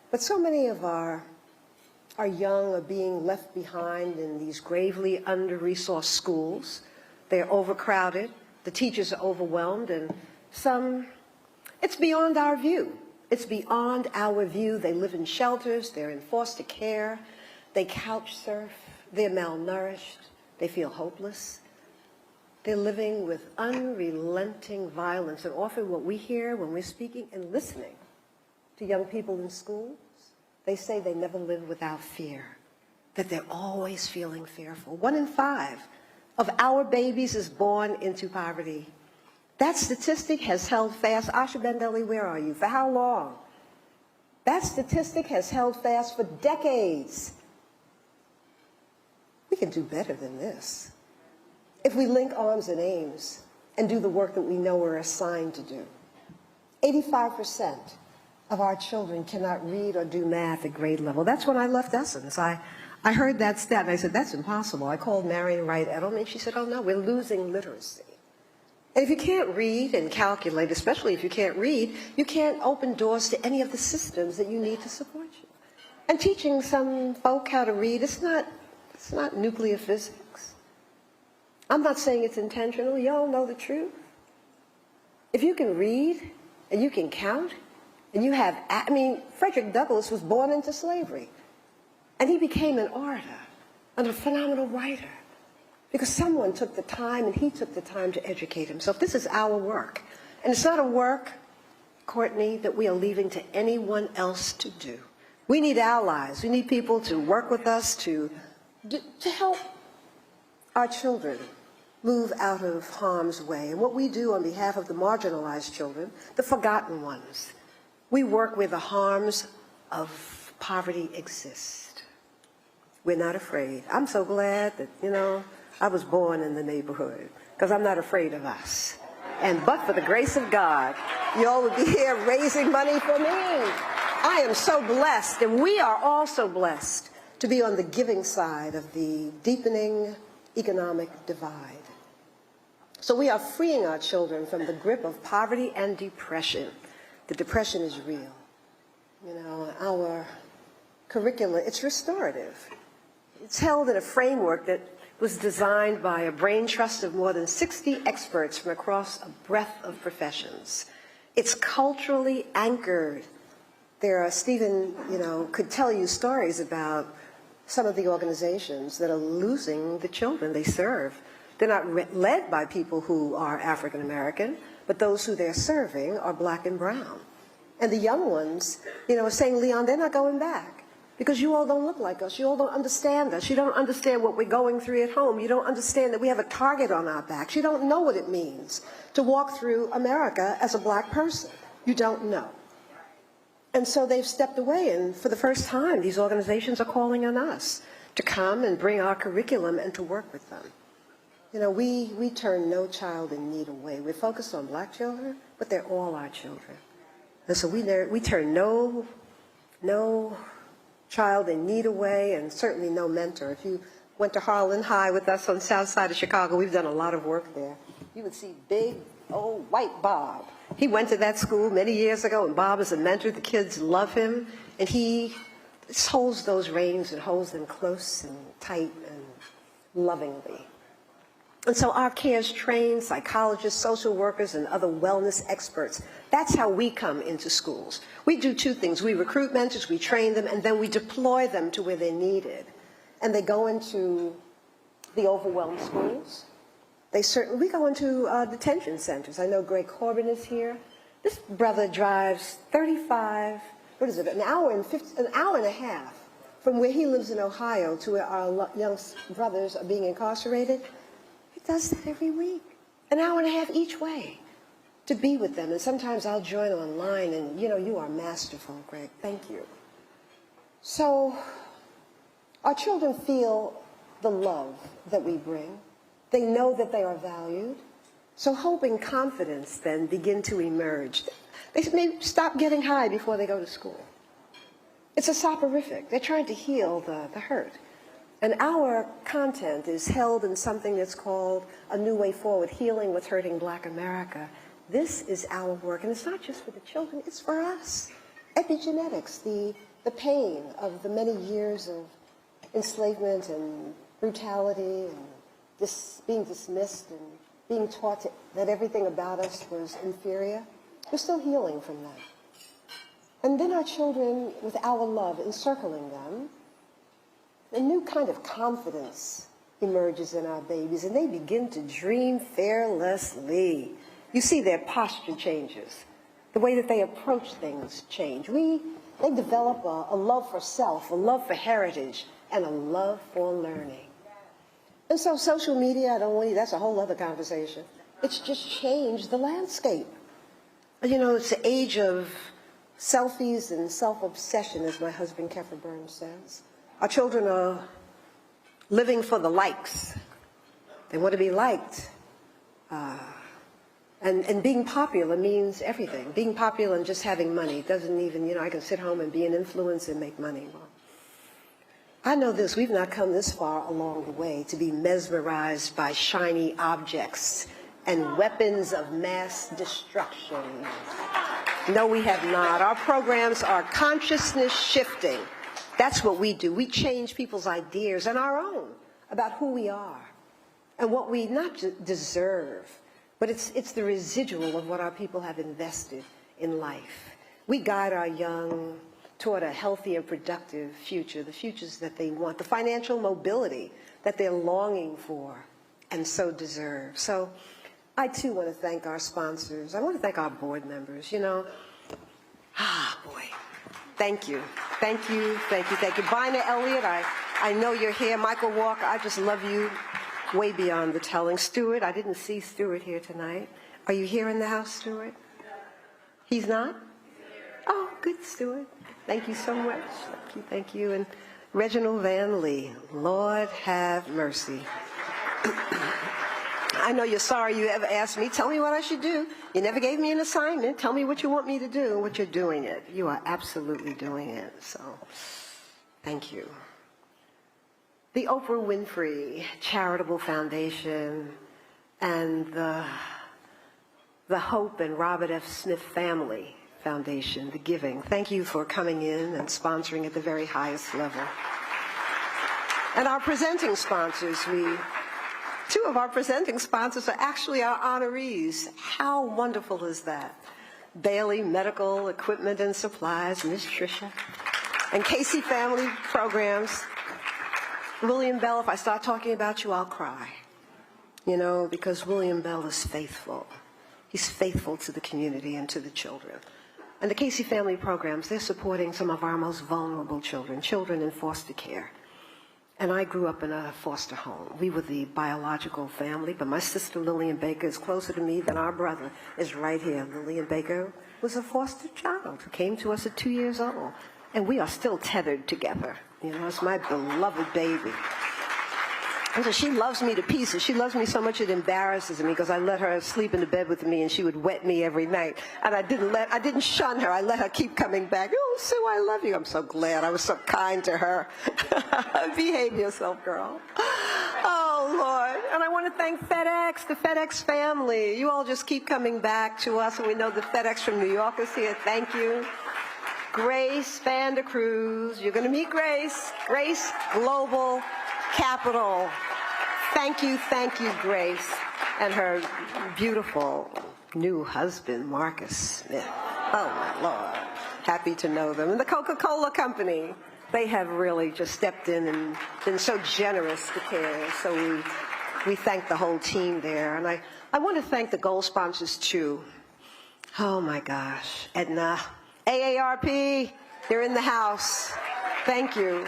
But so many of our young are being left behind in these gravely under-resourced schools. They're overcrowded, the teachers are overwhelmed, and some, it's beyond our view. It's beyond our view. They live in shelters, they're in foster care, they couch surf, they're malnourished, they feel hopeless. They're living with unrelenting violence, and often what we hear when we're speaking and listening to young people in schools, they say they never live without fear, that they're always feeling fearful. 1 in 5 of our babies is born into poverty. That statistic has held fast. Asha Bendeli, where are you? For how long? That statistic has held fast for decades. We can do better than this if we link arms and aims and do the work that we know we're assigned to do. 85% of our children cannot read or do math at grade level. That's when I left Essence. I heard that stat and I said, that's impossible. I called Marion Wright Edelman. She said, oh no, we're losing literacy. And if you can't read and calculate, especially if you can't read, you can't open doors to any of the systems that you need to support you. And teaching some folk how to read, it's not nuclear physics. I'm not saying it's intentional. Y'all know the truth. If you can read and you can count and you have, Frederick Douglass was born into slavery and he became an orator and a phenomenal writer because someone took the time and he took the time to educate himself. This is our work. And it's not a work, Courtney, that we are leaving to anyone else to do. We need allies. We need people to work with us to help our children move out of harm's way. And what we do on behalf of the marginalized children, the forgotten ones, we work where the harms of poverty exist. We're not afraid. I'm so glad that, I was born in the neighborhood because I'm not afraid of us. And but for the grace of God, y'all would be here raising money for me. I am so blessed, and we are also blessed to be on the giving side of the deepening economic divide. So we are freeing our children from the grip of poverty and depression. The depression is real. Our curricula, it's restorative. It's held in a framework that was designed by a brain trust of more than 60 experts from across a breadth of professions. It's culturally anchored. Stephen, could tell you stories about some of the organizations that are losing the children they serve. They're not led by people who are African American, but those who they're serving are black and brown. And the young ones, are saying, Leon, they're not going back because you all don't look like us. You all don't understand us. You don't understand what we're going through at home. You don't understand that we have a target on our backs. You don't know what it means to walk through America as a black person. You don't know. And so they've stepped away, and for the first time, these organizations are calling on us to come and bring our curriculum and to work with them. We turn no child in need away. We're focused on black children, but they're all our children. And so we turn no child in need away, and certainly no mentor. If you went to Harlan High with us on the south side of Chicago, we've done a lot of work there. You would see big old white Bob. He went to that school many years ago, and Bob is a mentor. The kids love him, and he holds those reins and holds them close and tight and lovingly. And so our CARES trained psychologists, social workers, and other wellness experts. That's how we come into schools. We do two things. We recruit mentors, we train them, and then we deploy them to where they're needed. And they go into the overwhelmed schools. We go into detention centers. I know Greg Corbin is here. This brother drives 35, an hour and a half from where he lives in Ohio to where our young brothers are being incarcerated. He does that every week, an hour and a half each way to be with them. And sometimes I'll join online and, you are masterful, Greg. Thank you. So our children feel the love that we bring. They know that they are valued. So hope and confidence then begin to emerge. They may stop getting high before they go to school. It's a soporific. They're trying to heal the hurt. And our content is held in something that's called A New Way Forward, Healing What's Hurting Black America. This is our work, and it's not just for the children, it's for us. Epigenetics, the pain of the many years of enslavement and brutality and being dismissed and being taught that everything about us was inferior. We're still healing from that. And then our children, with our love encircling them, a new kind of confidence emerges in our babies, and they begin to dream fearlessly. You see their posture changes. The way that they approach things change. They develop a love for self, a love for heritage, and a love for learning. And so social media, that's a whole other conversation. It's just changed the landscape. It's the age of selfies and self-obsession, as my husband, Keffer Burns, says. Our children are living for the likes. They want to be liked. And being popular means everything. Being popular and just having money doesn't even, I can sit home and be an influence and make money. Well, I know this, we've not come this far along the way to be mesmerized by shiny objects and weapons of mass destruction. No, we have not. Our programs are consciousness shifting. That's what we do. We change people's ideas and our own about who we are and what we not deserve, but it's the residual of what our people have invested in life. We guide our young toward a healthy and productive future, the futures that they want, the financial mobility that they're longing for and so deserve. So I, too, want to thank our sponsors. I want to thank our board members, boy. Thank you. Thank you, thank you, thank you. Bina Elliott, I know you're here. Michael Walker, I just love you way beyond the telling. Stuart, I didn't see Stuart here tonight. Are you here in the house, Stuart? He's not? Oh, good, Stuart. Thank you so much. Thank you, thank you. And Reginald Van Lee, Lord have mercy. I know you're sorry you ever asked me, tell me what I should do. You never gave me an assignment. Tell me what you want me to do and what you're doing it. You are absolutely doing it. So thank you. The Oprah Winfrey Charitable Foundation and the Hope and Robert F. Smith Family Foundation, the Giving. Thank you for coming in and sponsoring at the very highest level. And our presenting sponsors, two of our presenting sponsors are actually our honorees. How wonderful is that? Bailey Medical Equipment and Supplies, Miss Tricia, and Casey Family Programs. William Bell, if I start talking about you, I'll cry. Because William Bell is faithful. He's faithful to the community and to the children. And the Casey Family Programs, they're supporting some of our most vulnerable children in foster care. And I grew up in a foster home. We were the biological family, but my sister Lillian Baker is closer to me than our brother is right here. Lillian Baker was a foster child who came to us at 2 years old. And we are still tethered together. It's my beloved baby. And so she loves me to pieces. She loves me so much it embarrasses me because I let her sleep in the bed with me and she would wet me every night. And I didn't shun her. I let her keep coming back. Oh, Sue, I love you. I'm so glad I was so kind to her. Behave yourself, girl. Oh, Lord. And I want to thank FedEx, the FedEx family. You all just keep coming back to us, and we know the FedEx from New York is here. Thank you. Grace Vander Cruz. You're going to meet Grace. Grace Global Capital Thank you, Grace, and her beautiful new husband, Marcus Smith. Oh, my Lord. Happy to know them. And the Coca-Cola Company, they have really just stepped in and been so generous to CARES. So we thank the whole team there. And I want to thank the gold sponsors, too. Oh, my gosh. Aetna, AARP, they're in the house. Thank you.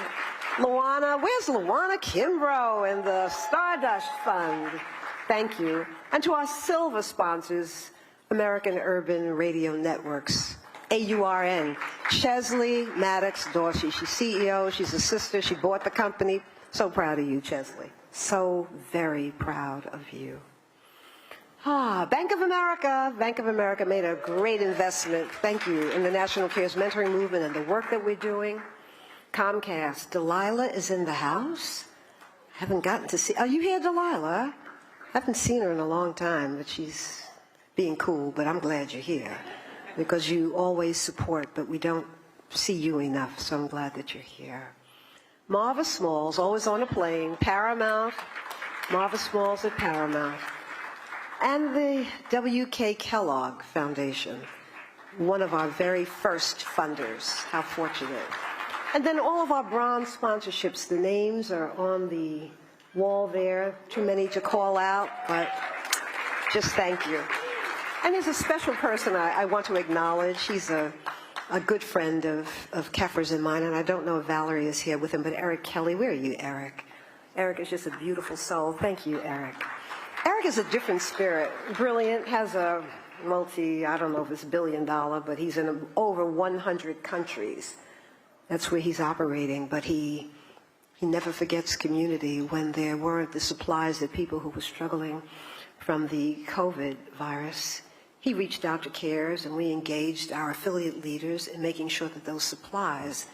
Luana, where's Luana Kimbrough and the Stardust Fund? Thank you. And to our silver sponsors, American Urban Radio Networks, AURN, Chesley Maddox Dorsey. She's CEO, she's a sister, she bought the company. So proud of you, Chesley. So very proud of you. Bank of America. Bank of America made a great investment, thank you, in the National CARES mentoring movement and the work that we're doing. Comcast, Delilah is in the house. Haven't gotten to see, are you here, Delilah? Haven't seen her in a long time, but she's being cool, but I'm glad you're here because you always support, but we don't see you enough, so I'm glad that you're here. Marva Smalls, always on a plane, Paramount, Marva Smalls at Paramount, and the W.K. Kellogg Foundation, one of our very first funders. How fortunate. And then all of our bronze sponsorships, the names are on the wall there. Too many to call out, but just thank you. And there's a special person I want to acknowledge. He's a good friend of Keffer's and mine, and I don't know if Valerie is here with him, but Eric Kelly. Where are you, Eric? Eric is just a beautiful soul. Thank you, Eric. Eric is a different spirit. Brilliant, has a I don't know if it's $1 billion, but he's in over 100 countries. That's where he's operating, but he never forgets community. When there weren't the supplies that people who were struggling from the COVID virus, he reached out to CARES and we engaged our affiliate leaders in making sure that those supplies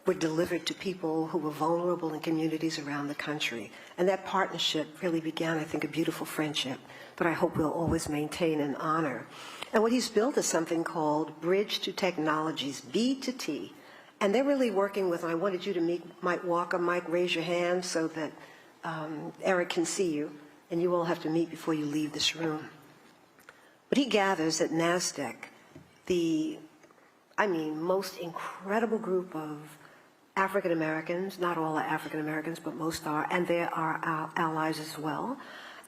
were delivered to people who were vulnerable in communities around the country. And that partnership really began, I think, a beautiful friendship that I hope we'll always maintain and honor. And what he's built is something called Bridge to Technologies, B to T. And they're really working with, I wanted you to meet Mike Walker. Mike, raise your hand so that Eric can see you, and you all have to meet before you leave this room. But he gathers at NASDAQ the, most incredible group of African Americans, not all are African Americans, but most are, and they are our allies as well.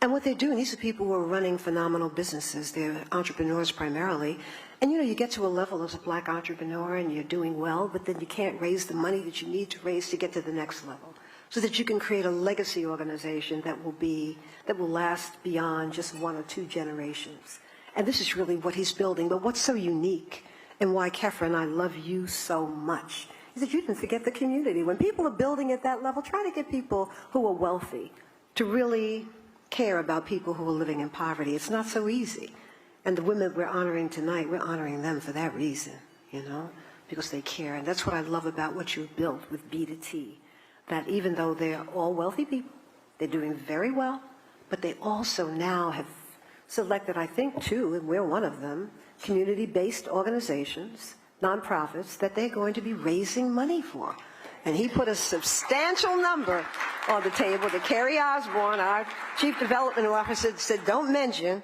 And what they're doing, these are people who are running phenomenal businesses. They're entrepreneurs primarily. And you get to a level as a black entrepreneur and you're doing well, but then you can't raise the money that you need to raise to get to the next level, so that you can create a legacy organization that will last beyond just 1 or 2 generations. And this is really what he's building. But what's so unique and why Keffer and I love you so much is that you didn't forget the community. When people are building at that level, try to get people who are wealthy to really care about people who are living in poverty. It's not so easy. And the women we're honoring tonight, we're honoring them for that reason, because they care. And that's what I love about what you've built with B to T, that even though they're all wealthy people, they're doing very well, but they also now have selected, I think, 2, and we're one of them, community-based organizations, nonprofits, that they're going to be raising money for. And he put a substantial number on the table that Kerry Osborne, our Chief Development Officer, said, don't mention,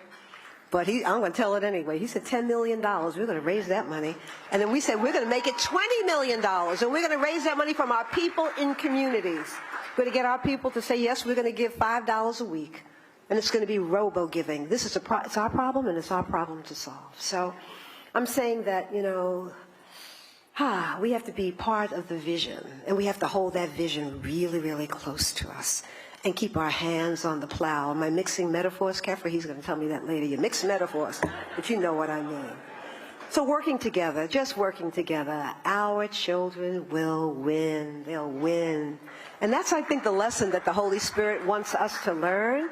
but I'm going to tell it anyway. He said $10 million. We're going to raise that money. And then we said we're going to make it $20 million. And we're going to raise that money from our people in communities. We're going to get our people to say, yes, we're going to give $5 a week. And it's going to be robo-giving. This is it's our problem, and it's our problem to solve. So I'm saying that, we have to be part of the vision. And we have to hold that vision really, really close to us and keep our hands on the plow. Am I mixing metaphors, Keffer? He's going to tell me that later. You mix metaphors, but you know what I mean. So working together, just working together, our children will win. They'll win. And that's, I think, the lesson that the Holy Spirit wants us to learn.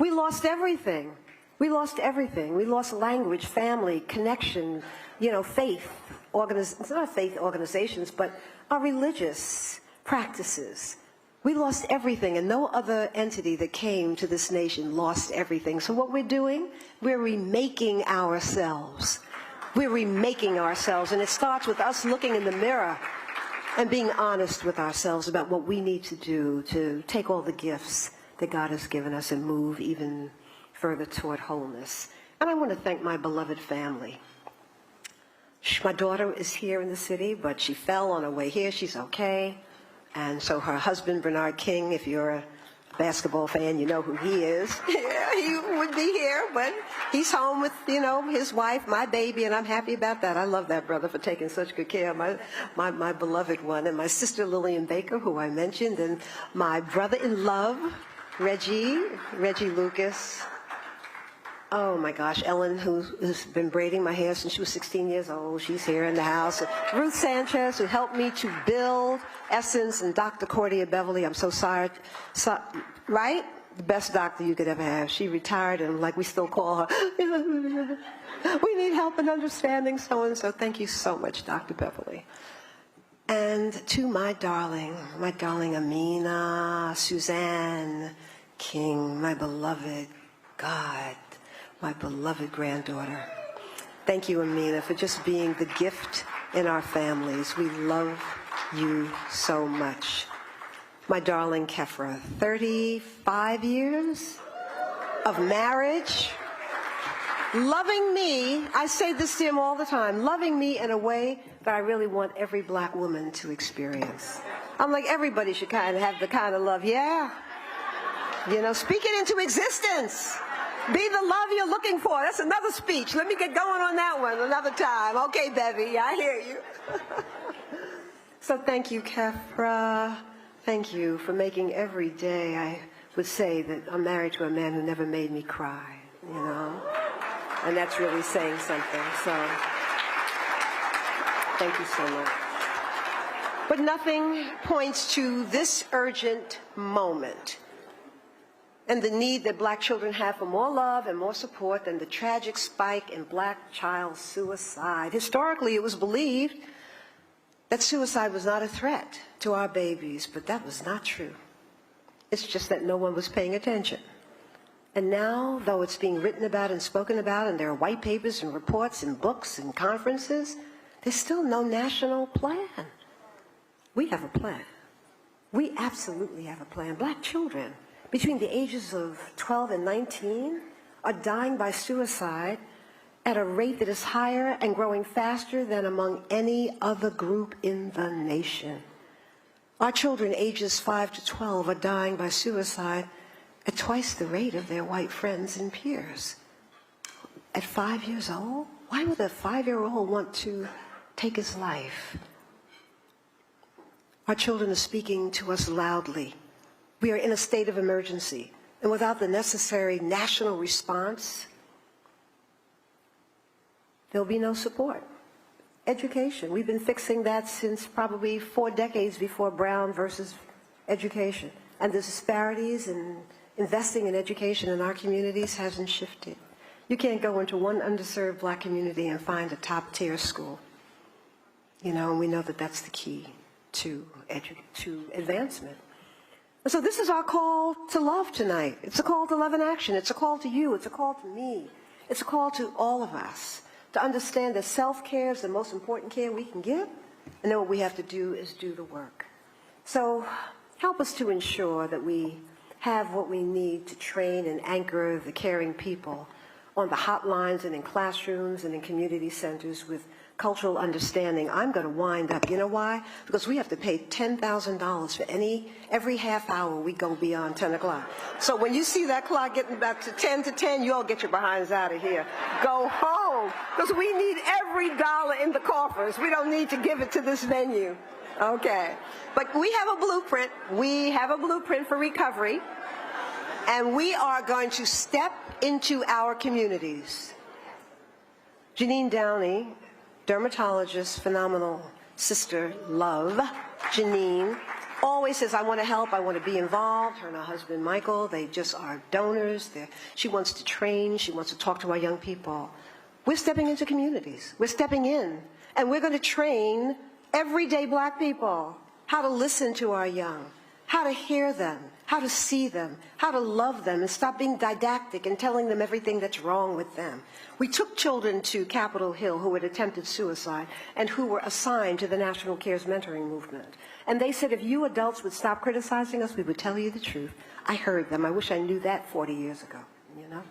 We lost everything. We lost everything. We lost language, family, connection, faith. It's not faith organizations, but our religious practices. We lost everything, and no other entity that came to this nation lost everything. So what we're doing, we're remaking ourselves. We're remaking ourselves, and it starts with us looking in the mirror and being honest with ourselves about what we need to do to take all the gifts that God has given us and move even further toward wholeness. And I want to thank my beloved family. My daughter is here in the city, but she fell on her way here. She's okay. And so her husband, Bernard King, if you're a basketball fan, you know who he is. Yeah, he would be here, but he's home with, his wife, my baby, and I'm happy about that. I love that brother for taking such good care of my beloved one. And my sister, Lillian Baker, who I mentioned, and my brother-in-love, Reggie Lucas. Oh my gosh, Ellen, who's been braiding my hair since she was 16 years old, she's here in the house. Ruth Sanchez, who helped me to build Essence, and Dr. Cordia Beverly, I'm so sorry, right? The best doctor you could ever have. She retired, and we still call her. We need help and understanding, so-and-so. Thank you so much, Dr. Beverly. And to my darling Amina, Suzanne King, my beloved God, my beloved granddaughter. Thank you, Amina, for just being the gift in our families. We love you so much. My darling Kefra, 35 years of marriage, loving me. I say this to him all the time, loving me in a way that I really want every black woman to experience. I'm like, everybody should kind of have the kind of love, yeah. Speak it into existence. Be the love you're looking for. That's another speech. Let me get going on that one another time. Okay, Bevy, I hear you. So thank you, Kefra. Thank you for making every day, I would say that I'm married to a man who never made me cry, And that's really saying something. So thank you so much. But nothing points to this urgent moment and the need that black children have for more love and more support than the tragic spike in black child suicide. Historically, it was believed that suicide was not a threat to our babies, but that was not true. It's just that no one was paying attention. And now, though it's being written about and spoken about, and there are white papers and reports and books and conferences, there's still no national plan. We have a plan. We absolutely have a plan. Black children between the ages of 12 and 19 are dying by suicide at a rate that is higher and growing faster than among any other group in the nation. Our children ages 5 to 12 are dying by suicide at twice the rate of their white friends and peers. At 5 years old? Why would a 5-year-old want to take his life? Our children are speaking to us loudly. We are in a state of emergency, and without the necessary national response, there'll be no support. Education, we've been fixing that since probably 4 decades before Brown versus education. And the disparities in investing in education in our communities hasn't shifted. You can't go into one underserved black community and find a top-tier school. And we know that that's the key to advancement. And so this is our call to love tonight. It's a call to love in action. It's a call to you. It's a call to me. It's a call to all of us to understand that self-care is the most important care we can give, and then what we have to do is do the work. So help us to ensure that we have what we need to train and anchor the caring people on the hotlines and in classrooms and in community centers with cultural understanding. I'm going to wind up. You know why? Because we have to pay $10,000 for every half hour we go beyond 10 o'clock. So when you see that clock getting back to 10 to 10, you all get your behinds out of here. Go home, because we need every dollar in the coffers. We don't need to give it to this venue. Okay. But we have a blueprint. We have a blueprint for recovery. And we are going to step into our communities. Janine Downey, dermatologist, phenomenal sister, love, Janine, always says, I want to help, I want to be involved. Her and her husband, Michael, they just are donors. She wants to train. She wants to talk to our young people. We're stepping into communities. We're stepping in. And we're going to train everyday black people how to listen to our young, how to hear them, how to see them, how to love them, and stop being didactic and telling them everything that's wrong with them. We took children to Capitol Hill who had attempted suicide and who were assigned to the National Cares Mentoring Movement. And they said, if you adults would stop criticizing us, we would tell you the truth. I heard them. I wish I knew that 40 years ago, you know?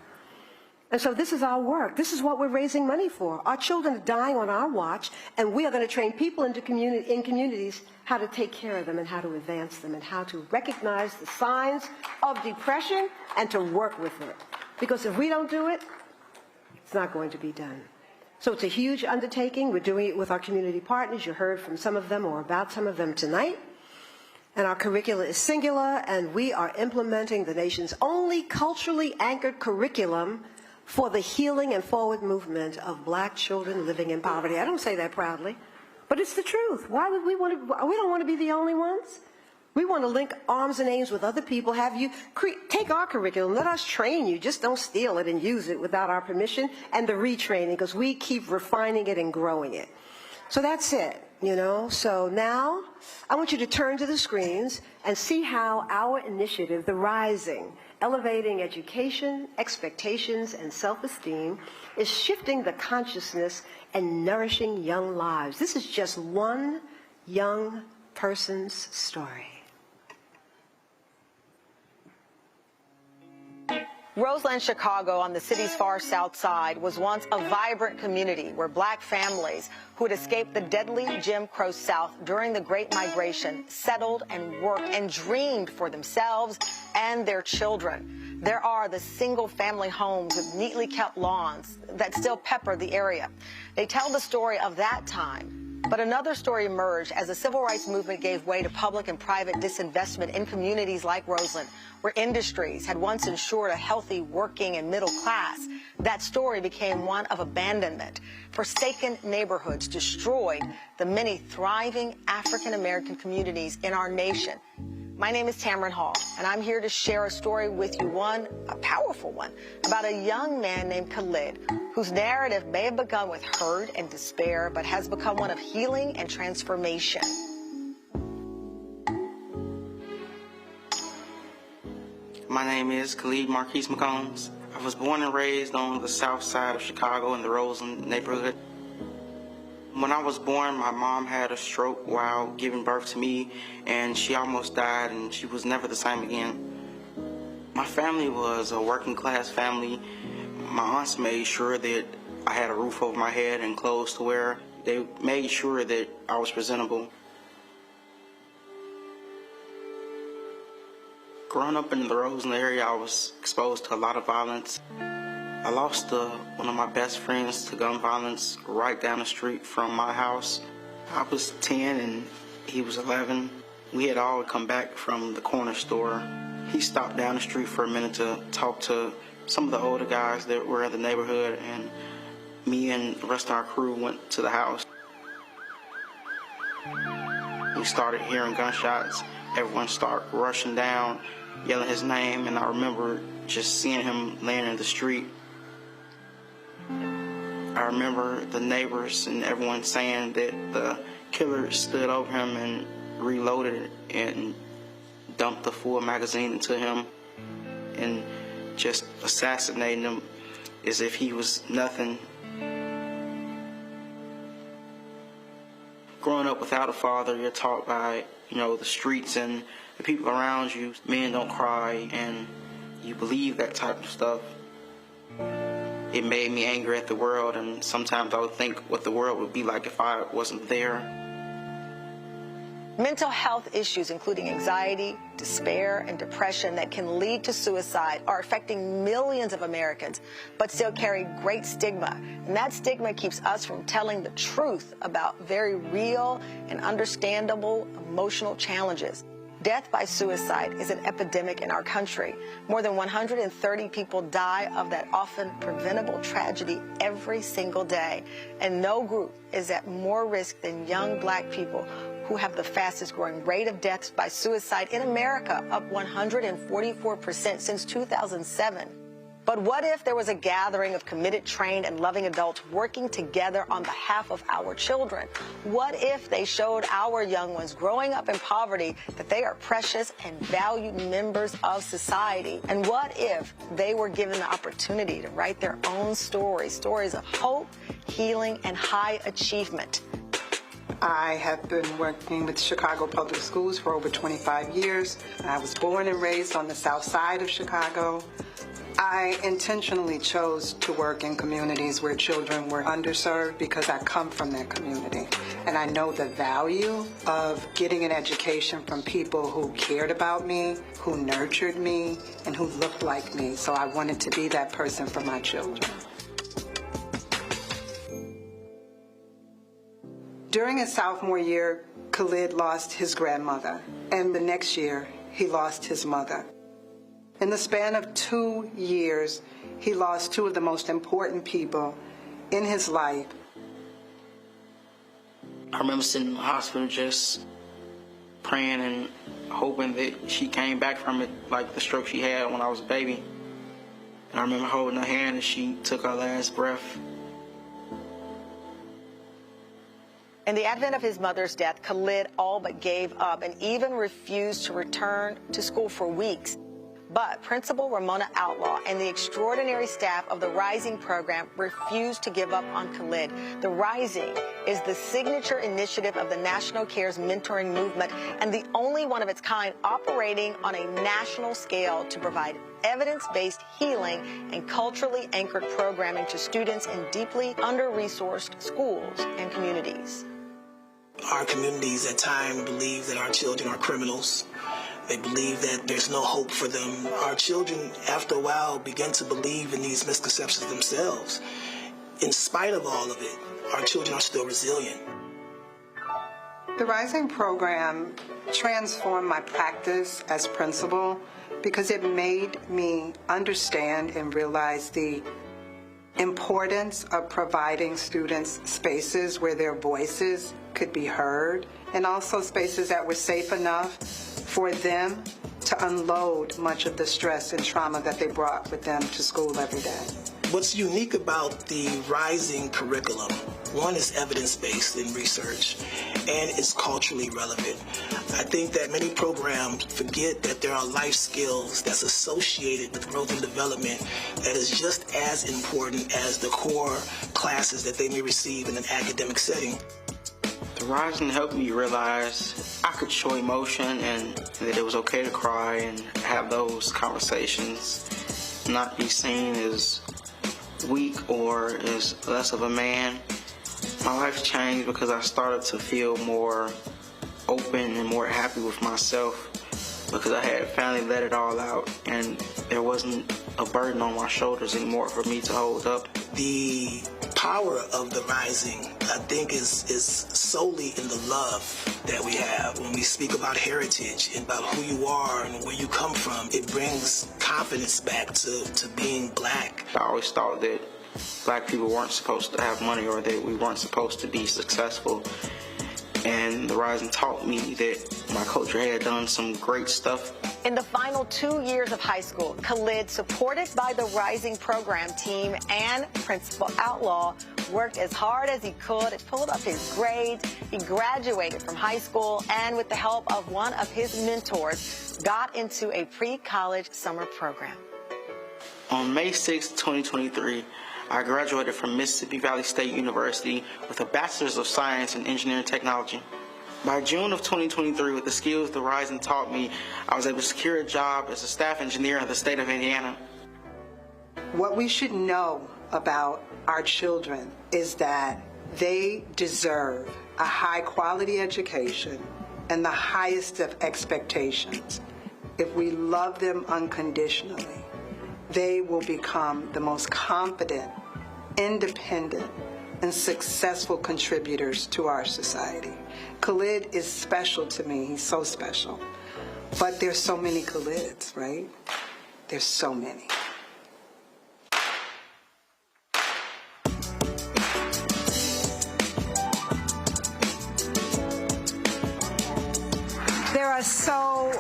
And so this is our work. This is what we're raising money for. Our children are dying on our watch, and we are going to train people in communities how to take care of them and how to advance them and how to recognize the signs of depression and to work with it. Because if we don't do it, it's not going to be done. So it's a huge undertaking. We're doing it with our community partners. You heard from some of them or about some of them tonight. And our curricula is singular, and we are implementing the nation's only culturally anchored curriculum for the healing and forward movement of black children living in poverty. I don't say that proudly, but it's the truth. Why would we don't want to be the only ones. We want to link arms and aims with other people, have you take our curriculum, let us train you, just don't steal it and use it without our permission, and the retraining, because we keep refining it and growing it. So that's it, you know. So now I want you to turn to the screens and see how our initiative, The Rising, Elevating Education, Expectations, and Self-Esteem, is shifting the consciousness and nourishing young lives. This is just one young person's story. Roseland, Chicago, on the city's far south side, was once a vibrant community where black families who had escaped the deadly Jim Crow South during the Great Migration settled and worked and dreamed for themselves and their children. There are the single-family homes with neatly kept lawns that still pepper the area. They tell the story of that time. But another story emerged as the civil rights movement gave way to public and private disinvestment in communities like Roseland, where industries had once ensured a healthy working and middle class. That story became one of abandonment. Forsaken neighborhoods destroyed the many thriving African-American communities in our nation. My name is Tamron Hall, and I'm here to share a story with you, a powerful one, about a young man named Khalid, whose narrative may have begun with hurt and despair, but has become one of healing and transformation. My name is Khalid Marquise McCombs. I was born and raised on the south side of Chicago in the Roseland neighborhood. When I was born, my mom had a stroke while giving birth to me, and she almost died, and she was never the same again. My family was a working class family. My aunts made sure that I had a roof over my head and clothes to wear. They made sure that I was presentable. Growing up in the Roseland area, I was exposed to a lot of violence. I lost one of my best friends to gun violence right down the street from my house. I was 10 and he was 11. We had all come back from the corner store. He stopped down the street for a minute to talk to some of the older guys that were in the neighborhood, and me and the rest of our crew went to the house. We started hearing gunshots. Everyone started rushing down, yelling his name, and I remember just seeing him laying in the street. I remember the neighbors and everyone saying that the killer stood over him and reloaded and dumped a full magazine into him and just assassinating him as if he was nothing. Growing up without a father, you're taught by, the streets and the people around you, men don't cry, and you believe that type of stuff. It made me angry at the world, and sometimes I would think what the world would be like if I wasn't there. Mental health issues, including anxiety, despair, and depression that can lead to suicide, are affecting millions of Americans, but still carry great stigma. And that stigma keeps us from telling the truth about very real and understandable emotional challenges. Death by suicide is an epidemic in our country. More than 130 people die of that often preventable tragedy every single day. And no group is at more risk than young black people, who have the fastest growing rate of deaths by suicide in America, up 144% since 2007. But what if there was a gathering of committed, trained, and loving adults working together on behalf of our children? What if they showed our young ones growing up in poverty that they are precious and valued members of society? And what if they were given the opportunity to write their own stories, stories of hope, healing, and high achievement? I have been working with Chicago Public Schools for over 25 years. I was born and raised on the south side of Chicago. I intentionally chose to work in communities where children were underserved because I come from that community. And I know the value of getting an education from people who cared about me, who nurtured me, and who looked like me. So I wanted to be that person for my children. During his sophomore year, Khalid lost his grandmother, and the next year, he lost his mother. In the span of 2 years, he lost two of the most important people in his life. I remember sitting in the hospital just praying and hoping that she came back from it like the stroke she had when I was a baby. And I remember holding her hand as she took her last breath. In the advent of his mother's death, Khalid all but gave up and even refused to return to school for weeks. But Principal Ramona Outlaw and the extraordinary staff of the Rising program refused to give up on Khalid. The Rising is the signature initiative of the National Cares Mentoring Movement and the only one of its kind operating on a national scale to provide evidence-based healing and culturally anchored programming to students in deeply under-resourced schools and communities. Our communities at times believe that our children are criminals. They believe that there's no hope for them. Our children, after a while, begin to believe in these misconceptions themselves. In spite of all of it, our children are still resilient. The Rising program transformed my practice as principal because it made me understand and realize the importance of providing students spaces where their voices could be heard, and also spaces that were safe enough for them to unload much of the stress and trauma that they brought with them to school every day. What's unique about the Rising curriculum, one is evidence-based in research, and it's culturally relevant. I think that many programs forget that there are life skills that's associated with growth and development that is just as important as the core classes that they may receive in an academic setting. The Rising helped me realize I could show emotion and that it was okay to cry and have those conversations, not be seen as weak or as less of a man. My life changed because I started to feel more open and more happy with myself because I had finally let it all out and there wasn't a burden on my shoulders anymore for me to hold up. The power of the Rising, I think, is solely in the love that we have. When we speak about heritage and about who you are and where you come from, it brings confidence back to being black. I always thought that black people weren't supposed to have money or that we weren't supposed to be successful. And the Rising taught me that my culture had done some great stuff. In the final 2 years of high school, Khalid, supported by the Rising program team and Principal Outlaw, worked as hard as he could, pulled up his grades. He graduated from high school and, with the help of one of his mentors, got into a pre-college summer program. On May 6, 2023, I graduated from Mississippi Valley State University with a Bachelor's of Science in Engineering Technology. By June of 2023, with the skills the Rising taught me, I was able to secure a job as a staff engineer in the state of Indiana. What we should know about our children is that they deserve a high-quality education and the highest of expectations. If we love them unconditionally, they will become the most confident, independent, and successful contributors to our society. Khalid is special to me. He's so special. But there's so many Khalids, right? There's so many. There are so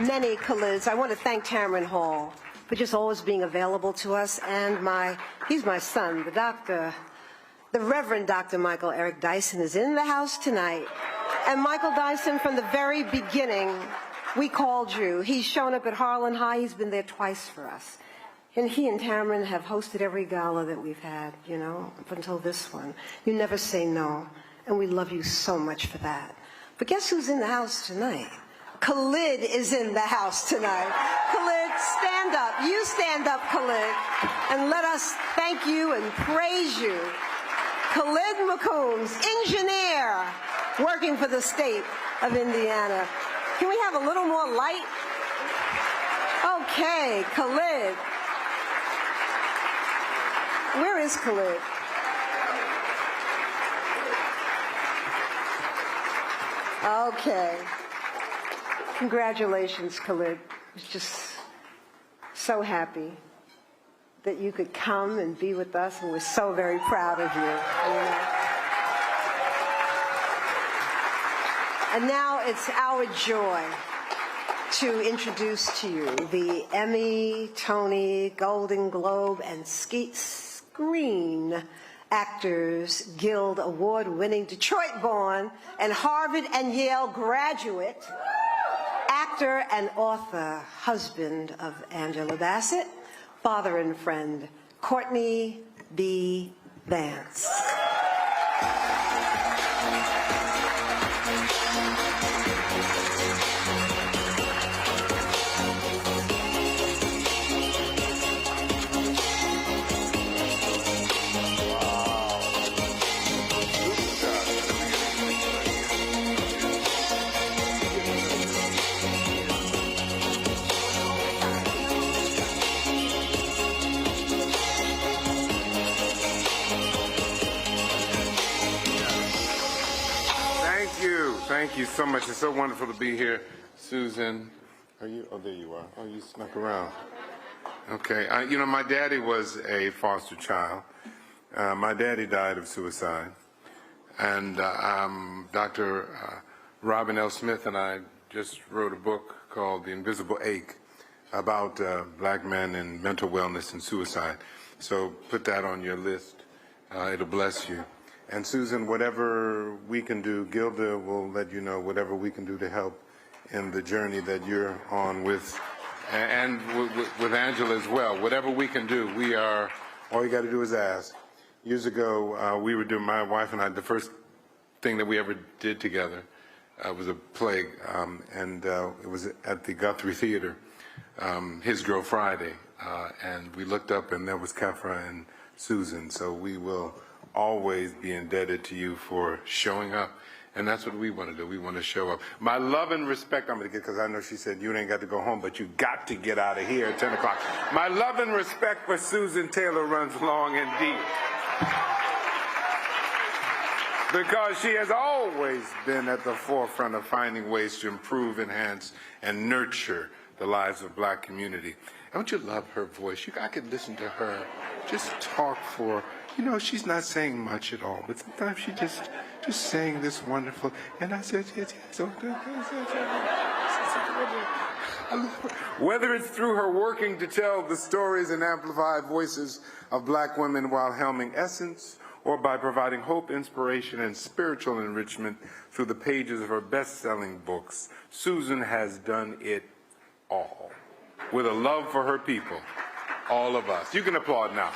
many Khalids. I want to thank Tamron Hall for just always being available to us. And he's my son, the Reverend Dr. Michael Eric Dyson is in the house tonight. And Michael Dyson, from the very beginning, we called you. He's shown up at Harlan High. He's been there twice for us. And he and Tamron have hosted every gala that we've had, you know, up until this one. You never say no, and we love you so much for that. But guess who's in the house tonight? Khalid is in the house tonight. Khalid, stand up. You stand up, Khalid, and let us thank you and praise you. Khalid McCombs, engineer, working for the state of Indiana. Can we have a little more light? Okay, Khalid. Where is Khalid? Okay. Congratulations, Khalid. I was just so happy that you could come and be with us, and we're so very proud of you. And now it's our joy to introduce to you the Emmy, Tony, Golden Globe, and Screen Actors Guild Award-winning, Detroit-born, and Harvard and Yale graduate, actor and author, husband of Angela Bassett, father and friend, Courtney B. Vance. Thank you so much. It's so wonderful to be here. Susan, are you? Oh, there you are. Oh, you snuck around. Okay. You know, my daddy was a foster child. My daddy died of suicide. And Dr. Robin L. Smith and I just wrote a book called The Invisible Ache about black men and mental wellness and suicide. So put that on your list. It'll bless you. And Susan, whatever we can do, Gilda will let you know whatever we can do to help in the journey that you're on with, and with Angela as well. Whatever we can do, we are, all you got to do is ask. Years ago, we were doing, my wife and I, the first thing that we ever did together was a play, and it was at the Guthrie Theater, His Girl Friday, and we looked up and there was Kefra and Susan, so we will always be indebted to you for showing up. And that's what we want to do. We want to show up. My love and respect, I'm going to get, because I know she said you ain't got to go home, but you got to get out of here at 10 o'clock. My love and respect for Susan Taylor runs long and deep, because she has always been at the forefront of finding ways to improve, enhance, and nurture the lives of black community. Don't you love her voice? I could listen to her just talk for, you know, she's not saying much at all, but sometimes she just saying this wonderful, and I said, yes, okay. Whether it's through her working to tell the stories and amplify voices of black women while helming Essence, or by providing hope, inspiration, and spiritual enrichment through the pages of her best-selling books, Susan has done it all. With a love for her people, all of us. You can applaud now.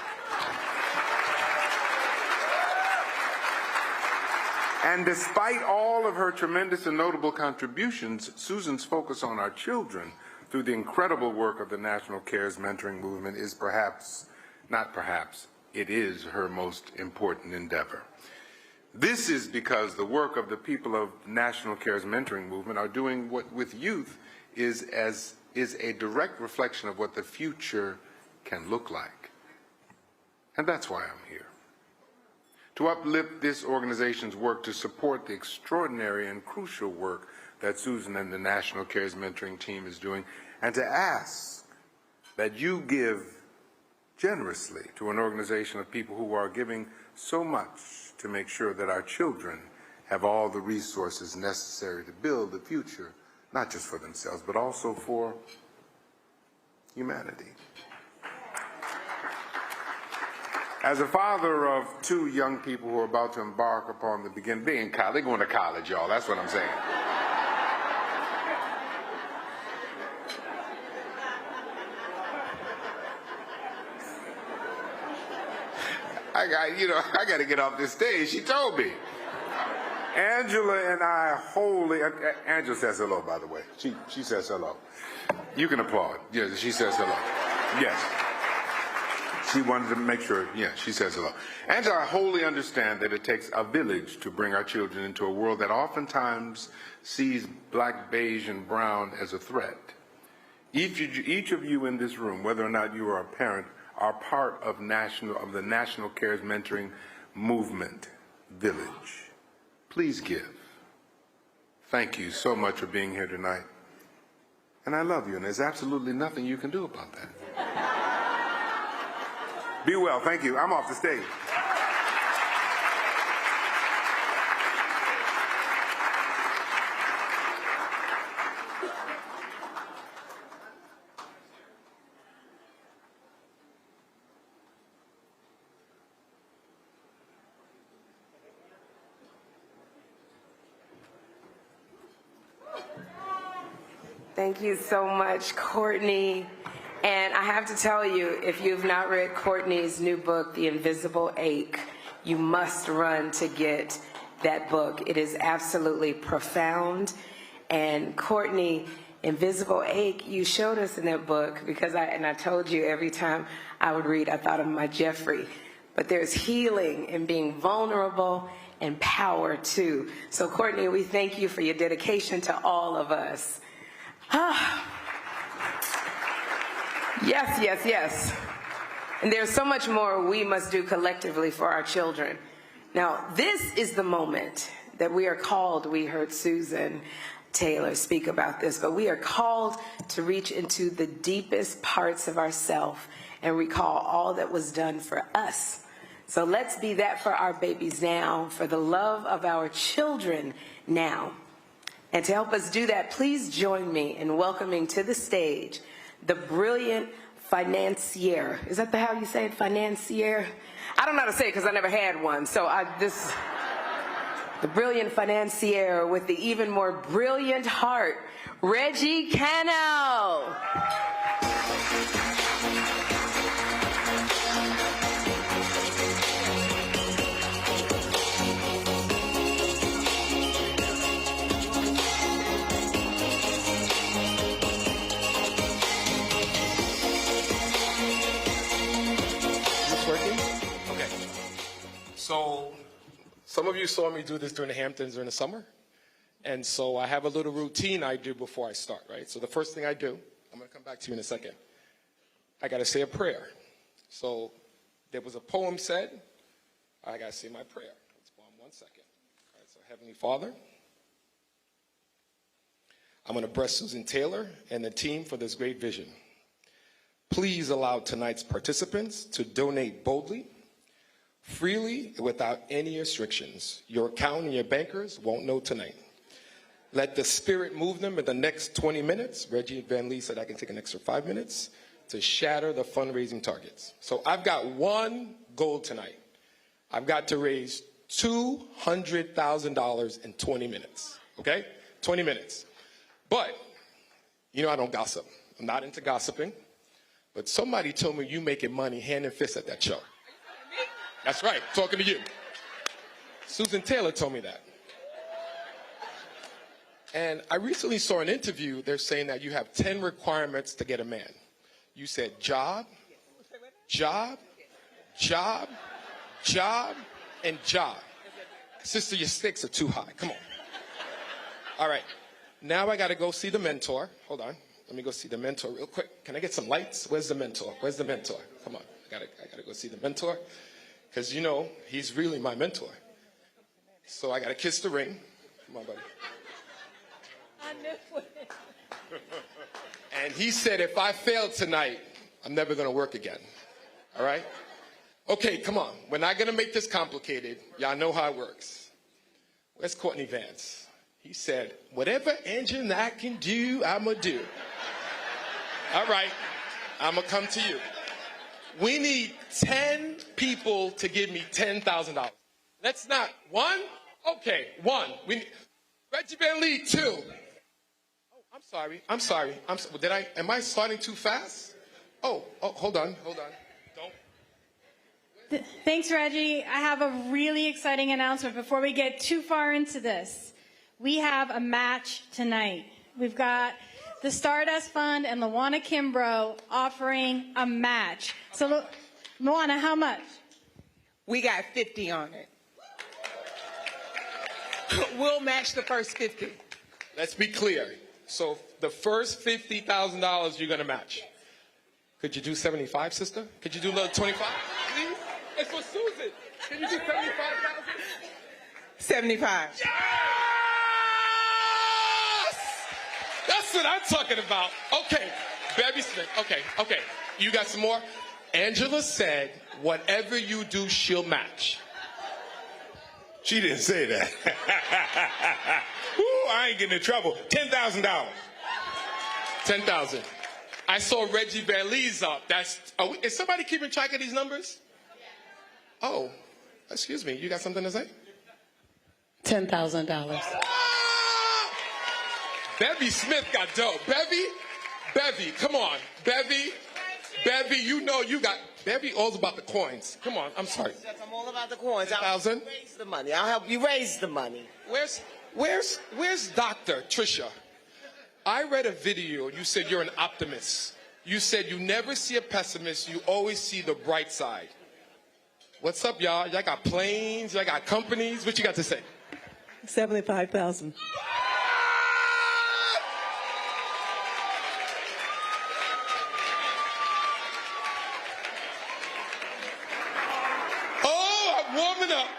And despite all of her tremendous and notable contributions, Susan's focus on our children through the incredible work of the National Cares Mentoring Movement is it is her most important endeavor. This is because the work of the people of National Cares Mentoring Movement are doing what with youth is a direct reflection of what the future can look like. And that's why I'm here. To uplift this organization's work to support the extraordinary and crucial work that Susan and the National Cares Mentoring team is doing, and to ask that you give generously to an organization of people who are giving so much to make sure that our children have all the resources necessary to build a future, not just for themselves, but also for humanity. As a father of two young people who are about to embark upon the beginning, they're going to college, y'all. That's what I'm saying. I got to get off this stage. She told me. Angela and I Angela says hello, by the way. She says hello. You can applaud. Yeah, she says hello. Yes. She wanted to make sure, yeah, she says hello. Angela, I wholly understand that it takes a village to bring our children into a world that oftentimes sees black, beige, and brown as a threat. Each of you in this room, whether or not you are a parent, are part of the National Cares Mentoring Movement Village. Please give. Thank you so much for being here tonight. And I love you, and there's absolutely nothing you can do about that. Be well. Thank you. I'm off the stage. Thank you so much, Courtney. And I have to tell you, if you've not read Courtney's new book, The Invisible Ache, you must run to get that book. It is absolutely profound. And Courtney, Invisible Ache, you showed us in that book, because I told you every time I would read, I thought of my Jeffrey. But there's healing in being vulnerable and power too. So Courtney, we thank you for your dedication to all of us. Yes, yes, yes. And there's so much more we must do collectively for our children. Now, this is the moment that we are called. We heard Susan Taylor speak about this, but we are called to reach into the deepest parts of ourselves and recall all that was done for us. So let's be that for our babies now, for the love of our children now. And to help us do that, please join me in welcoming to the stage the brilliant financier. Is that how you say it, financier? I don't know how to say it because I never had one. So the brilliant financier with the even more brilliant heart, Reggie Cano. So some of you saw me do this during the Hamptons during the summer. And so I have a little routine I do before I start, right? So the first thing I do, I'm going to come back to you in a second. I got to say a prayer. So there was a poem said, I got to say my prayer. Let's go on 1 second. All right, so Heavenly Father, I'm going to bless Susan Taylor and the team for this great vision. Please allow tonight's participants to donate boldly, freely, without any restrictions. Your account and your bankers won't know tonight. Let the Spirit move them in the next 20 minutes. Reggie Van Lee said I can take an extra 5 minutes to shatter the fundraising targets. So I've got one goal tonight. I've got to raise $200,000 in 20 minutes, okay? 20 minutes. But, you know I don't gossip. I'm not into gossiping. But somebody told me you making money hand and fist at that show. That's right, talking to you. Susan Taylor told me that. And I recently saw an interview, they're saying that you have 10 requirements to get a man. You said job, job, job, job, and job. Sister, your stakes are too high, come on. All right, now I gotta go see the mentor. Hold on, let me go see the mentor real quick. Can I get some lights? Where's the mentor? Where's the mentor? Come on, I gotta go see the mentor. Because, you know, he's really my mentor. So I got to kiss the ring. Come on, buddy. I knew it. And he said, if I fail tonight, I'm never going to work again. All right? Okay, come on. We're not going to make this complicated. Y'all know how it works. Where's Courtney Vance? He said, whatever engine I can do, I'm going to do. All right. I'm going to come to you. We need 10 people to give me $10,000. That's not one? Okay, one. Reggie Van Lee, 2. Oh, I'm sorry. Am I starting too fast? Oh, hold on. Thanks, Reggie. I have a really exciting announcement before we get too far into this. We have a match tonight. We've got the Stardust Fund and Luana Kimbrough offering a match. So, Luana, how much? We got 50 on it. We'll match the first 50. Let's be clear. So the first $50,000 you're going to match. Could you do 75, sister? Could you do another 25, please? It's for Susan. Can you do 75,000? 75. Yes! That's what I'm talking about. Okay, Bevy Smith. Okay. You got some more? Angela said, whatever you do, she'll match. She didn't say that. Ooh, I ain't getting in trouble. $10,000. 10,000. I saw Reggie Van Lee's up. Is somebody keeping track of these numbers? Oh, excuse me. You got something to say? $10,000. Bevy Smith got dope. Bevy, come on. Bevy, you know you got... Bevy all's about the coins. Come on, I'm sorry. Yes, I'm all about the coins. I'll 10,000? raise the money. I'll help you raise the money. Where's Dr. Trisha? I read a video. You said you're an optimist. You said you never see a pessimist. You always see the bright side. What's up, y'all? Y'all got planes. Y'all got companies. What you got to say? 75,000.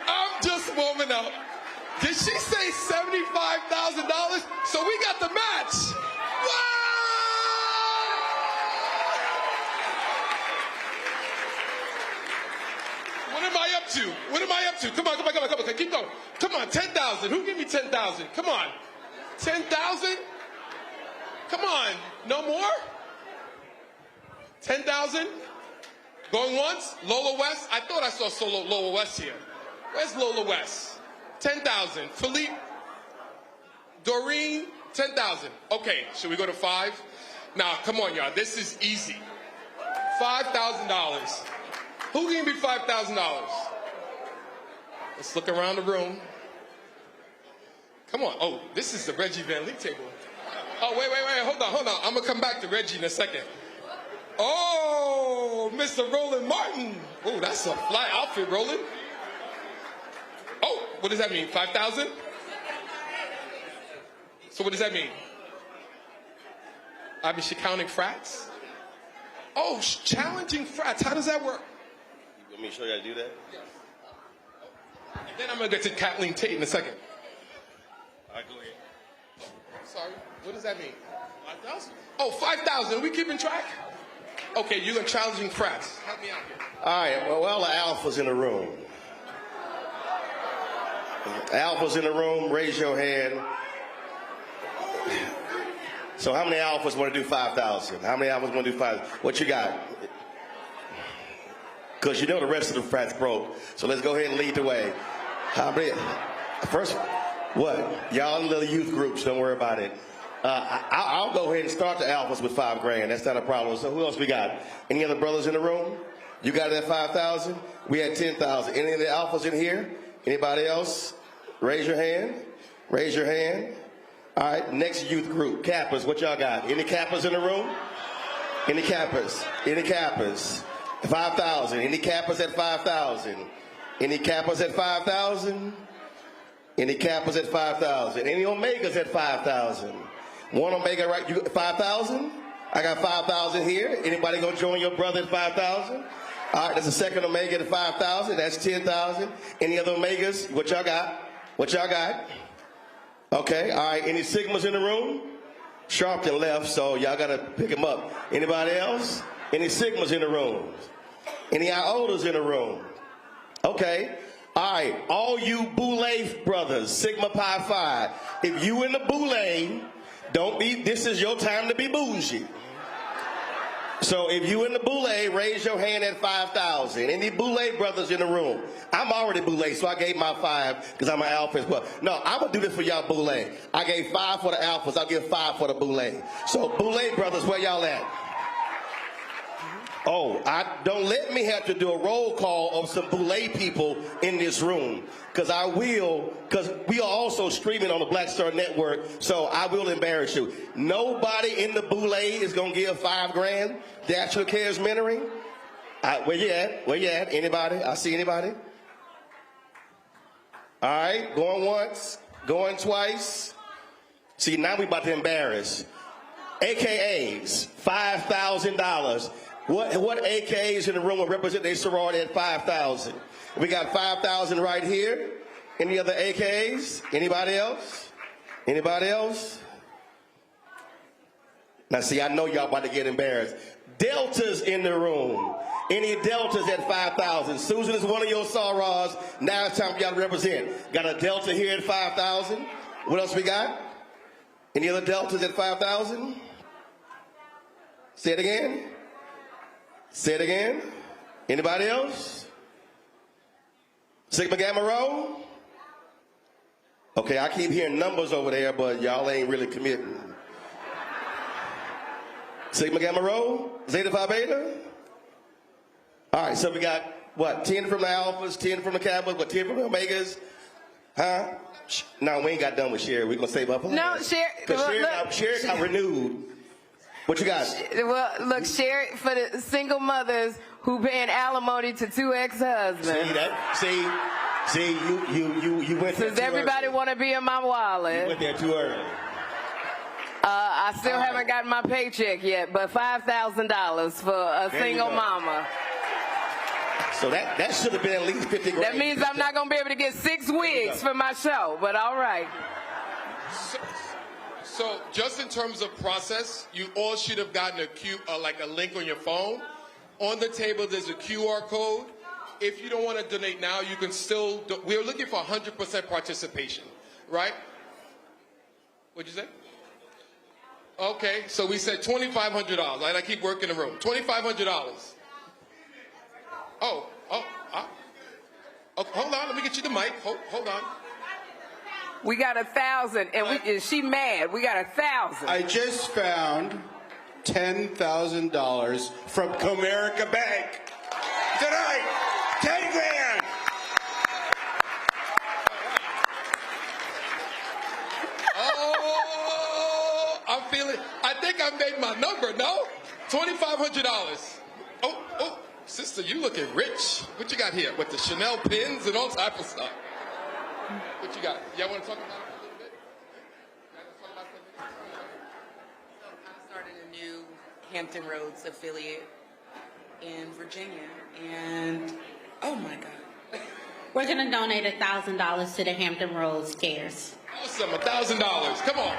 I'm just warming up. Did she say $75,000? So we got the match. Wow! What am I up to? Come on. Keep going. Come on, 10,000. Who give me 10,000? Come on. 10,000? Come on. No more? 10,000? Going once? Lola West? I thought I saw Lola West here. Where's Lola West? 10,000. Philippe? Doreen? 10,000. Okay, should we go to 5? Now, come on, y'all. This is easy. $5,000. Who can give me $5,000? Let's look around the room. Come on. Oh, this is the Reggie Van Lee table. Oh, wait. Hold on. I'm going to come back to Reggie in a second. Oh, Mr. Roland Martin. Oh, that's a fly outfit, Roland. Oh, what does that mean? 5,000? So what does that mean? I mean, she counting frats? Oh, challenging frats. How does that work? You want me to show you how to do that? Yes. And then I'm going to get to Kathleen Tate in a second. All right, go ahead. Sorry, what does that mean? 5,000? Oh, 5,000. Are we keeping track? Okay, you're going to challenging frats. Help me out here. All right, well, the alphas in the room. Alphas in the room, raise your hand. So how many alphas want to do 5,000? How many alphas want to do 5,000? What you got? Because you know the rest of the frats broke. So let's go ahead and lead the way. How many? First, what? Y'all in little youth groups, don't worry about it. I'll go ahead and start the alphas with $5,000. That's not a problem. So who else we got? Any other brothers in the room? You got it at 5,000? We had 10,000. Any of the alphas in here? Anybody else? Raise your hand. Raise your hand. All right, next youth group, Kappas, what y'all got? Any Kappas in the room? Any Kappas? Any Kappas? 5,000. Any Kappas at 5,000? Any Kappas at 5,000? Any Kappas at 5,000? Any Omegas at 5,000? One Omega, right? You 5,000? I got 5,000 here. Anybody gonna join your brother at 5,000? All right, that's a second Omega at 5,000. That's 10,000. Any other Omegas? What y'all got? What y'all got? Okay, all right. Any Sigmas in the room? Sharpton left, so y'all got to pick him up. Anybody else? Any Sigmas in the room? Any Iotas in the room? Okay. All right. All you Boule brothers, Sigma Pi Phi. If you in the Boule, don't be, this is your time to be bougie. So if you in the Boulay, raise your hand at 5,000. Any Boulay brothers in the room? I'm already Boulay, so I gave my 5 because I'm an alpha as well. No, I'm going to do this for y'all Boulay. I gave 5 for the alphas. I'll give 5 for the Boulay. So Boulay brothers, where y'all at? Oh, don't let me have to do a roll call of some Boulay people in this room, because we are also streaming on the Black Star Network, so I will embarrass you. Nobody in the Boulay is going to give $5 grand. National Cares Mentoring. Where you at? Where you at? Anybody? I see anybody? All right, going once, going twice. See, now we about to embarrass. AKAs, $5,000. What AKAs in the room will represent their sorority at 5,000? We got 5,000 right here. Any other AKAs? Anybody else? Anybody else? Now see, I know y'all about to get embarrassed. Deltas in the room. Any Deltas at 5,000? Susan is one of your sorors. Now it's time for y'all to represent. Got a Delta here at 5,000. What else we got? Any other Deltas at 5,000? Say it again. Say it again. Anybody else? Sigma Gamma Rho? Okay, I keep hearing numbers over there, but y'all ain't really committing. Sigma Gamma Rho? Zeta Phi Beta? All right, so we got, what, 10 from the Alphas, 10 from the Kappas, what, 10 from the Omegas? Huh? No, we ain't got done with Sherry. We're going to save up. No, Sherry. Because Sherry got renewed. What you got? Well, look, share it for the single mothers who paying alimony to 2 ex-husbands. See, you went there. Does everybody want to be in my wallet? You went there too early. I still haven't gotten my paycheck yet, but $5,000 for a single mama. So that should have been at least 50 grand. That means I'm not going to be able to get 6 wigs for my show, but all right. So just in terms of process, you all should have gotten a link on your phone. On the table, there's a QR code. If you don't want to donate now, you can still. We're looking for 100% participation, right? What'd you say? Okay, so we said $2,500. Right? I keep working the room. $2,500. Okay, hold on. Let me get you the mic. Hold on. We got 1,000, and she mad. We got 1,000. I just found $10,000 from Comerica Bank tonight. 10 grand. Oh, I'm feeling. I think I made my number. No, $2,500. Oh, sister, you looking rich. What you got here with the Chanel pins and all type of stuff? What you got? Y'all want to talk about it a little bit? So I started a new Hampton Roads affiliate in Virginia, and oh my God. We're going to donate $1,000 to the Hampton Roads Cares. Awesome, $1,000. Come on.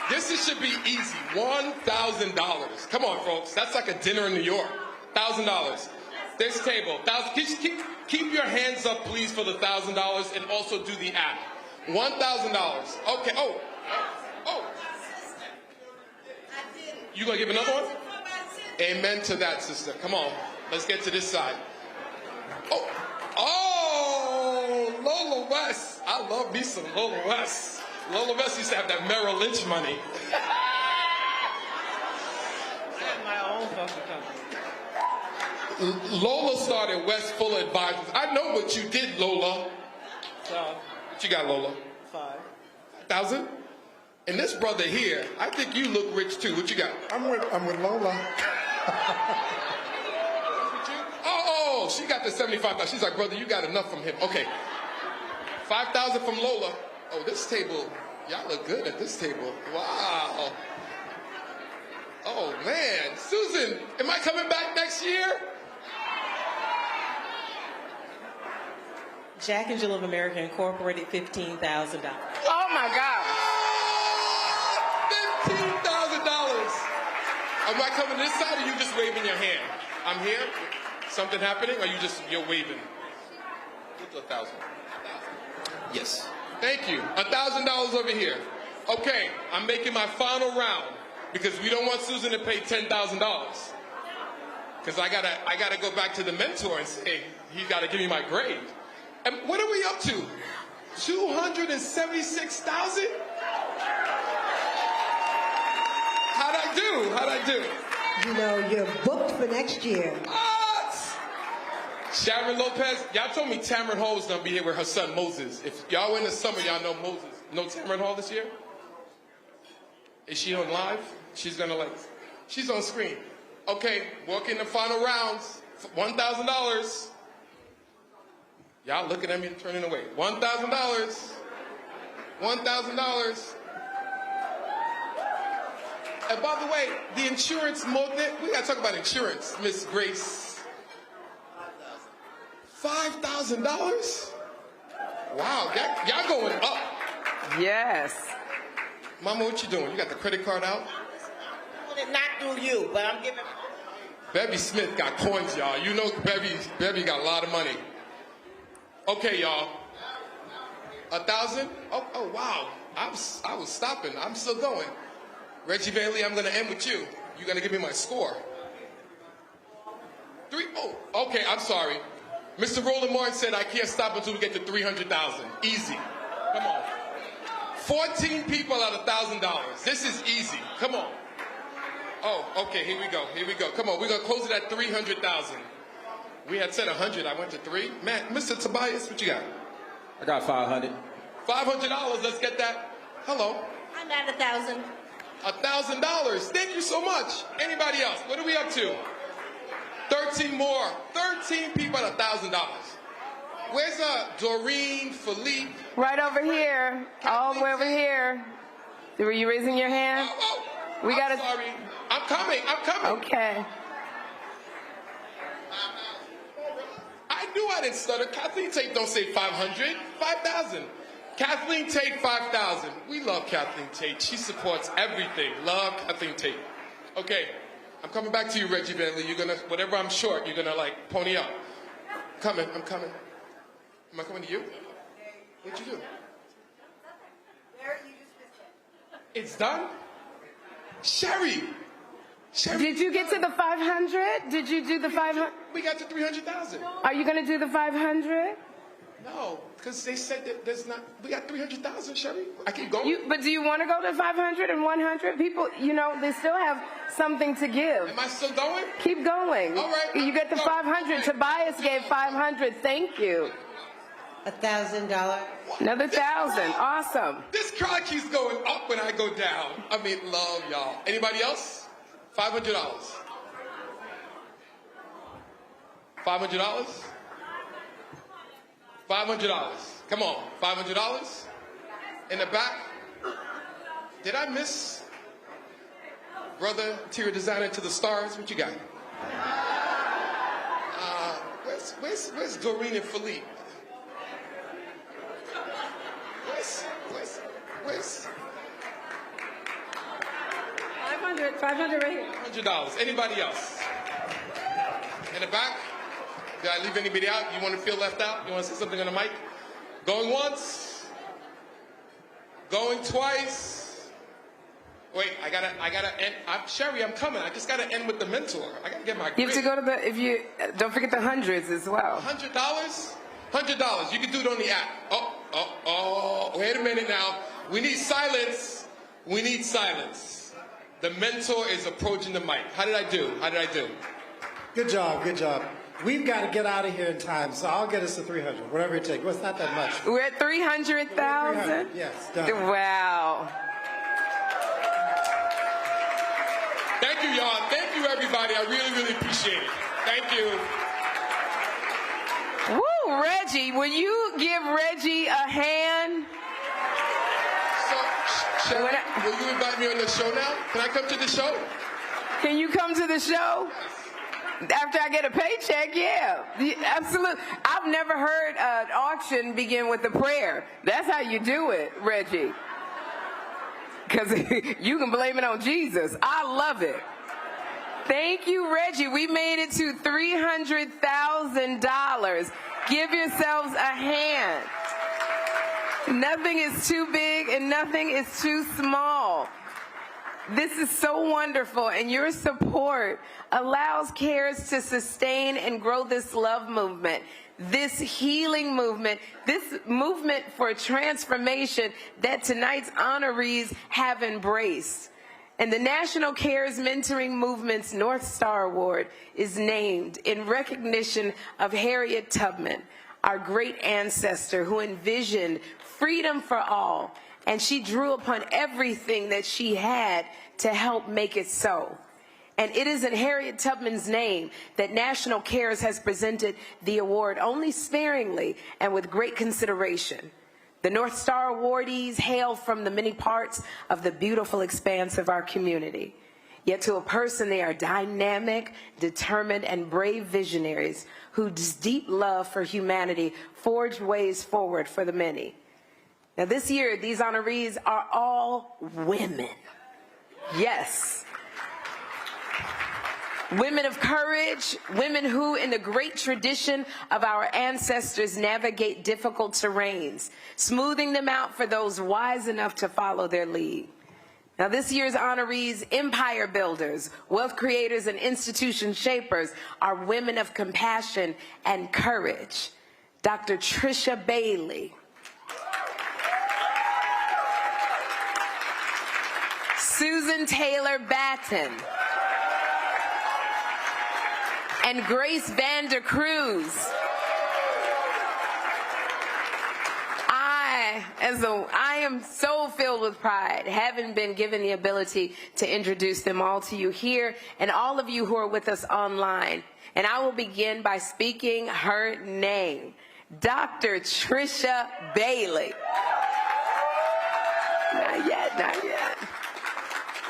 This should be easy. $1,000. Come on, folks. That's like a dinner in New York. $1,000. This table. Keep your hands up, please, for the $1,000, and also do the app. $1,000. Okay. Oh. You gonna give another one? Amen to that, sister. Come on. Let's get to this side. Oh, Lola West. I love me some Lola West. Lola West used to have that Merrill Lynch money. I have my own fucking company. Lola started West Full Advisors. I know what you did, Lola. What you got, Lola? 5,000? And this brother here, I think you look rich too. What you got? I'm with Lola. Oh, she got the 75,000. She's like, brother, you got enough from him. Okay. 5,000 from Lola. Oh, this table, y'all look good at this table. Wow. Oh, man. Susan, am I coming back next year? Jack and Jill of America Incorporated, $15,000. Oh, my God. $15,000. Am I coming this side or you just waving your hand? I'm here. Something happening or you're waving? What's 1,000? Yes. Thank you. $1,000 over here. Okay, I'm making my final round because we don't want Susan to pay $10,000. Because I gotta go back to the mentor and say, he's got to give me my grade. And what are we up to? 276,000? How'd I do? You know, you're booked for next year. Sharon Lopez, y'all told me Tamron Hall was going to be here with her son Moses. If y'all were in the summer, y'all know Moses. Know Tamron Hall this year? Is she on live? She's going to she's on screen. Okay, walk in the final rounds. $1,000. Y'all looking at me turning away. $1,000. $1,000. And by the way, the insurance we got to talk about insurance, Miss Grace. $5,000? Wow, y'all going up. Yes. Mama, what you doing? You got the credit card out? Not through you, but I'm giving. Bevy Smith got coins, y'all. You know Bevy got a lot of money. Okay, y'all. 1,000? Oh, wow. I was stopping. I'm still going. Reggie Van Lee, I'm going to end with you. You're going to give me my score. 3. Oh, okay, I'm sorry. Mr. Roland Martin said I can't stop until we get to 300,000. Easy. Come on. 14 people out of $1,000. This is easy. Come on. Oh, okay, here we go. Come on, we're going to close it at 300,000. We had said 100. I went to 3. Man, Mr. Tobias, what you got? I got 500. $500. Let's get that. Hello. I'm at 1,000. $1,000. Thank you so much. Anybody else? What are we up to? 13 more. 13 people at $1,000. Where's Doreen, Philippe? Right over here. All the way over here. Were you raising your hand? I'm sorry. I'm coming. Okay. I knew I didn't stutter. Kathleen Tate don't say 500. 5,000. Kathleen Tate, 5,000. We love Kathleen Tate. She supports everything. Love Kathleen Tate. Okay. I'm coming back to you, Reggie Van Lee. You're going to, whatever I'm short, you're going to pony up. I'm coming. Am I coming to you? What'd you do? It's done? Sherry. Did you get to the 500? Did you do the 500? We got to 300,000. Are you going to do the 500? No, because they said that there's not. We got 300,000, Sherry. I keep going. But do you want to go to 500 and 100? People, they still have something to give. Am I still going? Keep going. All right. You get to 500. Tobias gave 500. Thank you. $1,000. Another 1,000. Awesome. This crowd keeps going up when I go down. I mean, love y'all. Anybody else? $500. $500? $500. Come on, $500. In the back. Did I miss brother interior designer to the stars? What you got? Where's Doreen and Philippe? Where's 500 right here. $100. Anybody else? In the back? Did I leave anybody out? You want to feel left out? You want to say something on the mic? Going once? Going twice? Wait, I gotta end. Sherry, I'm coming. I just gotta end with the mentor. I gotta get my grade. You have to go to don't forget the hundreds as well. $100? $100. You can do it on the app. Oh, wait a minute now. We need silence. The mentor is approaching the mic. How did I do? Good job. We've got to get out of here in time, so I'll get us to 300, whatever it takes. Well, it's not that much. We're at 300,000? Yes, done. Wow. Thank you, y'all. Thank you, everybody. I really, really appreciate it. Thank you. Woo, Reggie. Will you give Reggie a hand? So, Sherry, will you invite me on the show now? Can I come to the show? Can you come to the show? After I get a paycheck, yeah. Absolutely. I've never heard an auction begin with a prayer. That's how you do it, Reggie. Because you can blame it on Jesus. I love it. Thank you, Reggie. We made it to $300,000. Give yourselves a hand. Nothing is too big and nothing is too small. This is so wonderful, and your support allows CARES to sustain and grow this love movement, this healing movement, this movement for transformation that tonight's honorees have embraced. And the National CARES Mentoring Movement's North Star Award is named in recognition of Harriet Tubman, our great ancestor who envisioned freedom for all, and she drew upon everything that she had to help make it so. And it is in Harriet Tubman's name that National CARES has presented the award only sparingly and with great consideration. The North Star awardees hail from the many parts of the beautiful expanse of our community. Yet to a person, they are dynamic, determined, and brave visionaries whose deep love for humanity forged ways forward for the many. Now this year, these honorees are all women. Yes. Women of courage, women who, in the great tradition of our ancestors, navigate difficult terrains, smoothing them out for those wise enough to follow their lead. Now this year's honorees, empire builders, wealth creators, and institution shapers are women of compassion and courage. Dr. Trisha Bailey, Susan Taylor Batten, and Grace Vander Cruz. I am so filled with pride, having been given the ability to introduce them all to you here and all of you who are with us online. And I will begin by speaking her name, Dr. Trisha Bailey. Not yet, not yet.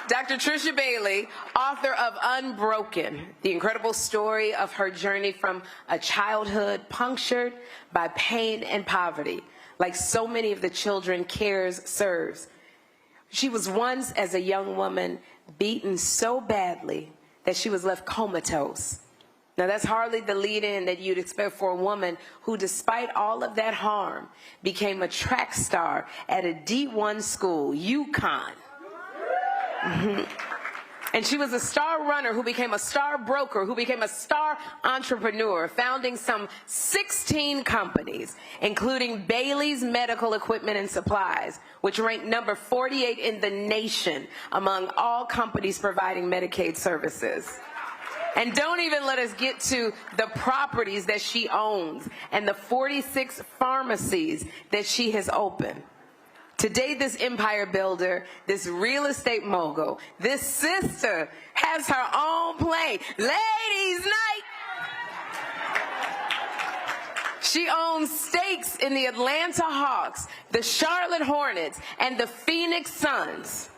Dr. Trisha Bailey, author of Unbroken, the incredible story of her journey from a childhood punctured by pain and poverty, like so many of the children CARES serves. She was once, as a young woman, beaten so badly that she was left comatose. Now that's hardly the lead-in that you'd expect for a woman who, despite all of that harm, became a track star at a D1 school, UConn. And she was a star runner who became a star broker, who became a star entrepreneur, founding some 16 companies, including Bailey's Medical Equipment and Supplies, which ranked number 48 in the nation among all companies providing Medicaid services. And don't even let us get to the properties that she owns and the 46 pharmacies that she has opened. Today, this empire builder, this real estate mogul, this sister has her own plane. Ladies' night. She owns stakes in the Atlanta Hawks, the Charlotte Hornets, and the Phoenix Suns.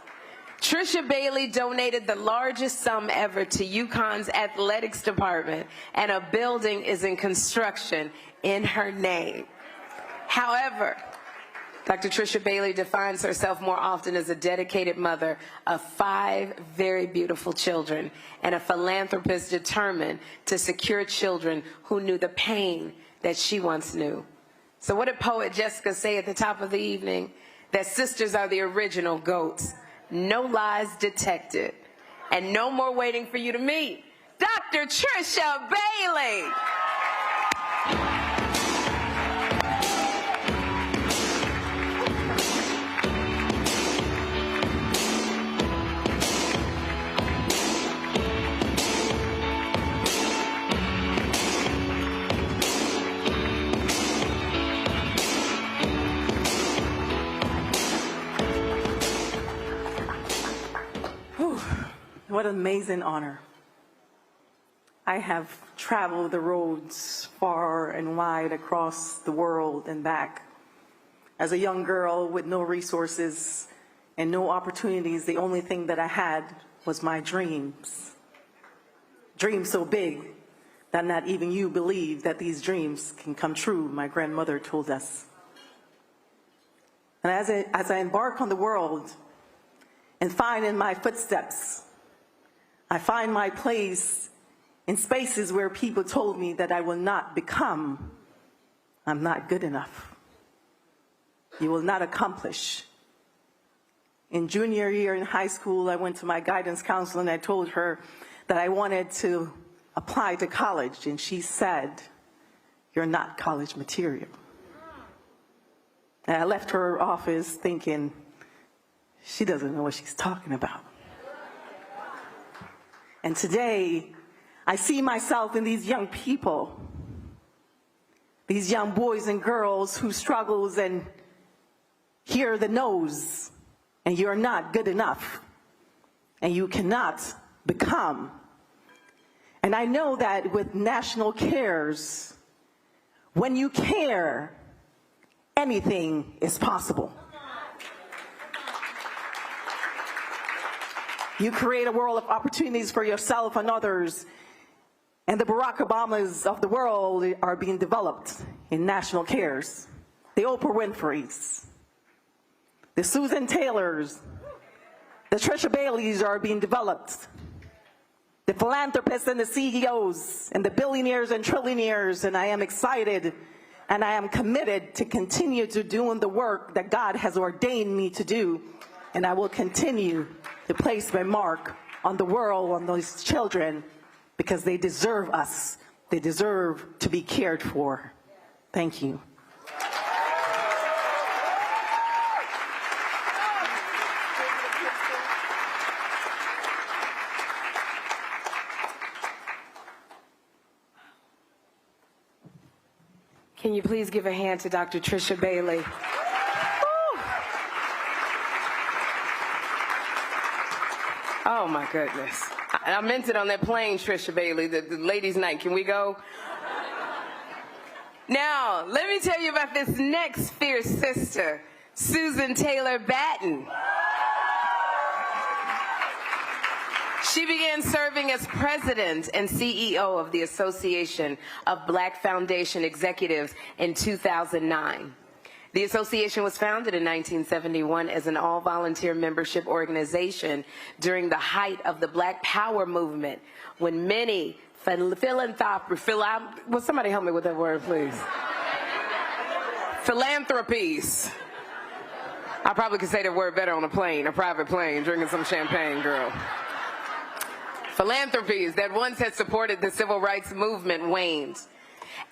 Trisha Bailey donated the largest sum ever to UConn's athletics department, and a building is in construction in her name. However, Dr. Trisha Bailey defines herself more often as a dedicated mother of 5 very beautiful children and a philanthropist determined to secure children who knew the pain that she once knew. So what did poet Jessica say at the top of the evening? That sisters are the original goats. No lies detected. And no more waiting for you to meet Dr. Trisha Bailey. What an amazing honor. I have traveled the roads far and wide across the world and back. As a young girl with no resources and no opportunities, the only thing that I had was my dreams. Dreams so big that not even you believe that these dreams can come true, my grandmother told us. And as I embark on the world and find in my footsteps, I find my place in spaces where people told me that I will not become. I'm not good enough. You will not accomplish. In junior year in high school, I went to my guidance counselor and I told her that I wanted to apply to college, and she said, "You're not college material." And I left her office thinking, she doesn't know what she's talking about. And today, I see myself in these young people, these young boys and girls who struggles and hear the no's, and you're not good enough, and you cannot become. And I know that with National Cares, when you care, anything is possible. You create a world of opportunities for yourself and others, and the Barack Obamas of the world are being developed in National Cares. The Oprah Winfreys, the Susan Taylors, the Trisha Baileys are being developed. The philanthropists and the CEOs and the billionaires and trillionaires, and I am excited and I am committed to continue to doing the work that God has ordained me to do, and I will continue to place my mark on the world, on those children, because they deserve us. They deserve to be cared for. Thank you. Can you please give a hand to Dr. Trisha Bailey? Woo. Oh my goodness. I meant it on that plane, Trisha Bailey, the ladies' night. Can we go? Now, let me tell you about this next fierce sister, Susan Taylor Batten. She began serving as president and CEO of the Association of Black Foundation Executives in 2009. The association was founded in 1971 as an all-volunteer membership organization during the height of the Black Power movement, when many will somebody help me with that word, please? Philanthropies. I probably could say the word better on a plane, a private plane, drinking some champagne, girl. Philanthropies that once had supported the civil rights movement waned.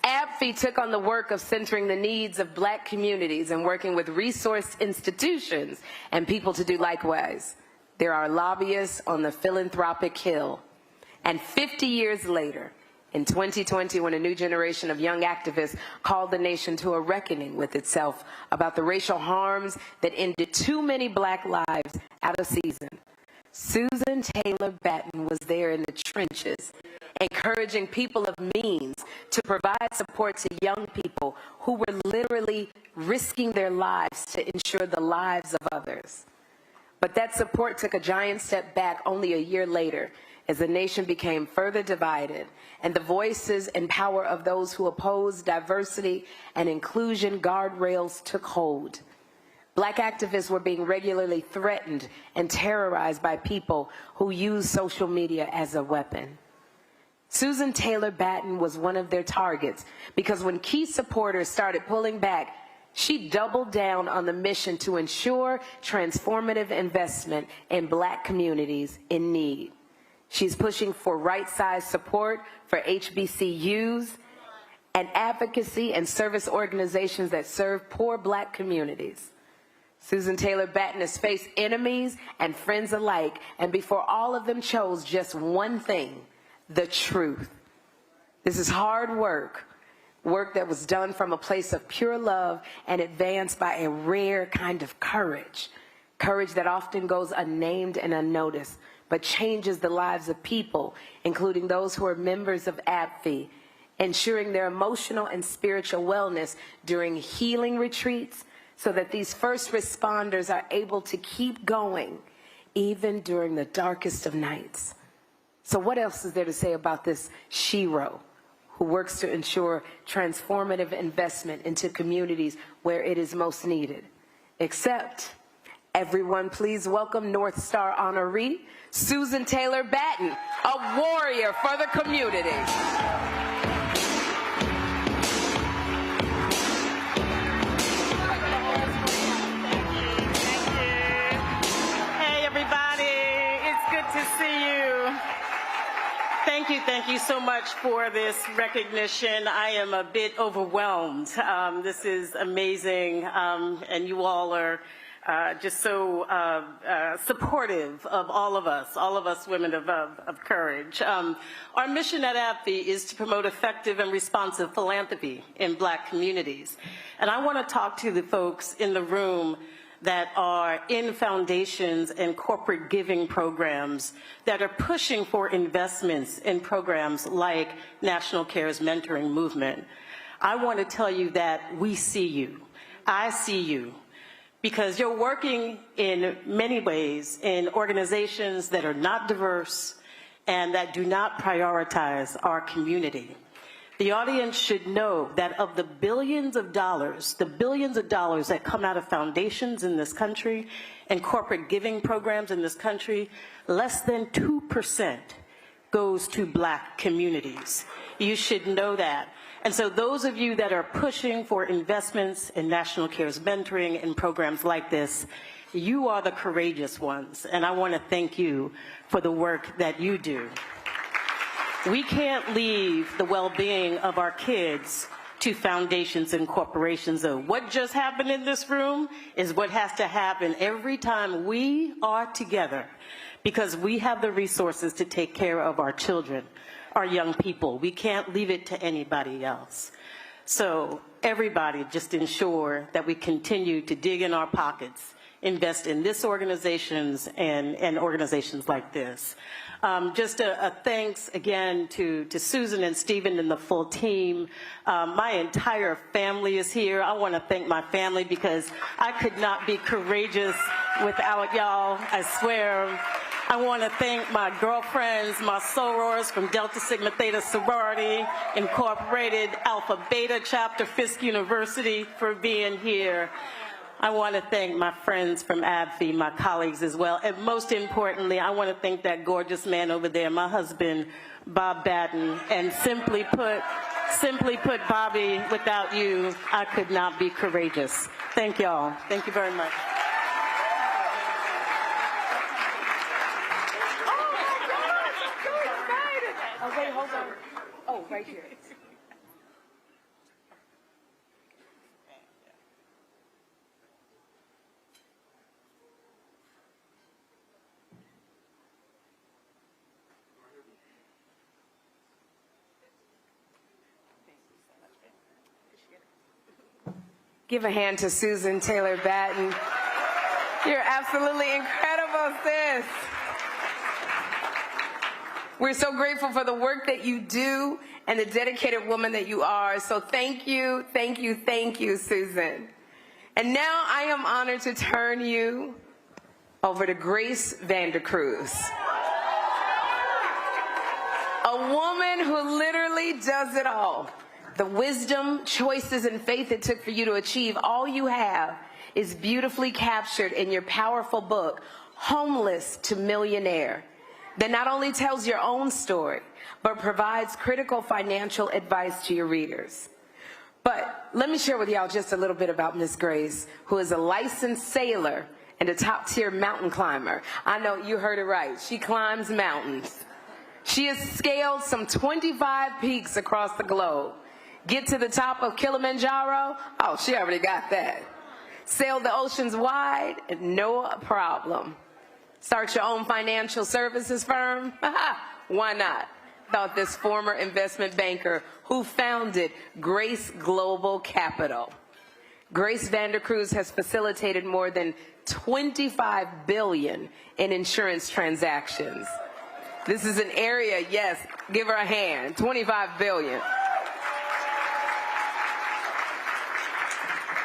ABFE took on the work of centering the needs of Black communities and working with resource institutions and people to do likewise. There are lobbyists on the philanthropic hill. And 50 years later, in 2020, when a new generation of young activists called the nation to a reckoning with itself about the racial harms that ended too many Black lives out of season, Susan Taylor Batten was there in the trenches, encouraging people of means to provide support to young people who were literally risking their lives to ensure the lives of others. But that support took a giant step back only a year later, as the nation became further divided and the voices and power of those who opposed diversity and inclusion guardrails took hold. Black activists were being regularly threatened and terrorized by people who use social media as a weapon. Susan Taylor Batten was one of their targets because when key supporters started pulling back, she doubled down on the mission to ensure transformative investment in Black communities in need. She's pushing for right-sized support for HBCUs and advocacy and service organizations that serve poor Black communities. Susan Taylor Batten has faced enemies and friends alike, and before all of them chose just one thing: the truth. This is hard work that was done from a place of pure love and advanced by a rare kind of courage that often goes unnamed and unnoticed, but changes the lives of people, including those who are members of ABFE, ensuring their emotional and spiritual wellness during healing retreats, so that these first responders are able to keep going even during the darkest of nights. So what else is there to say about this shero who works to ensure transformative investment into communities where it is most needed? Except, everyone please welcome North Star honoree, Susan Taylor Batten, a warrior for the community. much for this recognition. I am a bit overwhelmed. This is amazing, and you all are just so supportive of all of us women of courage. Our mission at AbbVie is to promote effective and responsive philanthropy in Black communities. And I want to talk to the folks in the room that are in foundations and corporate giving programs that are pushing for investments in programs like National Care's mentoring movement. I want to tell you that we see you. I see you. Because you're working in many ways in organizations that are not diverse and that do not prioritize our community. The audience should know that of the billions of dollars that come out of foundations in this country and corporate giving programs in this country, less than 2% goes to Black communities. You should know that. And so those of you that are pushing for investments in National Care's mentoring and programs like this, you are the courageous ones. And I want to thank you for the work that you do. We can't leave the well-being of our kids to foundations and corporations, though. What just happened in this room is what has to happen every time we are together, because we have the resources to take care of our children, our young people. We can't leave it to anybody else. So everybody just ensure that we continue to dig in our pockets, invest in this organizations and organizations like this. Just a thanks again to Susan and Stephen and the full team. My entire family is here. I want to thank my family because I could not be courageous without y'all, I swear. I want to thank my girlfriends, my sorors from Delta Sigma Theta Sorority Incorporated, Alpha Beta Chapter, Fisk University, for being here. I want to thank my friends from AbbVie, my colleagues as well. And most importantly, I want to thank that gorgeous man over there, my husband, Bob Batten. And simply put, Bobby, without you, I could not be courageous. Thank y'all. Thank you very much. Oh, wait, hold on. Oh, right here. Give a hand to Susan Taylor Batten. You're absolutely incredible, sis. We're so grateful for the work that you do and the dedicated woman that you are. So thank you, Susan. And now I am honored to turn you over to Grace Vandercruz, a woman who literally does it all. The wisdom, choices, and faith it took for you to achieve all you have is beautifully captured in your powerful book, Homeless to Millionaire, that not only tells your own story, but provides critical financial advice to your readers. But let me share with y'all just a little bit about Miss Grace, who is a licensed sailor and a top-tier mountain climber. I know you heard it right. She climbs mountains. She has scaled some 25 peaks across the globe. Get to the top of Kilimanjaro? Oh, she already got that. Sail the oceans wide? No problem. Start your own financial services firm? Why not? Thought this former investment banker who founded Grace Global Capital. Grace Vandercruz has facilitated more than $25 billion in insurance transactions. This is an area, yes, give her a hand, $25 billion.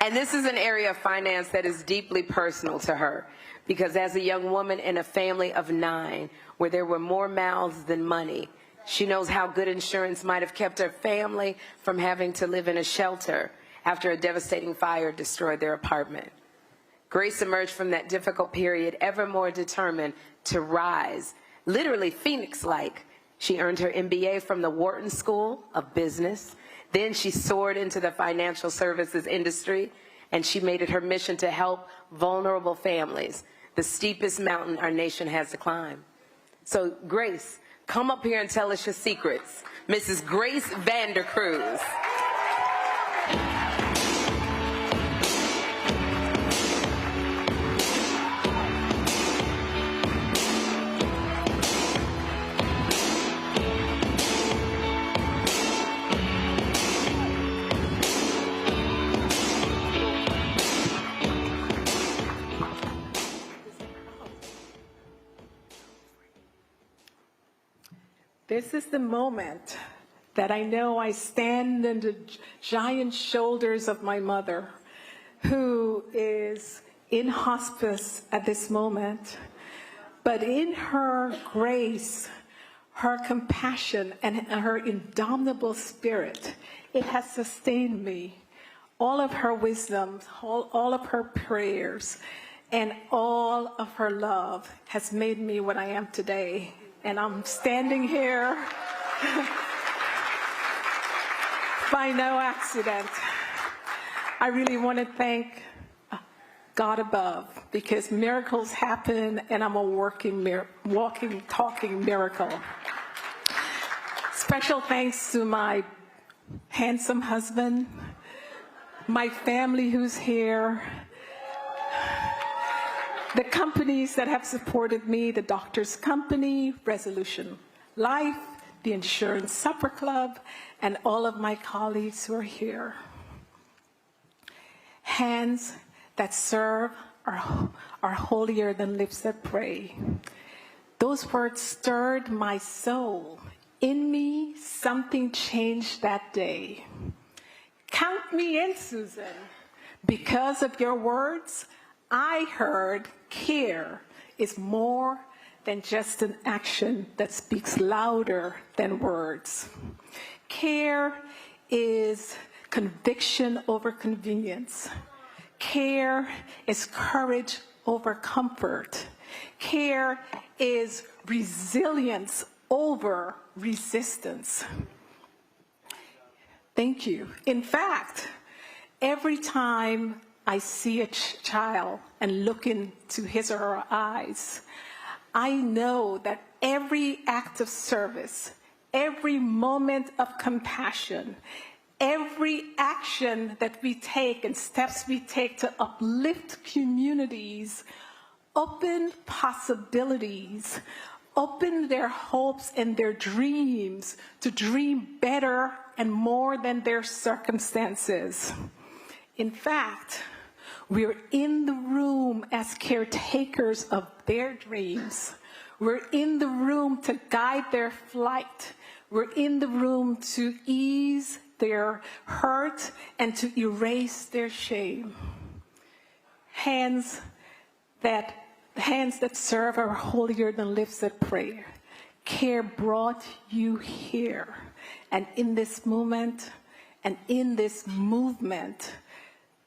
And this is an area of finance that is deeply personal to her, because as a young woman in a family of 9, where there were more mouths than money, she knows how good insurance might have kept her family from having to live in a shelter after a devastating fire destroyed their apartment. Grace emerged from that difficult period ever more determined to rise, literally phoenix-like. She earned her MBA from the Wharton School of Business. Then she soared into the financial services industry, and she made it her mission to help vulnerable families, the steepest mountain our nation has to climb. So Grace, come up here and tell us your secrets. Mrs. Grace Vandercruz. This is the moment that I know I stand on the giant shoulders of my mother, who is in hospice at this moment. But in her grace, her compassion, and her indomitable spirit, it has sustained me. All of her wisdom, all of her prayers, and all of her love has made me what I am today. And I'm standing here by no accident. I really want to thank God above, because miracles happen, and I'm a walking, talking miracle. Special thanks to my handsome husband, my family who's here, the companies that have supported me, the Doctors Company, Resolution Life, the Insurance Supper Club, and all of my colleagues who are here. Hands that serve are holier than lips that pray. Those words stirred my soul. In me, something changed that day. Count me in, Susan. Because of your words, I heard care is more than just an action that speaks louder than words. Care is conviction over convenience. Care is courage over comfort. Care is resilience over resistance. Thank you. In fact, every time I see a child and look into his or her eyes, I know that every act of service, every moment of compassion, every action that we take and steps we take to uplift communities, open possibilities, open their hopes and their dreams to dream better and more than their circumstances. In fact, we're in the room as caretakers of their dreams. We're in the room to guide their flight. We're in the room to ease their hurt and to erase their shame. Hands that serve are holier than lips that pray. Care brought you here. And in this moment and in this movement,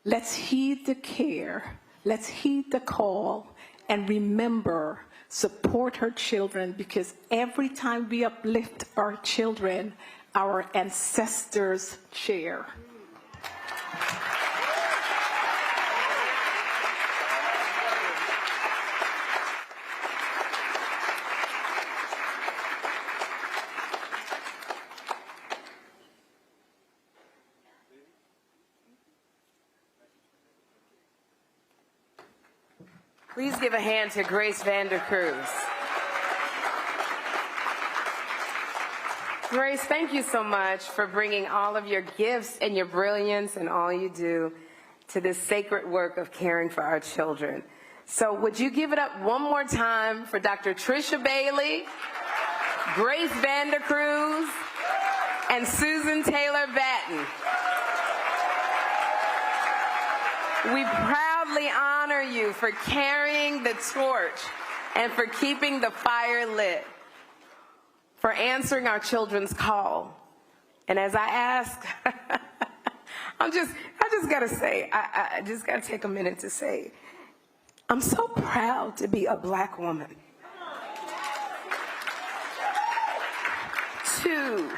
let's heed the care, let's heed the call, and remember, support her children, because every time we uplift our children, our ancestors share. Please give a hand to Grace Vandercruz. Grace, thank you so much for bringing all of your gifts and your brilliance and all you do to this sacred work of caring for our children. So would you give it up one more time for Dr. Tricia Bailey, Grace Vandercruz, and Susan Taylor Batten. We proudly honor you for carrying the torch and for keeping the fire lit, for answering our children's call. And as I ask, I just gotta say, I just gotta take a minute to say, I'm so proud to be a Black woman. To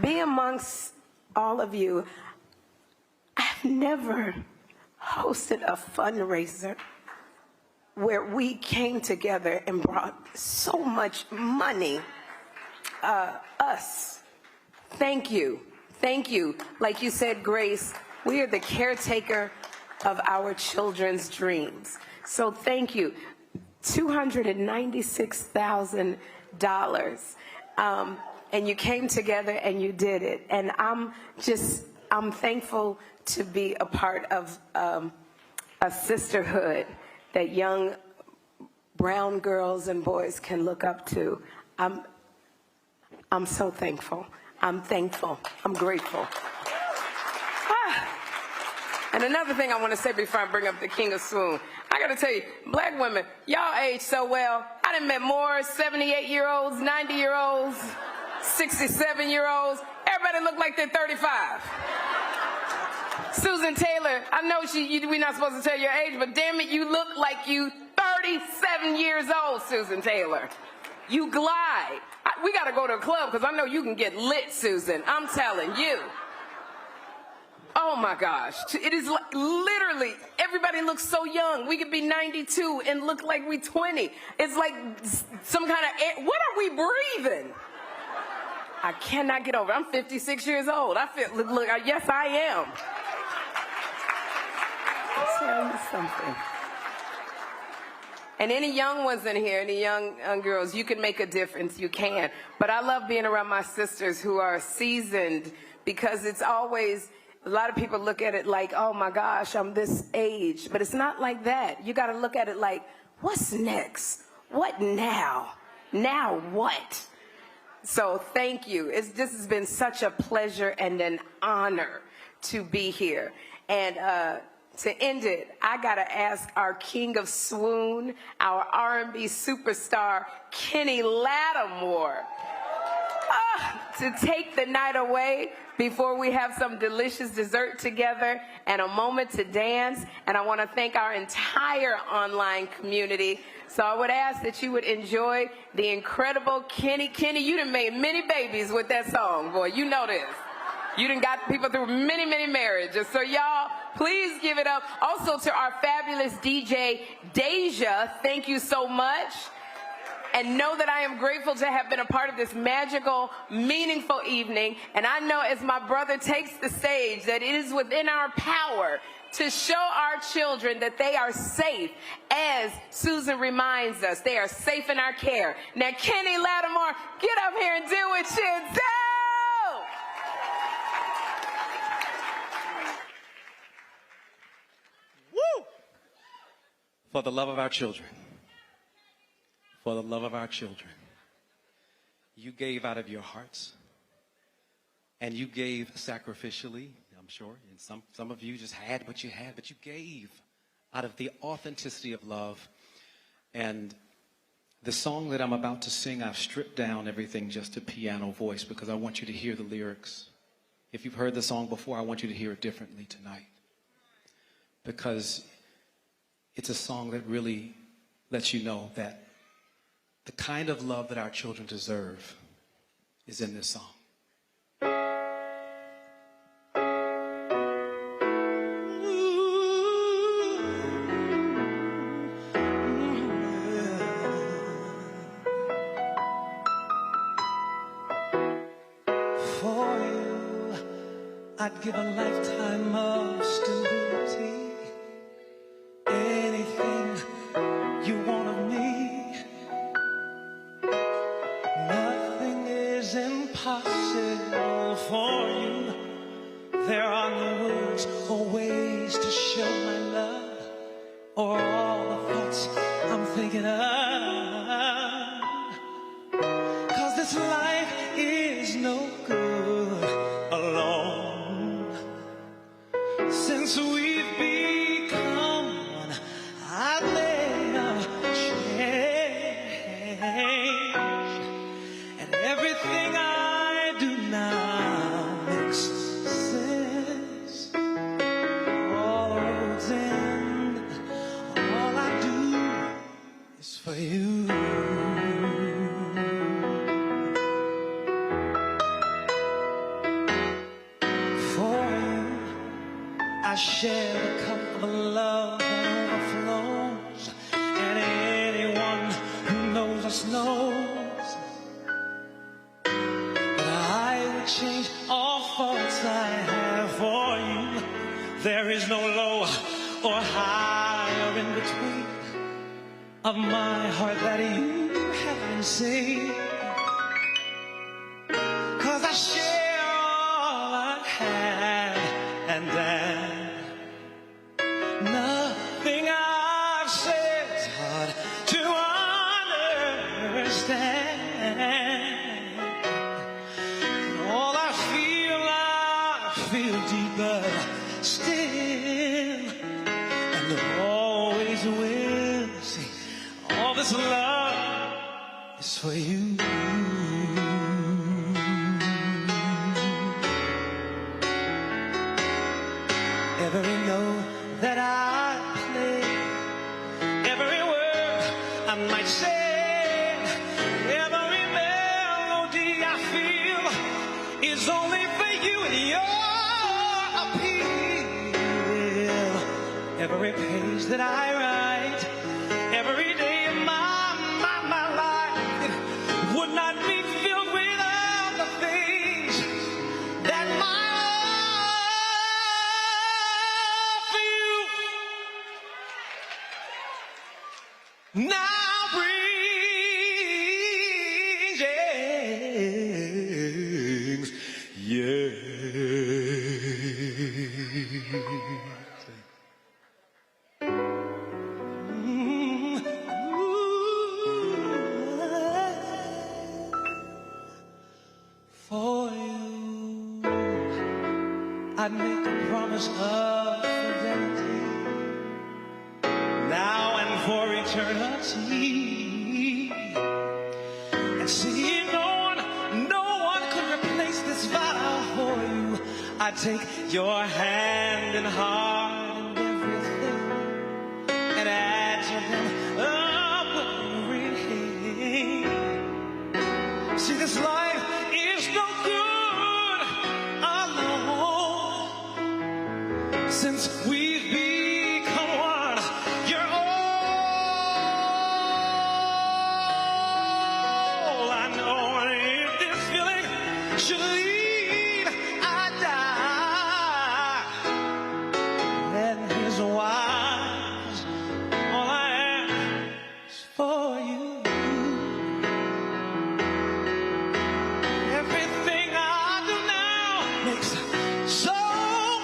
be amongst all of you, I've never hosted a fundraiser where we came together and brought so much money us. Thank you. Thank you. Like you said, Grace, we are the caretaker of our children's dreams. So thank you. $296,000. And you came together and you did it. And I'm thankful to be a part of a sisterhood that young brown girls and boys can look up to. I'm so thankful. I'm thankful. I'm grateful. And another thing I want to say before I bring up the King of Swoon, I got to tell you, black women, y'all age so well. I done met more 78-year-olds, 90-year-olds, 67-year-olds. Everybody look like they're 35. Susan Taylor, I know we're not supposed to tell your age, but damn it, you look like you 37 years old, Susan Taylor. You glide. We got to go to a club because I know you can get lit, Susan. I'm telling you. Oh my gosh. It is literally, everybody looks so young. We could be 92 and look like we 20. It's like some kind of air. What are we breathing? I cannot get over it. I'm 56 years old. I feel, look, yes, I am. I'll tell you something. And any young ones in here, any young girls, you can make a difference. You can. But I love being around my sisters who are seasoned because it's always, a lot of people look at it like, oh my gosh, I'm this age. But it's not like that. You got to look at it like, what's next? What now? Now what? So thank you. This has been such a pleasure and an honor to be here. And to end it, I got to ask our King of Swoon, our R&B superstar, Kenny Lattimore, to take the night away before we have some delicious dessert together and a moment to dance. And I want to thank our entire online community. So I would ask that you would enjoy the incredible Kenny. Kenny, you done made many babies with that song, boy. You know this. You done got people through many, many marriages. So y'all, please give it up. Also to our fabulous DJ, Deja, thank you so much. And know that I am grateful to have been a part of this magical, meaningful evening. And I know as my brother takes the stage that it is within our power to show our children that they are safe. As Susan reminds us, they are safe in our care. Now, Kenny Lattimore, get up here and do what you do! Woo! For the love of our children. For the love of our children. You gave out of your hearts. And you gave sacrificially, I'm sure. And some of you just had what you had, but you gave out of the authenticity of love. And the song that I'm about to sing, I've stripped down everything just to piano voice because I want you to hear the lyrics. If you've heard the song before, I want you to hear it differently tonight. Because it's a song that really lets you know that the kind of love that our children deserve is in this song. For you, I'd give a lifetime of stability. Anything you want of me. Nothing is impossible for you. There are no words or ways to show my love or all the thoughts I'm thinking of. 'Cause this life is no good alone. Since we've become one, I've made a change. And everything I do now makes sense. All the roads end, all I do is for you. For you, I share the cup of love that overflows. And anyone who knows us knows There is no low or high or in between of my heart that you haven't seen. 'Cause I share all I have, and then nothing I've said is hard to understand. All I feel deeper still, and always will. See, all this love is for you. Every note that I play, every word I might say, every melody I feel is only for you and your appeal. Every page that I write, every day of my life would not be filled without the things that my now brings, yes. For you, I'd make a promise of fidelity, now and for eternity. And see, no one could replace this vow for you. I take your hand and heart and everything, and add to them everything. See, this life is no good alone, since we've become one. You're all I know, and if this feeling should lead, I die. Then here's wise, all I ask is for you. Everything I do now makes so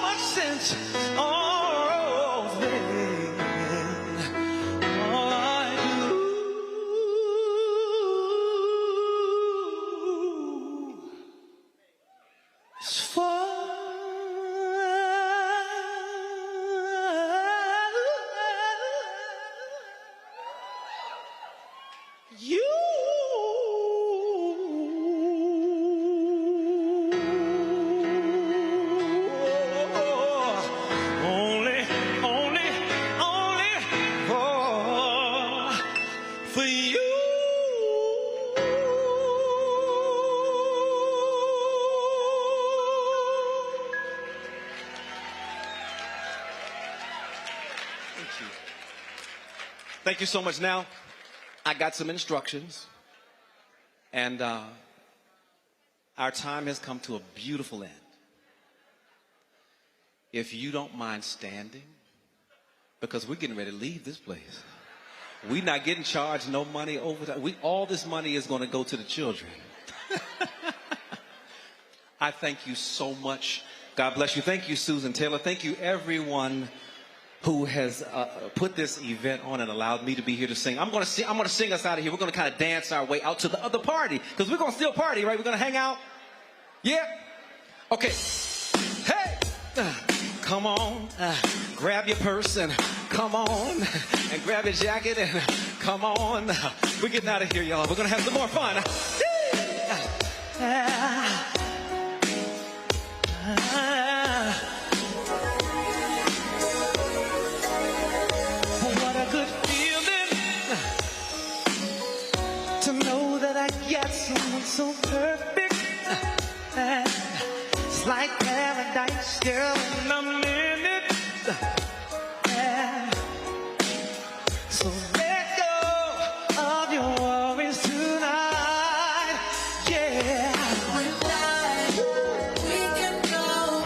much sense. Oh, then all I do is for you. Only for you. Thank you so much. Now, I got some instructions, and our time has come to a beautiful end. If you don't mind standing, because we're getting ready to leave this place. We're not getting charged no money over that. All this money is going to go to the children. I thank you so much. God bless you. Thank you, Susan Taylor. Thank you, everyone who has put this event on and allowed me to be here to sing. I'm going to sing us out of here. We're going to kind of dance our way out to the other party, because we're going to still party, right? We're going to hang out. Yeah. Okay. Hey. Come on. Grab your purse and come on. And grab your jacket and come on. We're getting out of here, y'all. We're going to have some more fun. What a good feeling to know that I got someone so perfect. It's like paradise, girl, in a minute. So let go of your worries tonight. Yeah. We can go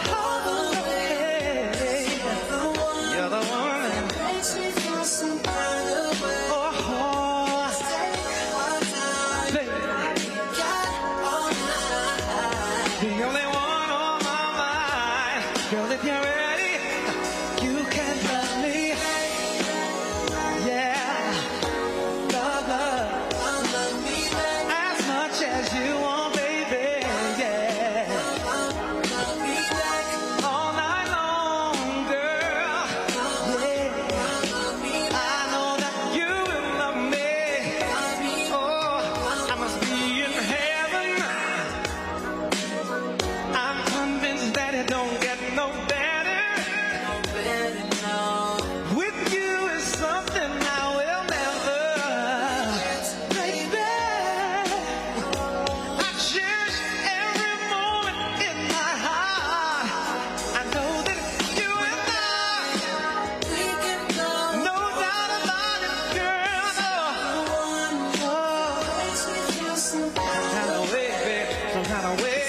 Girl, if you're ready, you can love me. Yeah. Love, love me as much as you want, baby. Yeah. Love me all night long, girl. Yeah. I know that you will love me. Oh, I must be in heaven. I'm convinced that it don't get no better. With you is something I will never. Baby, I cherish every moment in my heart. I know that you and I, no doubt about it, girl. Some kind of way, babe, some kind of way.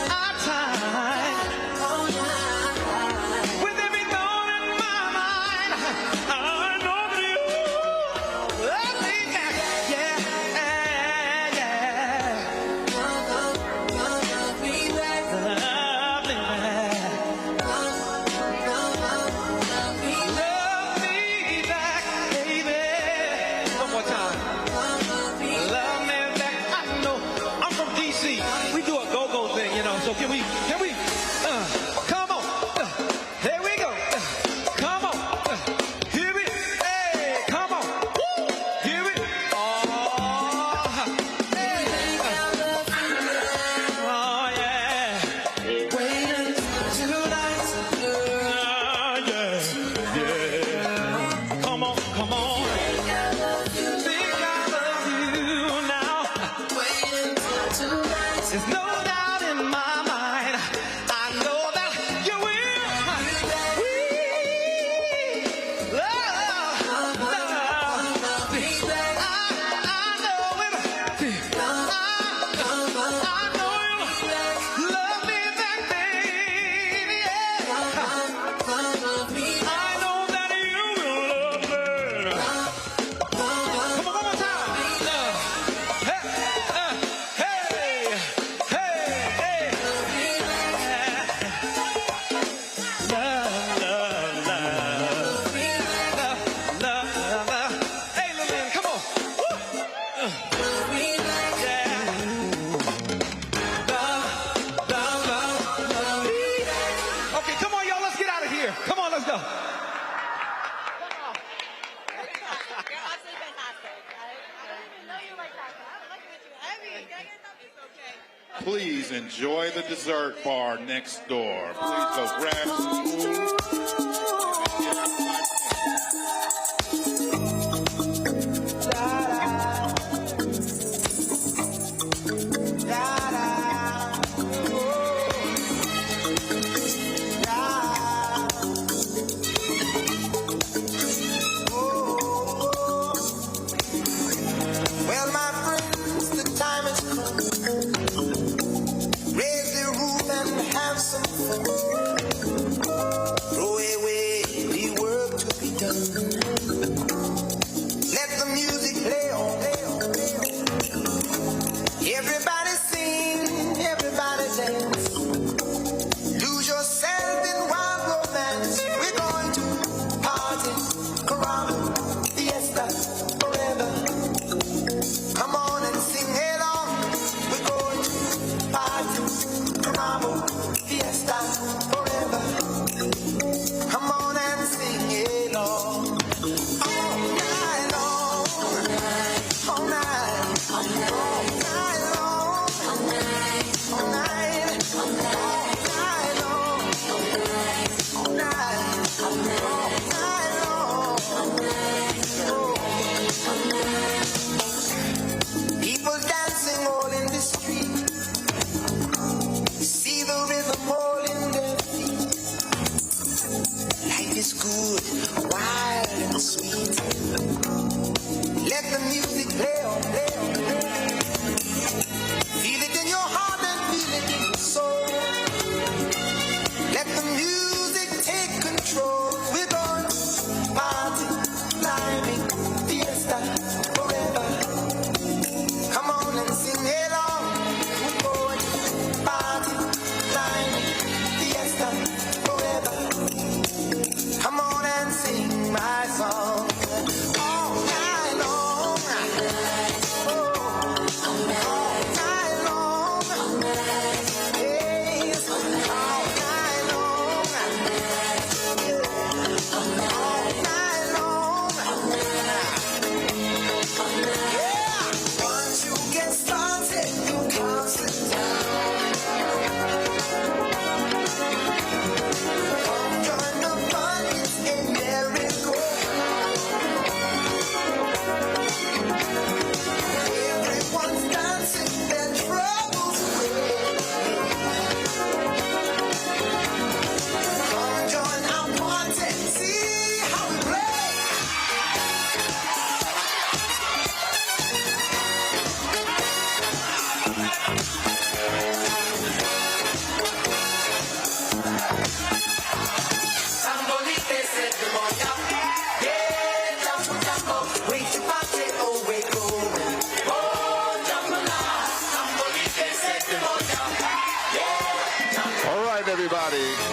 Our time. With every thought in my mind, I know that you love me back. Yeah, yeah. Love me back. Love me back. Love me back, baby. One more time. Love me back. I know I'm from DC. We do a go-go thing, you know. So can we? Come on. Here we go. Come on. Here we. Hey, come on. Woo. Here we. Oh. Hey. Oh yeah. Waiting tonight. Yeah. Come on. Come on. Think I love you now. There's no doubt in my mind. I know that you will. Love me. I know it. I know you love me back, baby. Yeah. I know that you will love me. Come on, one more time. Hey, hey, hey, hey. Love, love, love. Love, love. Hey, Lillian, come on. Woo. Yeah. Love, love me. Okay, come on, y'all. Let's get out of here. Come on, let's go. Please enjoy the dessert bar next door. Please go grab some food. Well, my friends, the time has come. Raise the roof and have some fun. Throw away the work to be done. Let the music play on. Everybody sing, everybody dance. Lose yourself in wild romance. We're going to party, caramba, fiesta, forever. Come on and sing along. We're going to party, caramba, fiesta, forever. All right, everybody.